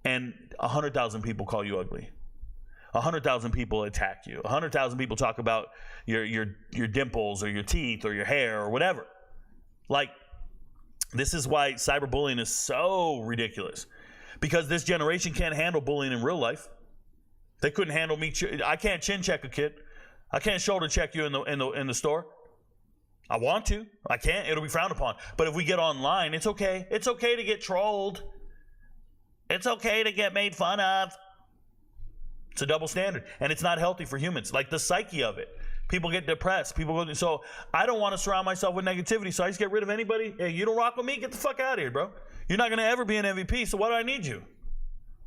and 100,000 people call you ugly. 100,000 people attack you. 100,000 people talk about your dimples or your teeth or your hair or whatever. Like, this is why cyberbullying is so ridiculous, because this generation can't handle bullying in real life. They couldn't handle me. I can't chin check a kid. I can't shoulder check you in the store. I want to. I can't. It'll be frowned upon. But if we get online, it's okay. It's okay to get trolled. It's okay to get made fun of. It's a double standard, and it's not healthy for humans. Like the psyche of it. People get depressed. So I don't want to surround myself with negativity. So I just get rid of anybody. Hey, you don't rock with me? Get the fuck out of here, bro. You're not going to ever be an MVP. So why do I need you?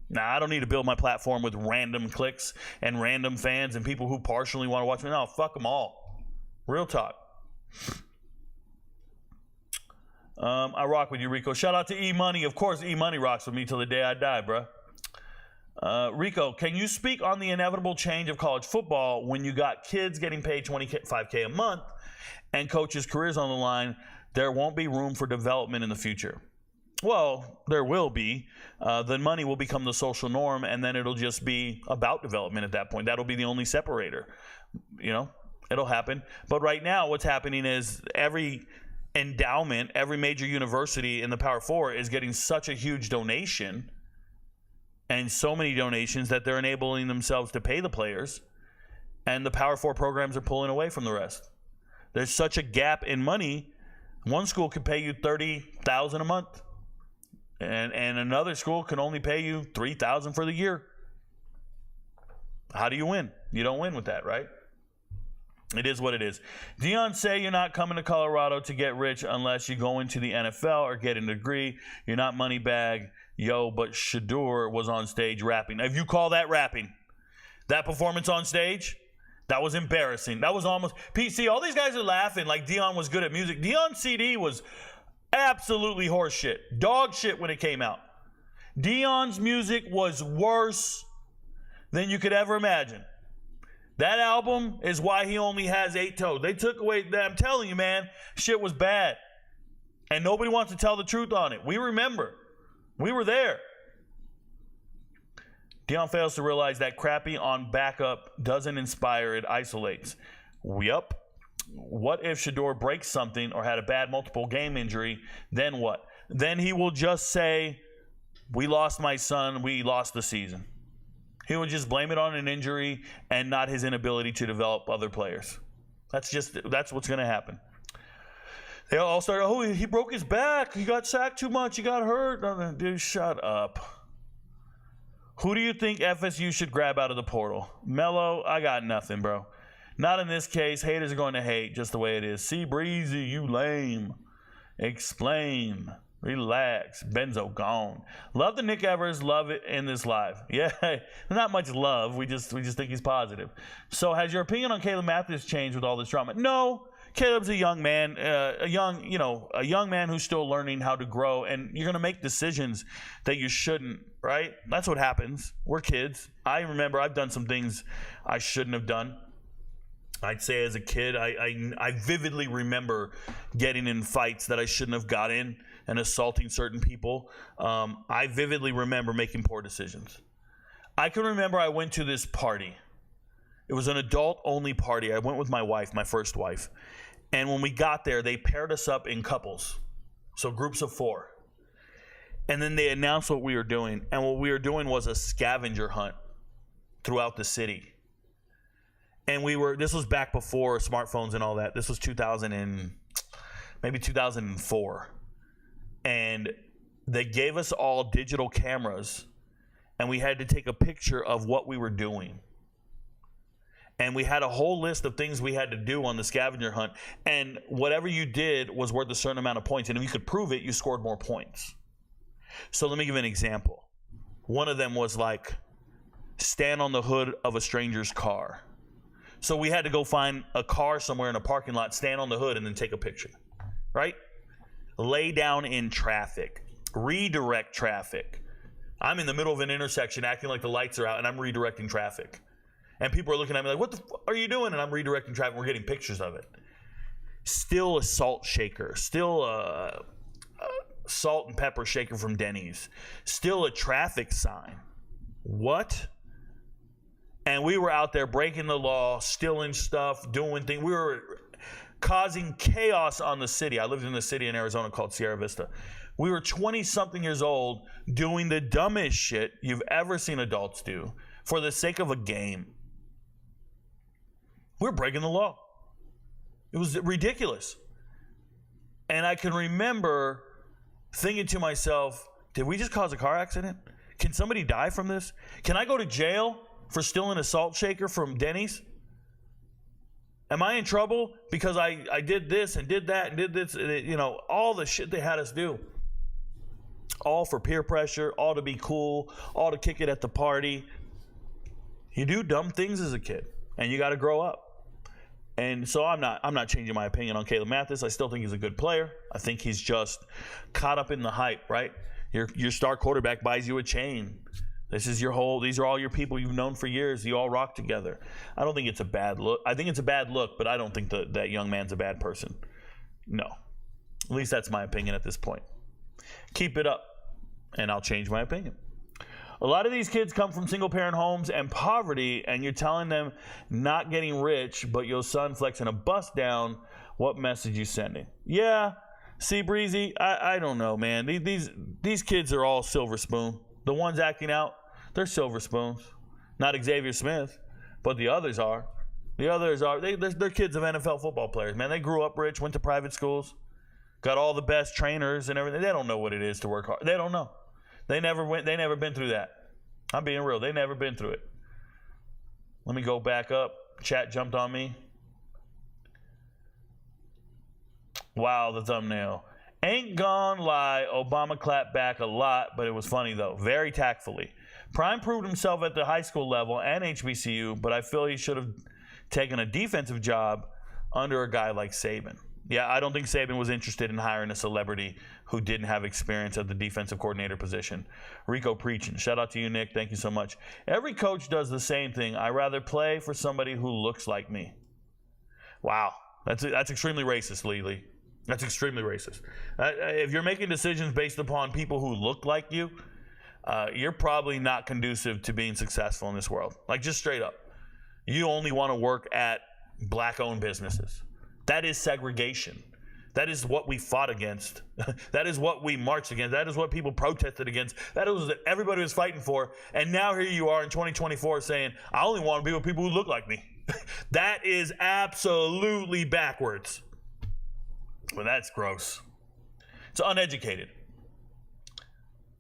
Nah, I don't need to build my platform with random clicks and random fans and people who partially want to watch me. No, fuck them all. Real talk. I rock with you, Rico. Shout out to E-Money. Of course, E-Money rocks with me till the day I die, bro. Rico, can you speak on the inevitable change of college football when you got kids getting paid $25K a month and coaches' careers on the line? There won't be room for development in the future. Well, there will be. Then money will become the social norm, and then it'll just be about development at that point. That'll be the only separator. You know, it'll happen. But right now, what's happening is every endowment, every major university in the Power Four is getting such a huge donation and so many donations that they're enabling themselves to pay the players, and the Power Four programs are pulling away from the rest. There's such a gap in money. One school could pay you $30,000 a month, and another school can only pay you $3,000 for the year. How do you win? You don't win with that, right? It is what it is. Dion, say you're not coming to Colorado to get rich unless you go into the NFL or get a degree. You're not money bag. Yo, but Shador was on stage rapping. If you call that rapping, that performance on stage, that was embarrassing. That was almost PC. All these guys are laughing like Dion was good at music. Dion's CD was absolutely horse shit, dog shit when it came out. Dion's music was worse than you could ever imagine. That album is why he only has 8 toes. They took away, I'm telling you, man, shit was bad. And nobody wants to tell the truth on it. We remember. We were there. Dion fails to realize that crappy on backup doesn't inspire, it isolates. Yup. What if Shador breaks something or had a bad multiple game injury? Then what? Then he will just say, we lost my son, we lost the season. He will just blame it on an injury and not his inability to develop other players. That's what's going to happen. They all start, oh, he broke his back. He got sacked too much. He got hurt. No, dude, shut up. Who do you think FSU should grab out of the portal? Melo, I got nothing, bro. Not in this case. Haters are going to hate just the way it is. See, Breezy, you lame. Explain. Relax. Benzo gone. Love the Nick Evers. Love it in this live. Yeah, not much love. We just think he's positive. So has your opinion on Caleb Mathis changed with all this drama? No. Caleb's a young man, a young man who's still learning how to grow, and you're going to make decisions that you shouldn't, right? That's what happens. We're kids. I remember I've done some things I shouldn't have done. I'd say as a kid, I vividly remember getting in fights that I shouldn't have got in and assaulting certain people. I vividly remember making poor decisions. I can remember I went to this party. It was an adult-only party. I went with my wife, my first wife. And when we got there, they paired us up in couples, so groups of 4. And then they announced what we were doing. And what we were doing was a scavenger hunt throughout the city. And this was back before smartphones and all that. This was 2004. And they gave us all digital cameras, and we had to take a picture of what we were doing. And we had a whole list of things we had to do on the scavenger hunt. And whatever you did was worth a certain amount of points. And if you could prove it, you scored more points. So let me give you an example. One of them was like, stand on the hood of a stranger's car. So we had to go find a car somewhere in a parking lot, stand on the hood, and then take a picture. Right? Lay down in traffic. Redirect traffic. I'm in the middle of an intersection acting like the lights are out, and I'm redirecting traffic. And people are looking at me like, what the are you doing? And I'm redirecting traffic. We're getting pictures of it. Still a salt shaker. Still a salt and pepper shaker from Denny's. Still a traffic sign. What? And we were out there breaking the law, stealing stuff, doing things. We were causing chaos on the city. I lived in a city in Arizona called Sierra Vista. We were 20-something years old doing the dumbest shit you've ever seen adults do for the sake of a game. We're breaking the law. It was ridiculous. And I can remember thinking to myself, did we just cause a car accident? Can somebody die from this? Can I go to jail for stealing a salt shaker from Denny's? Am I in trouble because I did this and did that and did this, you know, all the shit they had us do? All for peer pressure, all to be cool, all to kick it at the party. You do dumb things as a kid, and you got to grow up. And so I'm not changing my opinion on Caleb Mathis. I still think he's a good player. I think he's just caught up in the hype, right? Your star quarterback buys you a chain. These are all your people you've known for years. You all rock together. I don't think it's a bad look. I think it's a bad look, but I don't think that young man's a bad person. No. At least that's my opinion at this point. Keep it up, and I'll change my opinion. A lot of these kids come from single-parent homes and poverty, and you're telling them not getting rich, but your son flexing a bust down. What message you sending? Yeah, see, Breezy, I don't know, man. These kids are all silver spoon. The ones acting out, they're silver spoons. Not Xavier Smith, but the others are. They're kids of NFL football players, man. They grew up rich, went to private schools, got all the best trainers and everything. They don't know what it is to work hard. They don't know. They never been through that. I'm being real. They never been through it. Let me go back up. Chat jumped on me. Wow, the thumbnail. Ain't gonna lie, Obama clapped back a lot, but it was funny though. Very tactfully. Prime proved himself at the high school level and HBCU, but I feel he should have taken a defensive job under a guy like Saban. Yeah, I don't think Saban was interested in hiring a celebrity who didn't have experience at the defensive coordinator position. Rico preaching. Shout out to you, Nick. Thank you so much. Every coach does the same thing. I rather play for somebody who looks like me. Wow. That's extremely racist, Lily. That's extremely racist. If you're making decisions based upon people who look like you, you're probably not conducive to being successful in this world. Like, just straight up. You only want to work at black-owned businesses. That is segregation. That is what we fought against. That is what we marched against. That is what people protested against. That is what everybody was fighting for. And now here you are in 2024 saying, I only want to be with people who look like me. That is absolutely backwards. Well, that's gross. It's uneducated.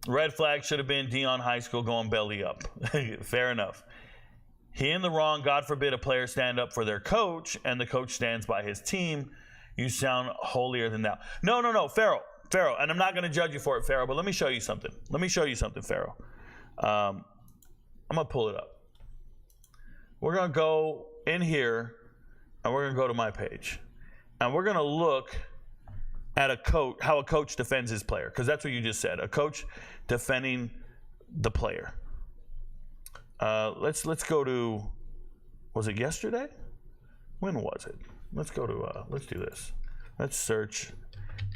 Red flag should have been Dion High School going belly up. Fair enough. He in the wrong. God forbid a player stand up for their coach and the coach stands by his team. You sound holier than thou. No, Pharaoh. And I'm not going to judge you for it, Pharaoh, but let me show you something. Pharaoh. I'm going to pull it up. We're going to go in here and we're going to go to my page. And we're going to look at how a coach defends his player, because that's what you just said. A coach defending the player. Let's go to, was it yesterday? When was it? Let's go to, let's do this. Let's search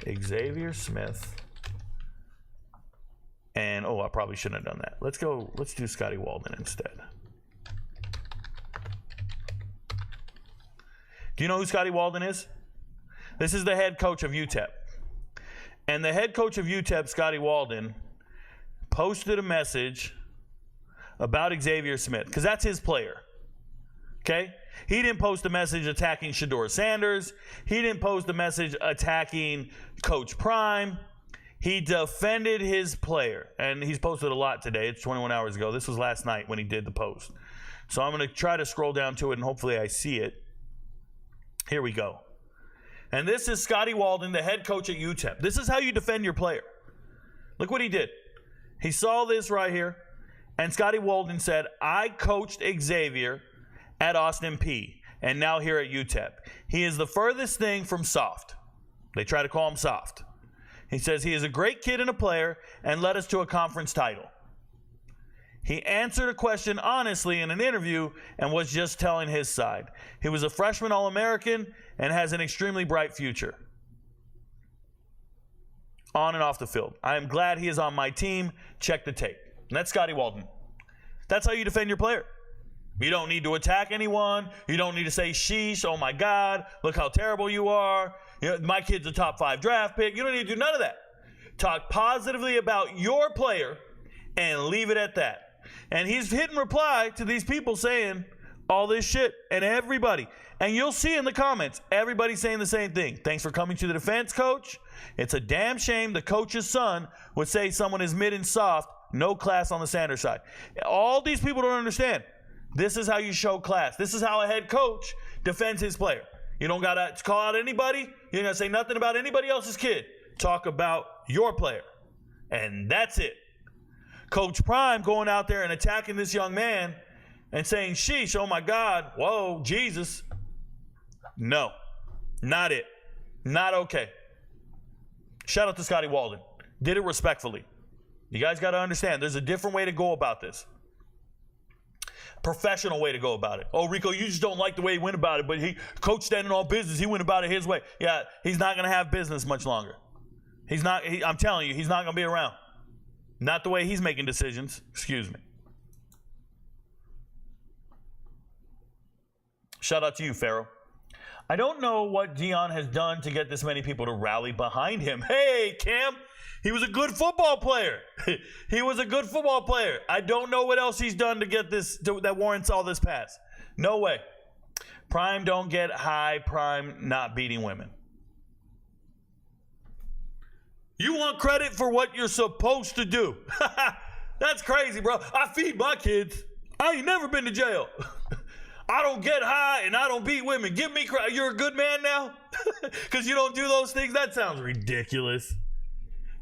Xavier Smith. And, I probably shouldn't have done that. Let's do Scotty Walden instead. Do you know who Scotty Walden is? This is the head coach of UTEP. And the head coach of UTEP, Scotty Walden, posted a message about Xavier Smith, because that's his player. Okay? He didn't post a message attacking Shedeur Sanders. He didn't post a message attacking Coach Prime. He defended his player. And he's posted a lot today. It's 21 hours ago. This was last night when he did the post. So I'm going to try to scroll down to it, and hopefully I see it. Here we go. And this is Scotty Walden, the head coach at UTEP. This is how you defend your player. Look what he did. He saw this right here. And Scotty Walden said, I coached Xavier at Austin P and now here at UTEP. He is the furthest thing from soft. They try to call him soft. He says he is a great kid and a player and led us to a conference title. He answered a question honestly in an interview and was just telling his side. He was a freshman All-American and has an extremely bright future. On and off the field. I am glad he is on my team. Check the tape. And that's Scotty Walden. That's how you defend your player. You don't need to attack anyone. You don't need to say, sheesh, oh my God, look how terrible you are. You know, my kid's a top 5 draft pick. You don't need to do none of that. Talk positively about your player and leave it at that. And he's hitting reply to these people saying all this shit, and everybody. And you'll see in the comments, everybody saying the same thing. Thanks for coming to the defense, coach. It's a damn shame the coach's son would say someone is mid and soft, no class on the Sanders side. All these people don't understand. This is how you show class. This is how a head coach defends his player. You don't got to call out anybody. You ain't got to say nothing about anybody else's kid. Talk about your player. And that's it. Coach Prime going out there and attacking this young man and saying, sheesh, oh my God, whoa, Jesus. No, not it. Not okay. Shout out to Scotty Walden. Did it respectfully. You guys got to understand, there's a different way to go about this. Professional way to go about it. Oh, Rico, you just don't like the way he went about it, but coach standing on business, he went about it his way. Yeah, he's not going to have business much longer. I'm telling you, he's not going to be around. Not the way he's making decisions. Excuse me. Shout out to you, Pharaoh. I don't know what Deion has done to get this many people to rally behind him. Hey, Cam, he was a good football player. He was a good football player. I don't know what else he's done to get this that warrants all this pass. No way. Prime don't get high. Prime not beating women. You want credit for what you're supposed to do. That's crazy, bro. I feed my kids. I ain't never been to jail. I don't get high and I don't beat women. Give me credit. You're a good man now? Because you don't do those things? That sounds ridiculous.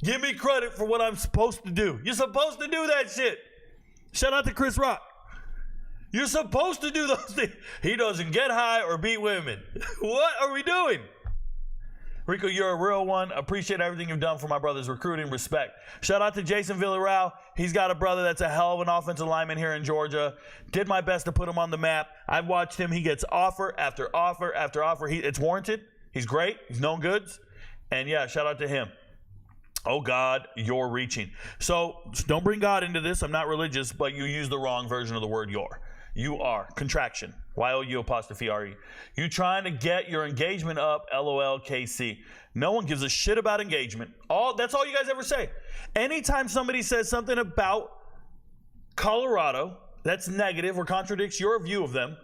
Give me credit for what I'm supposed to do. You're supposed to do that shit. Shout out to Chris Rock. You're supposed to do those things. He doesn't get high or beat women. What are we doing? Rico, you're a real one. Appreciate everything you've done for my brother's recruiting. Respect. Shout out to Jason Villarreal. He's got a brother that's a hell of an offensive lineman here in Georgia. Did my best to put him on the map. I've watched him. He gets offer after offer after offer. It's warranted. He's great. He's known goods. And yeah, shout out to him. Oh, God, you're reaching. So don't bring God into this. I'm not religious, but you use the wrong version of the word you're. You are. Contraction. Y-O-U-apostrophe-R-E. You trying to get your engagement up, LOL, KC. No one gives a shit about engagement. That's all you guys ever say. Anytime somebody says something about Colorado that's negative or contradicts your view of them,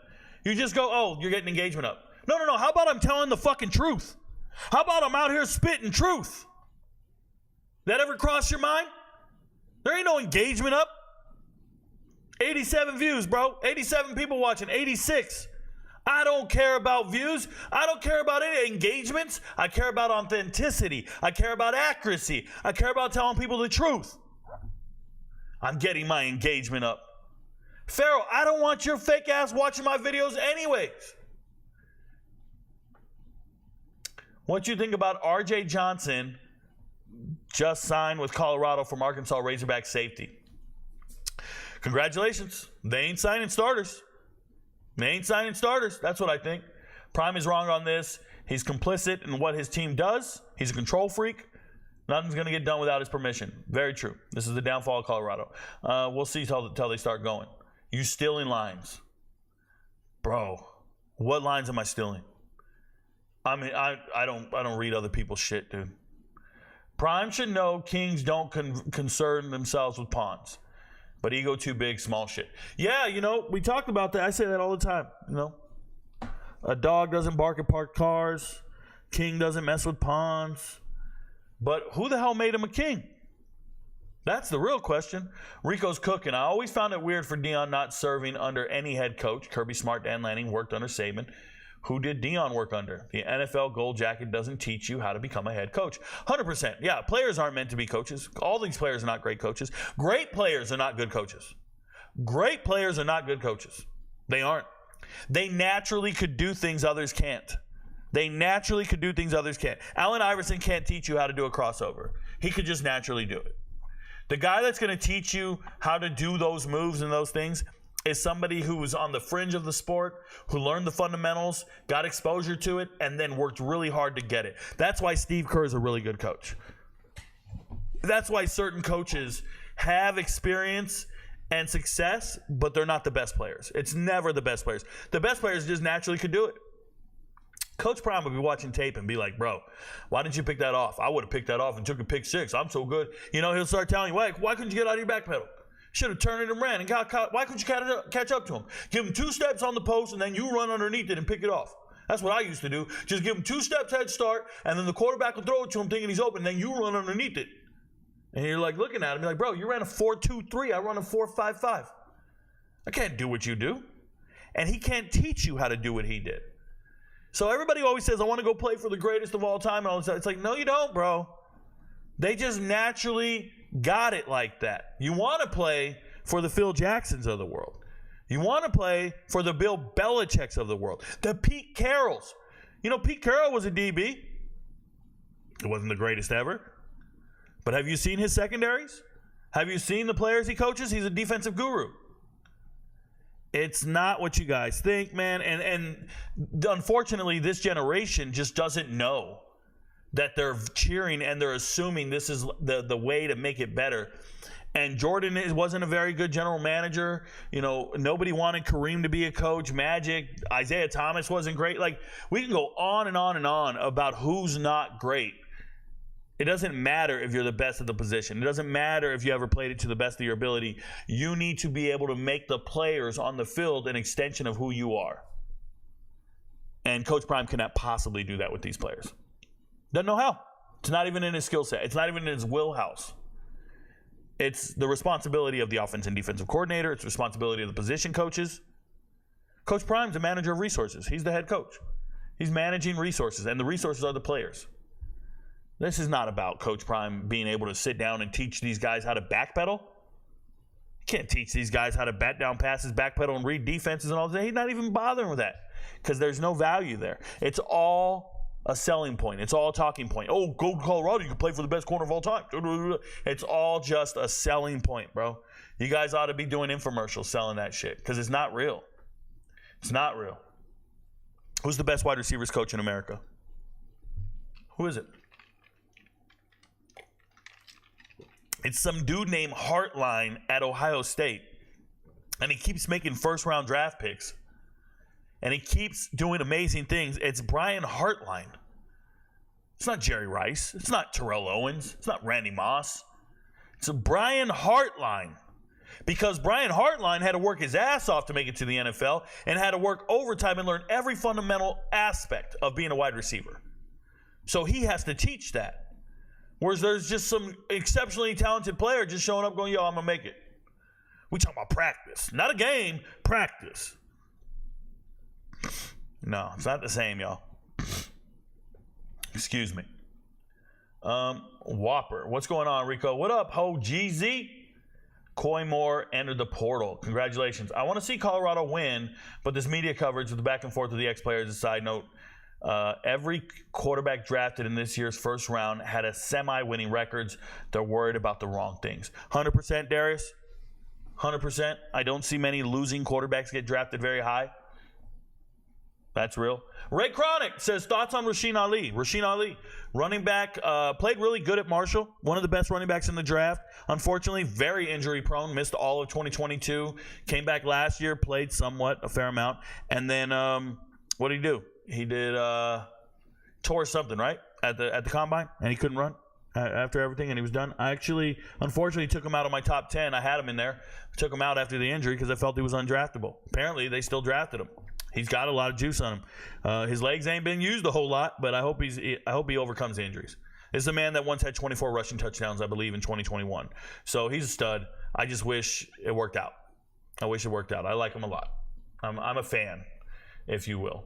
you just go, oh, you're getting engagement up. No. How about I'm telling the fucking truth? How about I'm out here spitting truth? That ever cross your mind? There ain't no engagement up. 87 views, bro. 87 people watching. 86. I don't care about views. I don't care about any engagements. I care about authenticity. I care about accuracy. I care about telling people the truth. I'm getting my engagement up. Pharaoh, I don't want your fake ass watching my videos anyways. What you think about R.J. Johnson just signed with Colorado from Arkansas Razorback safety? Congratulations. They ain't signing starters. That's what I think. Prime is wrong on this. He's complicit in what his team does. He's a control freak. Nothing's going to get done without his permission. Very true. This is the downfall of Colorado. We'll see till they start going. You stealing lines. Bro, what lines am I stealing? I mean, I don't read other people's shit, dude. Prime should know kings don't concern themselves with pawns. But ego too big, small shit. Yeah, we talked about that. I say that all the time, A dog doesn't bark at parked cars. King doesn't mess with pawns. But who the hell made him a king? That's the real question. Rico's cooking. I always found it weird for Deion not serving under any head coach. Kirby Smart, Dan Lanning worked under Saban. Who did Deion work under? The NFL Gold Jacket doesn't teach you how to become a head coach. 100%. Yeah, players aren't meant to be coaches. All these players are not great coaches. Great players are not good coaches. Great players are not good coaches. They aren't. They naturally could do things others can't. Allen Iverson can't teach you how to do a crossover. He could just naturally do it. The guy that's going to teach you how to do those moves and those things is somebody who was on the fringe of the sport, who learned the fundamentals, got exposure to it, and then worked really hard to get it. That's why Steve Kerr is a really good coach. That's why certain coaches have experience and success, but they're not the best players. It's never the best players. The best players just naturally could do it. Coach Prime would be watching tape and be like, bro, why didn't you pick that off? I would have picked that off and took a pick 6. I'm so good. You know, he'll start telling you, why couldn't you get out of your back pedal? Should have turned it and ran. And why couldn't you catch up to him? Give him 2 steps on the post, and then you run underneath it and pick it off. That's what I used to do. Just give him 2 steps head start, and then the quarterback will throw it to him thinking he's open, and then you run underneath it. And you're like looking at him, you're like, bro, you ran a 4.23. I run a 4.55. I can't do what you do. And he can't teach you how to do what he did. So everybody always says, I want to go play for the greatest of all time and all this stuff. It's like, no, you don't, bro. They just naturally got it like that. You want to play for the Phil Jacksons of the world. You want to play for the Bill Belichicks of the world. The Pete Carrolls. You know, Pete Carroll was a DB. It wasn't the greatest ever. But have you seen his secondaries? Have you seen the players he coaches? He's a defensive guru. It's not what you guys think, man. And unfortunately, this generation just doesn't know that they're cheering and they're assuming this is the way to make it better. And Jordan wasn't a very good general manager. You know, nobody wanted Kareem to be a coach. Magic, Isaiah Thomas wasn't great. Like, we can go on and on and on about who's not great. It doesn't matter if you're the best at the position. It doesn't matter if you ever played it to the best of your ability. You need to be able to make the players on the field an extension of who you are. And Coach Prime cannot possibly do that with these players. Doesn't know how. It's not even in his skill set. It's not even in his wheelhouse. It's the responsibility of the offense and defensive coordinator. It's the responsibility of the position coaches. Coach Prime's a manager of resources. He's the head coach. He's managing resources, and the resources are the players. This is not about Coach Prime being able to sit down and teach these guys how to backpedal. You can't teach these guys how to bat down passes, backpedal, and read defenses and all that. He's not even bothering with that because there's no value there. It's all a selling point. It's all a talking point. Oh, go to Colorado. You can play for the best corner of all time. It's all just a selling point, bro. You guys ought to be doing infomercials selling that shit because it's not real. It's not real. Who's the best wide receivers coach in America? Who is it? It's some dude named Hartline at Ohio State. And he keeps making first-round draft picks. And he keeps doing amazing things. It's Brian Hartline. It's not Jerry Rice. It's not Terrell Owens. It's not Randy Moss. It's a Brian Hartline. Because Brian Hartline had to work his ass off to make it to the NFL and had to work overtime and learn every fundamental aspect of being a wide receiver. So he has to teach that. Whereas there's just some exceptionally talented player just showing up going, yo, I'm going to make it. We talking about practice. Not a game, practice. No, it's not the same, y'all. Excuse me. Whopper. What's going on, Rico? What up, Ho GZ? Coy Moore entered the portal. Congratulations. I want to see Colorado win, but this media coverage with the back and forth of the ex-players, a side note, every quarterback drafted in this year's first round had a semi-winning records. They're worried about the wrong things. 100%, Darius? 100%? I don't see many losing quarterbacks get drafted very high. That's real. Ray Chronic says, thoughts on Rasheen Ali? Rasheen Ali, running back, played really good at Marshall. One of the best running backs in the draft. Unfortunately, very injury prone. Missed all of 2022. Came back last year, played somewhat, a fair amount. And then what did he do? He did tore something, right? At the combine, and he couldn't run after everything, and he was done. I actually, unfortunately, took him out of my top 10. I had him in there. Took him out after the injury because I felt he was undraftable. Apparently, they still drafted him. He's got a lot of juice on him. His legs ain't been used a whole lot, but I hope he overcomes the injuries. This is a man that once had 24 rushing touchdowns, I believe, in 2021. So he's a stud. I just wish it worked out. I wish it worked out. I like him a lot. I'm a fan, if you will.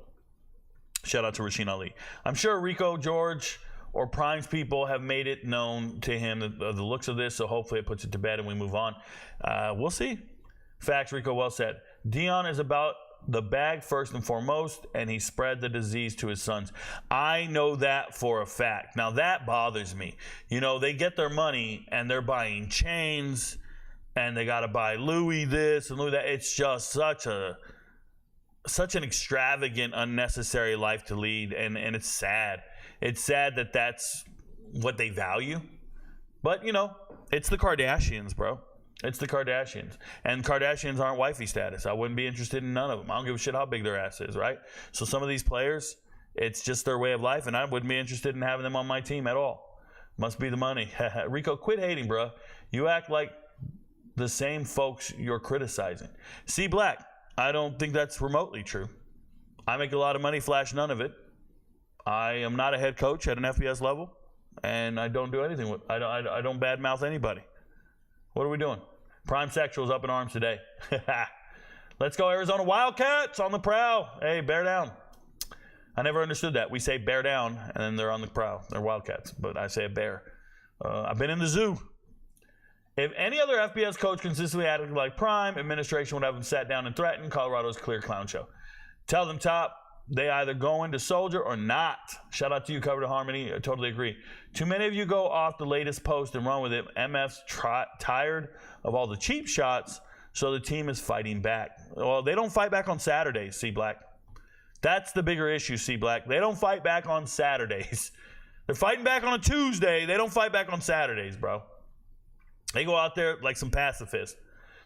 Shout out to Rasheen Ali. I'm sure Rico, George, or Prime's people have made it known to him the looks of this, so hopefully it puts it to bed and we move on. We'll see. Facts, Rico, well said. Dion is about the bag first and foremost, and he spread the disease to his sons. I know that for a fact. Now, that bothers me. You know, they get their money, and they're buying chains, and they got to buy Louis this and Louis that. It's just such an extravagant, unnecessary life to lead, and it's sad. It's sad that that's what they value. But, you know, it's the Kardashians, bro. It's the Kardashians. And Kardashians aren't wifey status. I wouldn't be interested in none of them. I don't give a shit how big their ass is, right? So some of these players, it's just their way of life, and I wouldn't be interested in having them on my team at all. Must be the money. Rico, quit hating, bro. You act like the same folks you're criticizing. C Black, I don't think that's remotely true. I make a lot of money, flash none of it. I am not a head coach at an FBS level, and I don't do anything with. I don't badmouth anybody. What are we doing? Prime Sexual's up in arms today. Let's go Arizona Wildcats on the prowl. Hey, bear down. I never understood that. We say bear down, and then they're on the prowl. They're Wildcats, but I say a bear. I've been in the zoo. If any other FBS coach consistently acted like Prime, administration would have them sat down and threatened. Colorado's clear clown show. Tell them, Top, they either go into Soldier or not. Shout out to you, Cover to Harmony. I totally agree. Too many of you go off the latest post and run with it. MF's tired of all the cheap shots, so the team is fighting back. Well, they don't fight back on Saturdays, C Black. That's the bigger issue, C Black. They don't fight back on Saturdays. They're fighting back on a Tuesday. They don't fight back on Saturdays, bro. They go out there like some pacifists.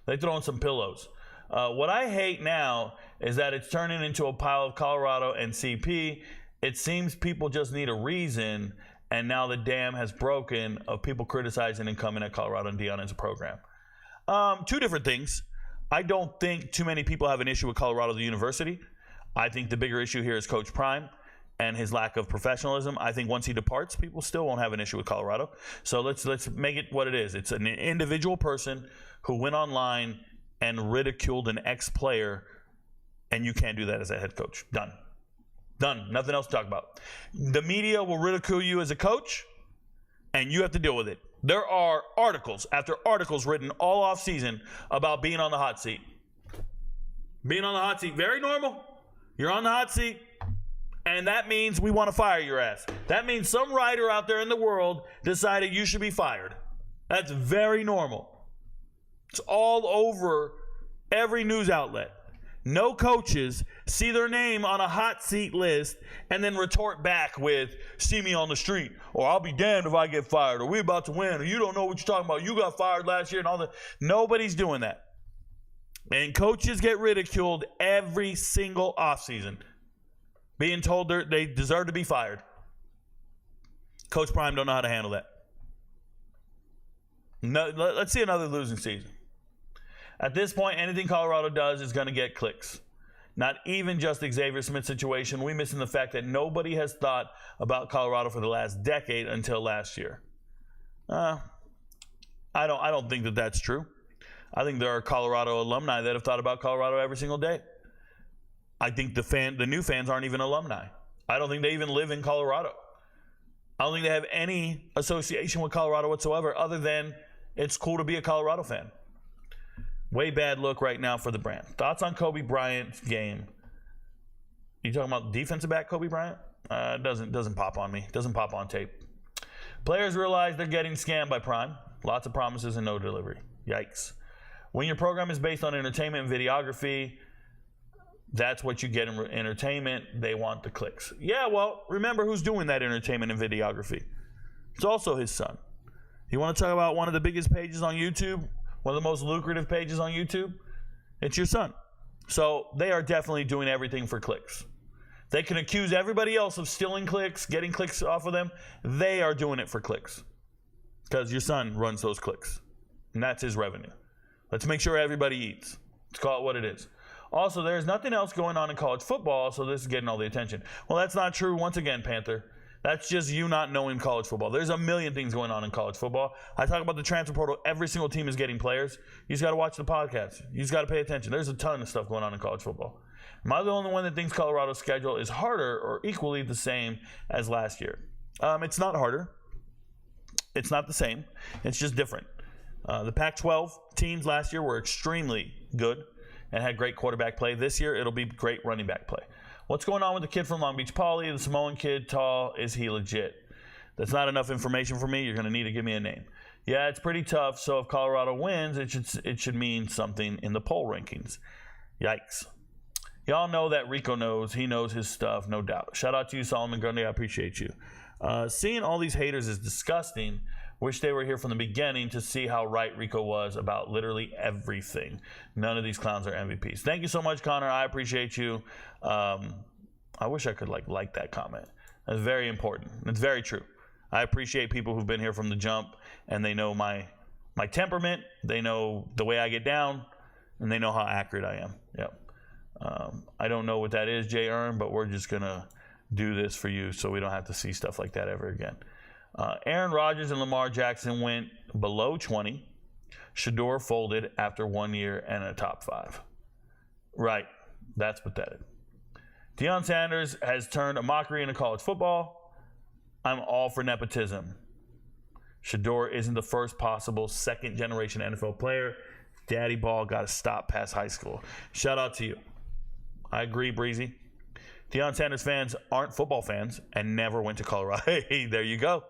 They throw in some pillows. What I hate now is that it's turning into a pile of Colorado and CP. It seems people just need a reason, and now the dam has broken of people criticizing and coming at Colorado and Deion as a program. Two different things. I don't think too many people have an issue with Colorado, the university. I think the bigger issue here is Coach Prime and his lack of professionalism. I think once he departs, people still won't have an issue with Colorado. So let's make it what it is. It's an individual person who went online and ridiculed an ex-player, and you can't do that as a head coach. Done. Nothing else to talk about. The media will ridicule you as a coach, and you have to deal with it. There are articles after articles written all off season about being on the hot seat. Being on the hot seat, very normal. You're on the hot seat, and that means we want to fire your ass. That means some writer out there in the world decided you should be fired. That's very normal. It's all over every news outlet. No coaches see their name on a hot seat list and then retort back with, see me on the street, or I'll be damned if I get fired, or we're about to win, or you don't know what you're talking about, you got fired last year and all that. Nobody's doing that. And coaches get ridiculed every single offseason, being told they deserve to be fired. Coach Prime don't know how to handle that. No, let's see another losing season. At this point, anything Colorado does is going to get clicks. Not even just the Xavier Smith situation. We're missing the fact that nobody has thought about Colorado for the last decade until last year. I don't think that that's true. I think there are Colorado alumni that have thought about Colorado every single day. I think the new fans aren't even alumni. I don't think they even live in Colorado. I don't think they have any association with Colorado whatsoever, other than it's cool to be a Colorado fan. Way bad look right now for the brand. Thoughts on Kobe Bryant's game? You talking about defensive back Kobe Bryant? Doesn't pop on me. Doesn't pop on tape. Players realize they're getting scammed by Prime. Lots of promises and no delivery. Yikes. When your program is based on entertainment and videography, that's what you get in entertainment. They want the clicks. Yeah, well, remember who's doing that entertainment and videography. It's also his son. You want to talk about one of the biggest pages on YouTube? One of the most lucrative pages on YouTube? It's your son. So they are definitely doing everything for clicks. They can accuse everybody else of stealing clicks, getting clicks off of them. They are doing it for clicks because your son runs those clicks, and that's his revenue. Let's make sure everybody eats. Let's call it what it is. Also, there's nothing else going on in college football, so this is getting all the attention. Well, that's not true once again, Panther. That's just you not knowing college football. There's a million things going on in college football. I talk about the transfer portal. Every single team is getting players. You just got to watch the podcast. You just got to pay attention. There's a ton of stuff going on in college football. Am I the only one that thinks Colorado's schedule is harder or equally the same as last year? It's not harder. It's not the same. It's just different. The Pac-12 teams last year were extremely good and had great quarterback play. This year, it'll be great running back play. What's going on with the kid from Long Beach Poly, the Samoan kid, tall? Is he legit? That's not enough information for me. You're going to need to give me a name. Yeah, it's pretty tough. So if Colorado wins, it should mean something in the poll rankings. Yikes. Y'all know that Rico knows. He knows his stuff, no doubt. Shout out to you, Solomon Grundy. I appreciate you. Seeing all these haters is disgusting, Wish they were here from the beginning to see how right Rico was about literally everything. None of these clowns are MVPs. Thank you so much, Connor. I appreciate you. I wish I could like that comment. That's very important. It's very true. I appreciate people who've been here from the jump, and they know my temperament. They know the way I get down, and they know how accurate I am. Yep. I don't know what that is, Jay Earn, but we're just gonna do this for you so we don't have to see stuff like that ever again. Aaron Rodgers and Lamar Jackson went below 20. Shador folded after 1 year and a top 5. Right. That's pathetic. Deion Sanders has turned a mockery into college football. I'm all for nepotism. Shador isn't the first possible second-generation NFL player. Daddy ball got to stop past high school. Shout out to you. I agree, Breezy. Deion Sanders fans aren't football fans and never went to Colorado. Hey, there you go.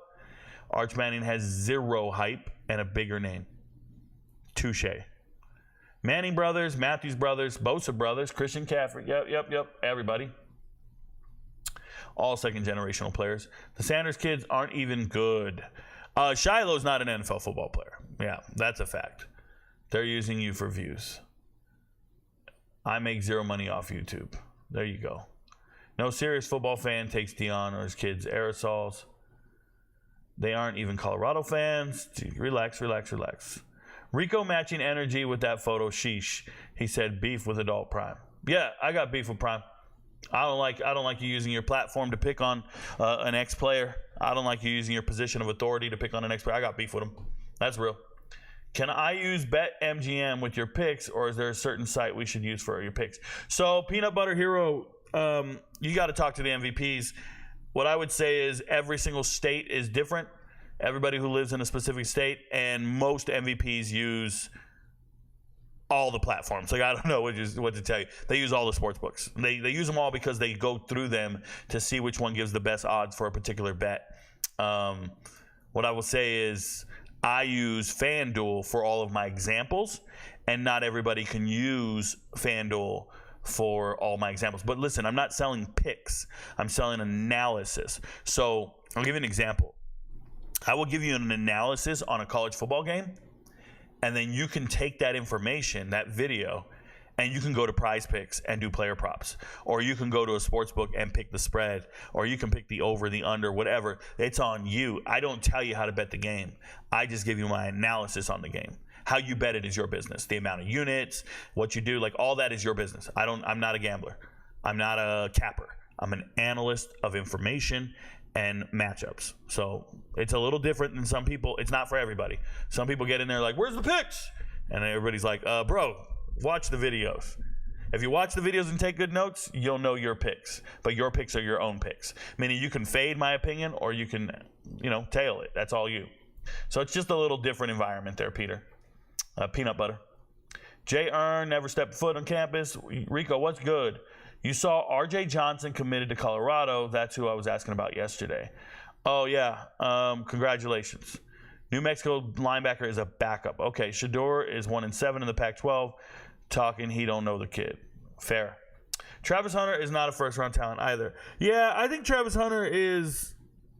Arch Manning has 0 hype and a bigger name. Touche. Manning brothers, Matthews brothers, Bosa brothers, Christian McCaffrey. Yep. Everybody. All second-generational players. The Sanders kids aren't even good. Shiloh's not an NFL football player. Yeah, that's a fact. They're using you for views. I make 0 money off YouTube. There you go. No serious football fan takes Deion or his kids' aerosols. They aren't even Colorado fans. Relax. Rico matching energy with that photo. Sheesh. He said beef with Adult Prime. Yeah, I got beef with Prime. I don't like you using your platform to pick on an ex-player. I don't like you using your position of authority to pick on an ex-player. I got beef with him. That's real. Can I use BetMGM with your picks, or is there a certain site we should use for your picks? So, Peanut Butter Hero, you got to talk to the MVPs. What I would say is every single state is different. Everybody who lives in a specific state, and most MVPs use all the platforms. Like, I don't know what to tell you. They use all the sports books. They use them all because they go through them to see which one gives the best odds for a particular bet. What I will say is I use FanDuel for all of my examples, and not everybody can use FanDuel for all my examples. But listen, I'm not selling picks. I'm selling analysis. So I'll give you an example. I will give you an analysis on a college football game, and then you can take that information, that video, and you can go to Prize Picks and do player props. Or you can go to a sports book and pick the spread. Or you can pick the over, the under, whatever. It's on you. I don't tell you how to bet the game. I just give you my analysis on the game. How you bet it is your business. The amount of units, what you do, like all that is your business. I'm not a gambler. I'm not a capper. I'm an analyst of information and matchups. So it's a little different than some people. It's not for everybody. Some people get in there like, where's the picks? And everybody's like, bro, watch the videos. If you watch the videos and take good notes, you'll know your picks. But your picks are your own picks. Meaning you can fade my opinion or you can, tail it. That's all you. So it's just a little different environment there, Peter. Peanut butter. Jay Earn never stepped foot on campus. Rico, what's good? You saw R.J. Johnson committed to Colorado. That's who I was asking about yesterday. Oh, yeah. Congratulations. New Mexico linebacker is a backup. Okay, Shador is 1-7 in the Pac-12. Talking he don't know the kid. Fair. Travis Hunter is not a first-round talent either. Yeah, I think Travis Hunter is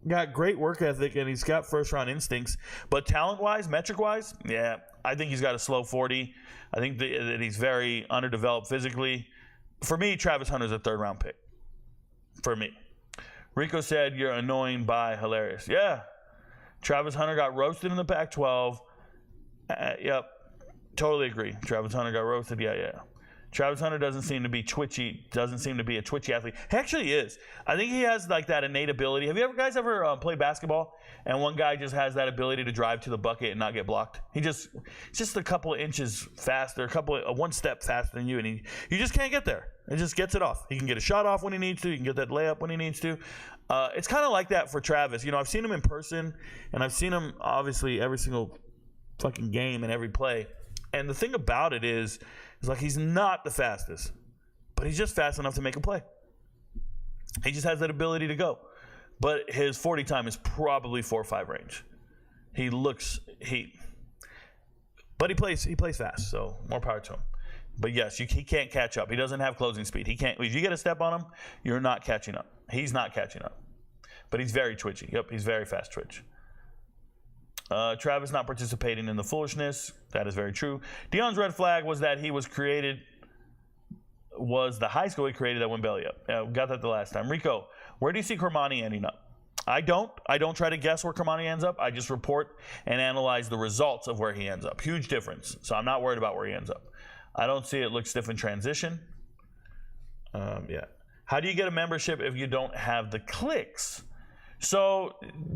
got great work ethic and he's got first-round instincts. But talent-wise, metric-wise, yeah, I think he's got a slow 40. I think that he's very underdeveloped physically. For me, Travis Hunter's a third-round pick. For me. Rico said, you're annoying by hilarious. Yeah. Travis Hunter got roasted in the Pac-12. Yep. Totally agree. Travis Hunter got roasted. Yeah. Travis Hunter doesn't seem to be twitchy. Doesn't seem to be a twitchy athlete. He actually is. I think he has like that innate ability. Have you guys ever played basketball? And one guy just has that ability to drive to the bucket and not get blocked. It's just a couple of inches faster, one step faster than you, and you just can't get there. It just gets it off. He can get a shot off when he needs to. He can get that layup when he needs to. It's kind of like that for Travis. I've seen him in person, and I've seen him obviously every single fucking game and every play. And the thing about it is like he's not the fastest, but he's just fast enough to make a play. He just has that ability to go. But his 40 time is probably 4.5 range. But he plays fast, so more power to him. But yes, he can't catch up. He doesn't have closing speed. He can't. If you get a step on him, you're not catching up. He's not catching up. But he's very twitchy. Yep, he's very fast twitch. Travis not participating in the foolishness. That is very true. Deion's red flag was that he was the high school he created that went belly up. Yeah, we got that the last time. Rico, where do you see Kermani ending up? I don't try to guess where Kermani ends up. I just report and analyze the results of where he ends up. Huge difference. So I'm not worried about where he ends up. I don't see it look stiff in transition. Yeah. How do you get a membership if you don't have the clicks? So,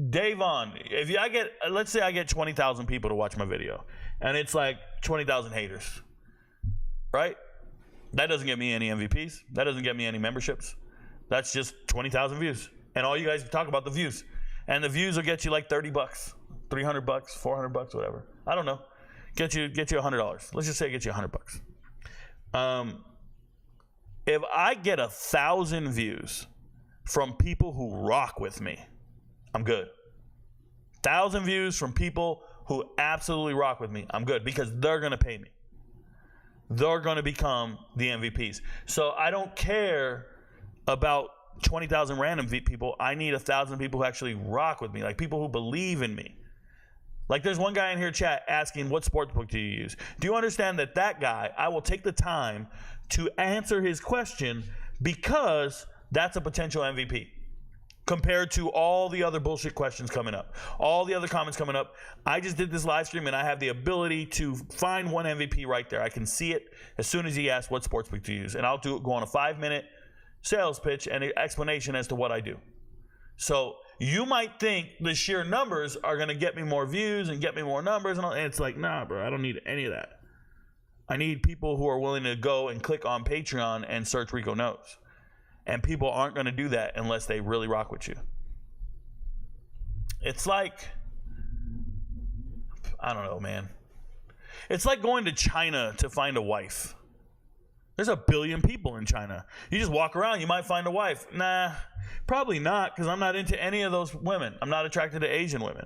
Davon, let's say I get 20,000 people to watch my video, and it's like 20,000 haters, right? That doesn't get me any MVPs. That doesn't get me any memberships. That's just 20,000 views. And all you guys talk about the views. And the views will get you like $30, $300, $400, whatever. I don't know. Get you $100. Let's just say it gets you $100. If I get 1,000 views from people who rock with me, I'm good. 1,000 views from people who absolutely rock with me, I'm good, because they're going to pay me. They're going to become the MVPs. So I don't care about 20,000 random people. I need 1,000 people who actually rock with me, like people who believe in me. Like there's one guy in here chat asking, what sportsbook do you use? Do you understand that guy, I will take the time to answer his question because that's a potential MVP compared to all the other bullshit questions coming up, all the other comments coming up. I just did this live stream and I have the ability to find one MVP right there. I can see it as soon as he asks what sportsbook to use, and I'll go on a 5-minute sales pitch and an explanation as to what I do. So you might think the sheer numbers are going to get me more views and get me more numbers, and it's like, nah, bro, I don't need any of that. I need people who are willing to go and click on Patreon and search Rico Knows. And people aren't going to do that unless they really rock with you. It's like, I don't know, man. It's like going to China to find a wife. There's 1 billion people in China. You just walk around, you might find a wife. Nah, probably not, because I'm not into any of those women. I'm not attracted to Asian women.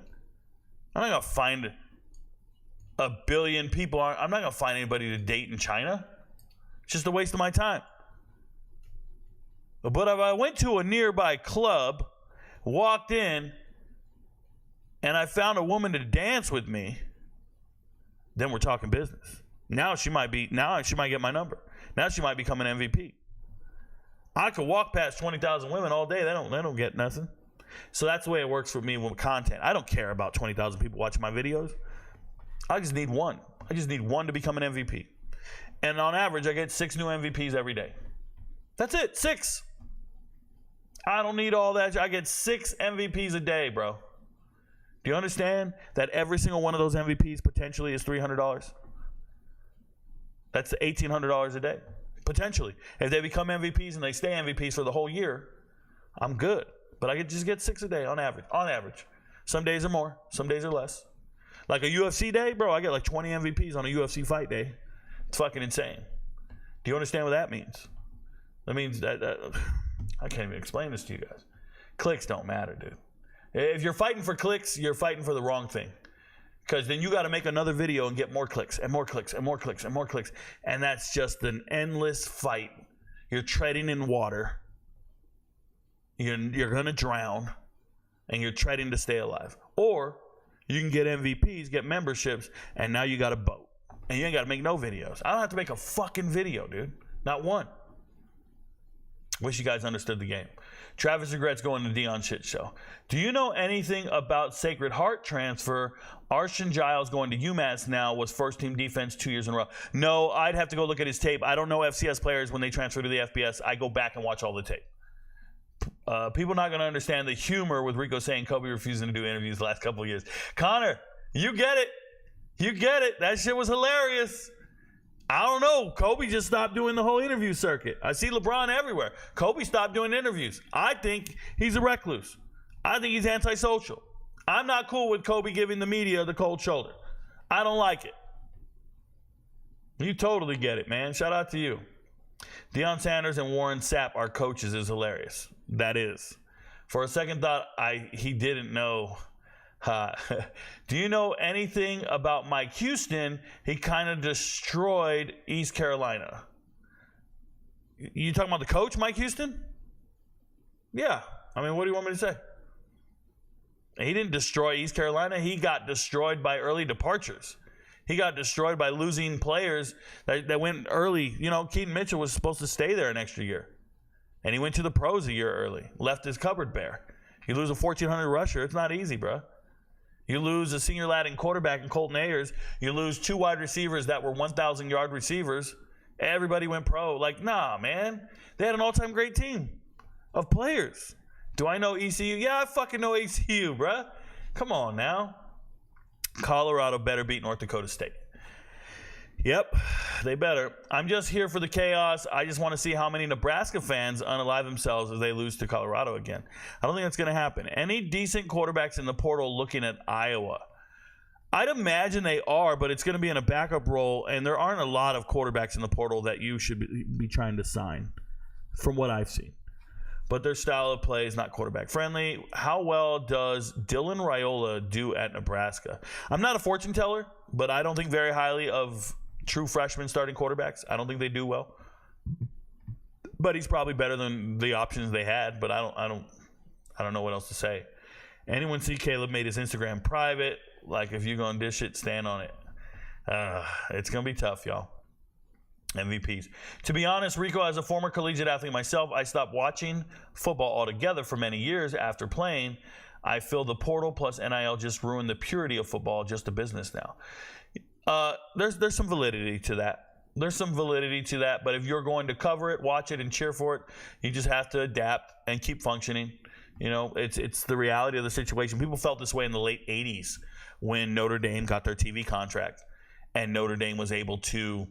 I'm not going to find 1 billion people. I'm not going to find anybody to date in China. It's just a waste of my time. But if I went to a nearby club, walked in, and I found a woman to dance with me, then we're talking business. Now she might get my number. Now she might become an MVP. I could walk past 20,000 women all day. They don't get nothing. So that's the way it works for me with content. I don't care about 20,000 people watching my videos. I just need one. I just need one to become an MVP. And on average, I get 6 new MVPs every day. That's it, 6. I don't need all that. I get 6 MVPs a day, bro. Do you understand that every single one of those MVPs potentially is $300? That's $1,800 a day, potentially. If they become MVPs and they stay MVPs for the whole year, I'm good. But I could just get 6 a day on average. On average. Some days are more, some days are less. Like a UFC day, bro, I get like 20 MVPs on a UFC fight day. It's fucking insane. Do you understand what that means? That means that I can't even explain this to you guys. Clicks don't matter, dude. If you're fighting for clicks, you're fighting for the wrong thing. Because then you got to make another video and get more clicks and more clicks and more clicks and more clicks. And that's just an endless fight. You're treading in water. You're going to drown. And you're treading to stay alive. Or you can get MVPs, get memberships, and now you got a boat. And you ain't got to make no videos. I don't have to make a fucking video, dude. Not one. Wish you guys understood the game. Travis regrets going to Deion shit show. Do you know anything about Sacred Heart transfer? Arshan Giles going to UMass now was first team defense 2 years in a row. No, I'd have to go look at his tape. I don't know FCS players when they transfer to the FBS. I go back and watch all the tape. People not going to understand the humor with Rico saying Kobe refusing to do interviews the last couple of years. Connor, you get it. You get it. That shit was hilarious. I don't know. Kobe just stopped doing the whole interview circuit. I see LeBron everywhere. Kobe stopped doing interviews. I think he's a recluse. I think he's antisocial. I'm not cool with Kobe giving the media the cold shoulder. I don't like it. You totally get it, man. Shout out to you. Deion Sanders and Warren Sapp are coaches is hilarious. That is. For a second thought, he didn't know. Do you know anything about Mike Houston? He kind of destroyed East Carolina. You talking about the coach, Mike Houston? Yeah. I mean, what do you want me to say? He didn't destroy East Carolina. He got destroyed by early departures. He got destroyed by losing players that went early. You know, Keaton Mitchell was supposed to stay there an extra year. And he went to the pros a year early. Left his cupboard bare. You lose a 1,400 rusher. It's not easy, bro. You lose a senior Latin quarterback in Colton Ayers. You lose 2 wide receivers that were 1,000-yard receivers. Everybody went pro. Like, nah, man. They had an all-time great team of players. Do I know ECU? Yeah, I fucking know ECU, bruh. Come on now. Colorado better beat North Dakota State. Yep, they better. I'm just here for the chaos. I just want to see how many Nebraska fans unalive themselves as they lose to Colorado again. I don't think that's going to happen. Any decent quarterbacks in the portal looking at Iowa? I'd imagine they are, but it's going to be in a backup role, and there aren't a lot of quarterbacks in the portal that you should be trying to sign, from what I've seen. But their style of play is not quarterback friendly. How well does Dylan Raiola do at Nebraska? I'm not a fortune teller, but I don't think very highly of true freshmen starting quarterbacks. I don't think they do well. But he's probably better than the options they had, but I don't know what else to say. Anyone see Caleb made his Instagram private? Like, if you're going to dish it, stand on it. It's going to be tough, y'all. MVPs. To be honest, Rico, as a former collegiate athlete myself, I stopped watching football altogether for many years after playing. I feel the portal plus NIL just ruined the purity of football, just a business now. There's some validity to that. There's some validity to that, but if you're going to cover it, watch it, and cheer for it, you just have to adapt and keep functioning. You know, it's the reality of the situation. People felt this way in the late 80s when Notre Dame got their TV contract, and Notre Dame was able to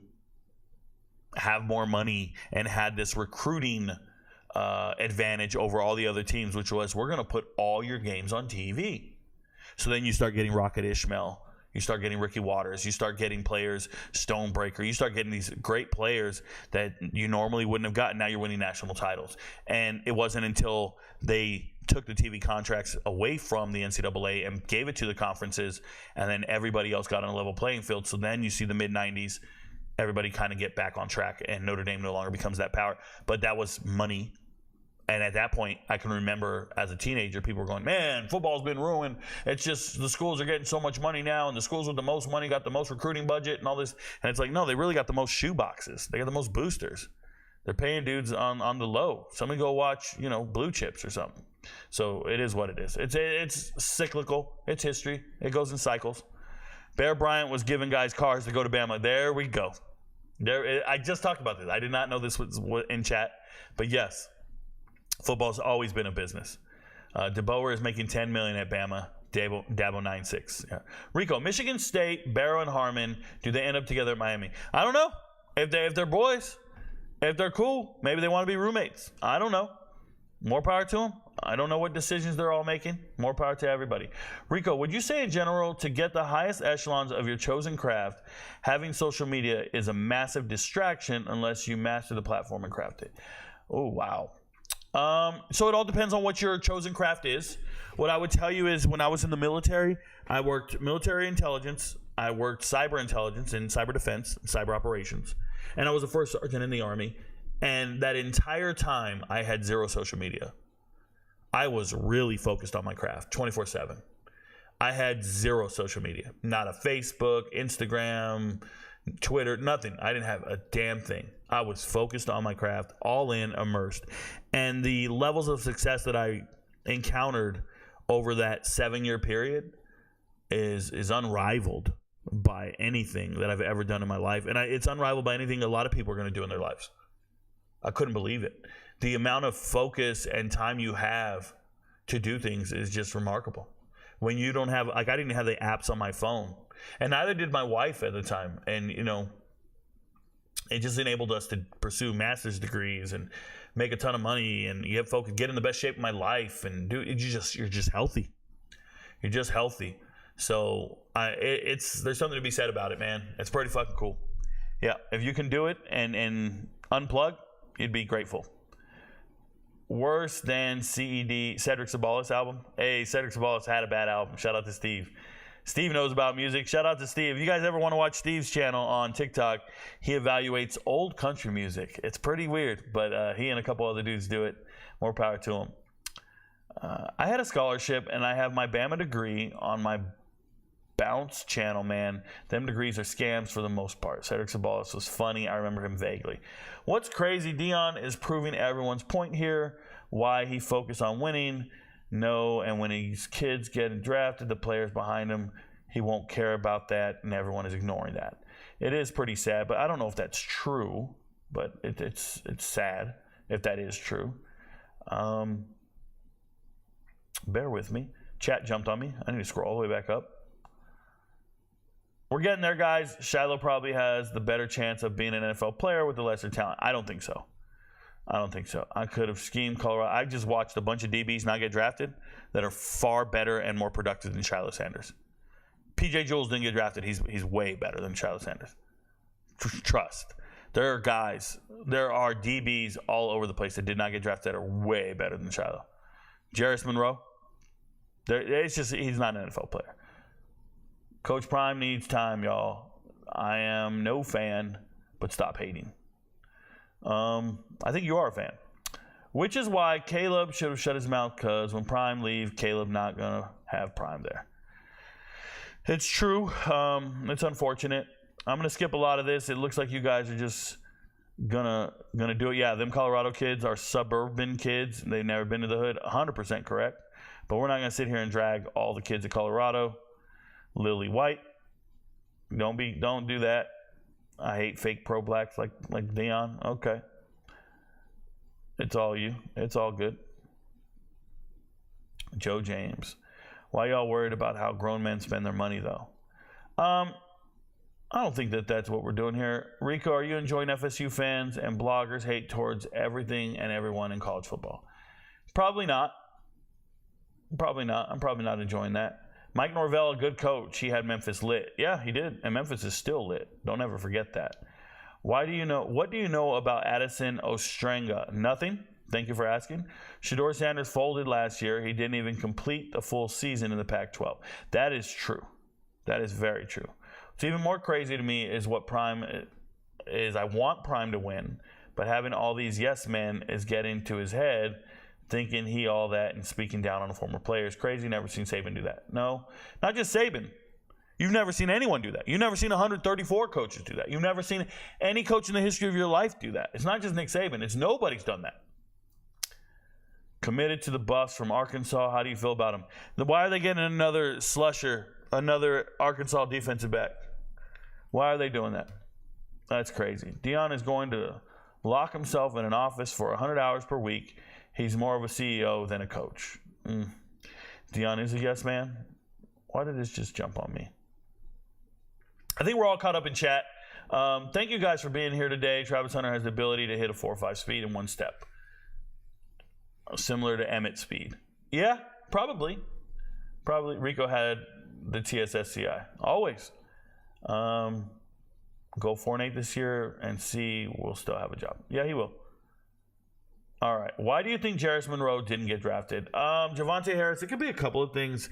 have more money and had this recruiting advantage over all the other teams, which was, we're going to put all your games on TV. So then you start getting Rocket Ishmael. You start getting Ricky Waters. You start getting players, Stonebreaker. You start getting these great players that you normally wouldn't have gotten. Now you're winning national titles. And it wasn't until they took the TV contracts away from the NCAA and gave it to the conferences, and then everybody else got on a level playing field. So then you see the mid-90s, everybody kind of get back on track, and Notre Dame no longer becomes that power. But that was money. And at that point, I can remember as a teenager, people were going, man, football's been ruined. It's just the schools are getting so much money now, and the schools with the most money got the most recruiting budget and all this. And it's like, no, they really got the most shoe boxes. They got the most boosters. They're paying dudes on the low. Somebody go watch, Blue Chips or something. So it is what it is. It's cyclical. It's history. It goes in cycles. Bear Bryant was giving guys cars to go to Bama. There we go. I just talked about this. I did not know this was in chat. But yes, football's always been a business. DeBoer is making $10 million at Bama. Dabo 9.6. Yeah. Rico, Michigan State, Barrow, and Harmon, do they end up together at Miami? I don't know. If they're boys, if they're cool, maybe they want to be roommates. I don't know. More power to them. I don't know what decisions they're all making. More power to everybody. Rico, would you say in general, to get the highest echelons of your chosen craft, having social media is a massive distraction unless you master the platform and craft it? Oh, wow. So it all depends on what your chosen craft is. What I would tell you is, when I was in the military, I worked military intelligence, I worked cyber intelligence and cyber defense, cyber operations, and I was a first sergeant in the Army. And that entire time, I had zero social media. I was really focused on my craft 24/7. I had zero social media, not a Facebook, Instagram, Twitter, nothing. I didn't have a damn thing. I was focused on my craft, all in, immersed. And the levels of success that I encountered over that 7-year period is unrivaled by anything that I've ever done in my life. And it's unrivaled by anything a lot of people are going to do in their lives. I couldn't believe it. The amount of focus and time you have to do things is just remarkable. When you don't have, I didn't have the apps on my phone. And neither did my wife at the time. And, it just enabled us to pursue master's degrees and make a ton of money. And you have focus, get in the best shape of my life. And you're just healthy. You're just healthy. So there's something to be said about it, man. It's pretty fucking cool. Yeah, if you can do it and unplug, you'd be grateful. Worse than Cedric Sabalas album? Hey, Cedric Sabalas had a bad album. Shout out to Steve. Steve knows about music. Shout out to Steve. If you guys ever want to watch Steve's channel on TikTok, he evaluates old country music. It's pretty weird, but he and a couple other dudes do it. More power to him. I had a scholarship, and I have my Bama degree on my Bounce channel, man. Them degrees are scams for the most part. Cedric Sabalas was funny. I remember him vaguely. What's crazy, Dion is proving everyone's point here. Why he focused on winning. No, and when his kids getting drafted, the players behind him, he won't care about that, and everyone is ignoring that. It is pretty sad, but I don't know if that's true, but it's sad if that is true. Bear with me. Chat jumped on me. I need to scroll all the way back up. We're getting there, guys. Shiloh probably has the better chance of being an NFL player with the lesser talent. I don't think so. I could have schemed Colorado. I just watched a bunch of DBs not get drafted that are far better and more productive than Shiloh Sanders. PJ Jules didn't get drafted. He's way better than Shiloh Sanders. Trust. There are DBs all over the place that did not get drafted that are way better than Shiloh. Jarris Monroe, he's not an NFL player. Coach Prime needs time, y'all. I am no fan, but stop hating. I think you are a fan. Which is why Caleb should have shut his mouth, because when Prime leaves, Caleb not going to have Prime there. It's true. It's unfortunate. I'm going to skip a lot of this. It looks like you guys are just gonna do it. Yeah, them Colorado kids are suburban kids. They've never been to the hood. 100% correct. But we're not going to sit here and drag all the kids of Colorado. Lily White, don't do that. I hate fake pro blacks like Dion. Okay, it's all you. It's all good. Joe James, why y'all worried about how grown men spend their money though? I don't think that's what we're doing here. Rico, are you enjoying FSU fans and bloggers hate towards everything and everyone in college football? Probably not. I'm probably not enjoying that. Mike Norvell, a good coach. He had Memphis lit. Yeah, he did. And Memphis is still lit. Don't ever forget that. What do you know about Addison Ostrenga? Nothing. Thank you for asking. Shedeur Sanders folded last year. He didn't even complete a full season in the Pac-12. That is true. That is very true. What's even more crazy to me is what Prime is. I want Prime to win, but having all these yes men is getting to his head, thinking he all that and speaking down on a former player is crazy. Never seen Saban do that. No, not just Saban. You've never seen anyone do that. You've never seen 134 coaches do that. You've never seen any coach in the history of your life do that. It's not just Nick Saban. It's nobody's done that. Committed to the Buffs from Arkansas. How do you feel about them? Why are they getting another slusher, another Arkansas defensive back? Why are they doing that? That's crazy. Dion is going to lock himself in an office for 100 hours per week. He's more of a CEO than a coach. Dion is a yes man. Why did this just jump on me? I think we're all caught up in chat. Thank you guys for being here today. Travis Hunter has the ability to hit a 4.5 speed in one step. Similar to Emmett's speed. Yeah, probably. Rico had the TSSCI. Always. Go 4-8 this year and see we'll still have a job. Yeah, he will. All right. Why do you think Jarris Monroe didn't get drafted? Javonte Harris, it could be a couple of things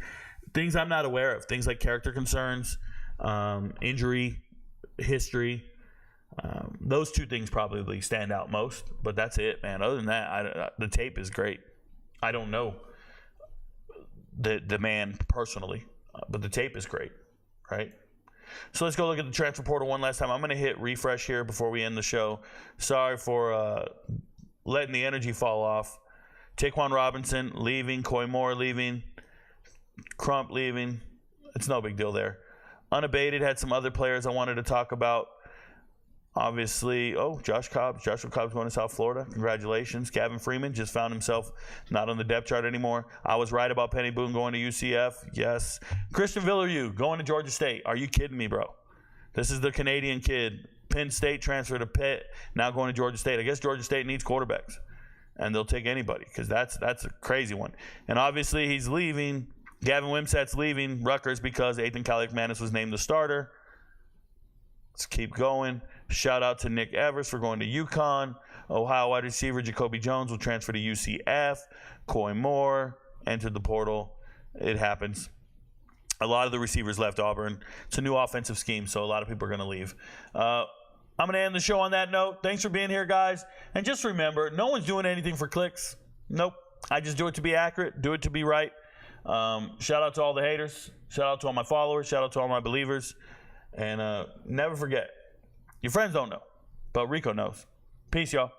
I'm not aware of. Things like character concerns, injury history. Those two things probably stand out most, but that's it, man. Other than that, the tape is great. I don't know the man personally, but the tape is great, right? So let's go look at the transfer portal one last time. I'm going to hit refresh here before we end the show. Sorry for letting the energy fall off. Taquan Robinson leaving, Coy Moore leaving, Crump leaving. It's no big deal there. Unabated had some other players I wanted to talk about. Obviously, Joshua Cobb's going to South Florida. Congratulations. Gavin Freeman just found himself not on the depth chart anymore. I was right about Penny Boone going to UCF. Yes. Christian Villarue going to Georgia State. Are you kidding me, bro? This is the Canadian kid. Penn State transfer to Pitt, now going to Georgia State. I guess Georgia State needs quarterbacks, and they'll take anybody because that's a crazy one. And obviously he's leaving. Gavin Wimsatt's leaving Rutgers because Ethan Kaliakmanis was named the starter. Let's keep going. Shout out to Nick Evers for going to UConn. Ohio wide receiver Jacoby Jones will transfer to UCF. Coy Moore entered the portal. It happens. A lot of the receivers left Auburn. It's a new offensive scheme, so a lot of people are going to leave. I'm going to end the show on that note. Thanks for being here, guys. And just remember, no one's doing anything for clicks. Nope. I just do it to be accurate, do it to be right. Shout out to all the haters. Shout out to all my followers. Shout out to all my believers. And never forget, your friends don't know, but Rico knows. Peace, y'all.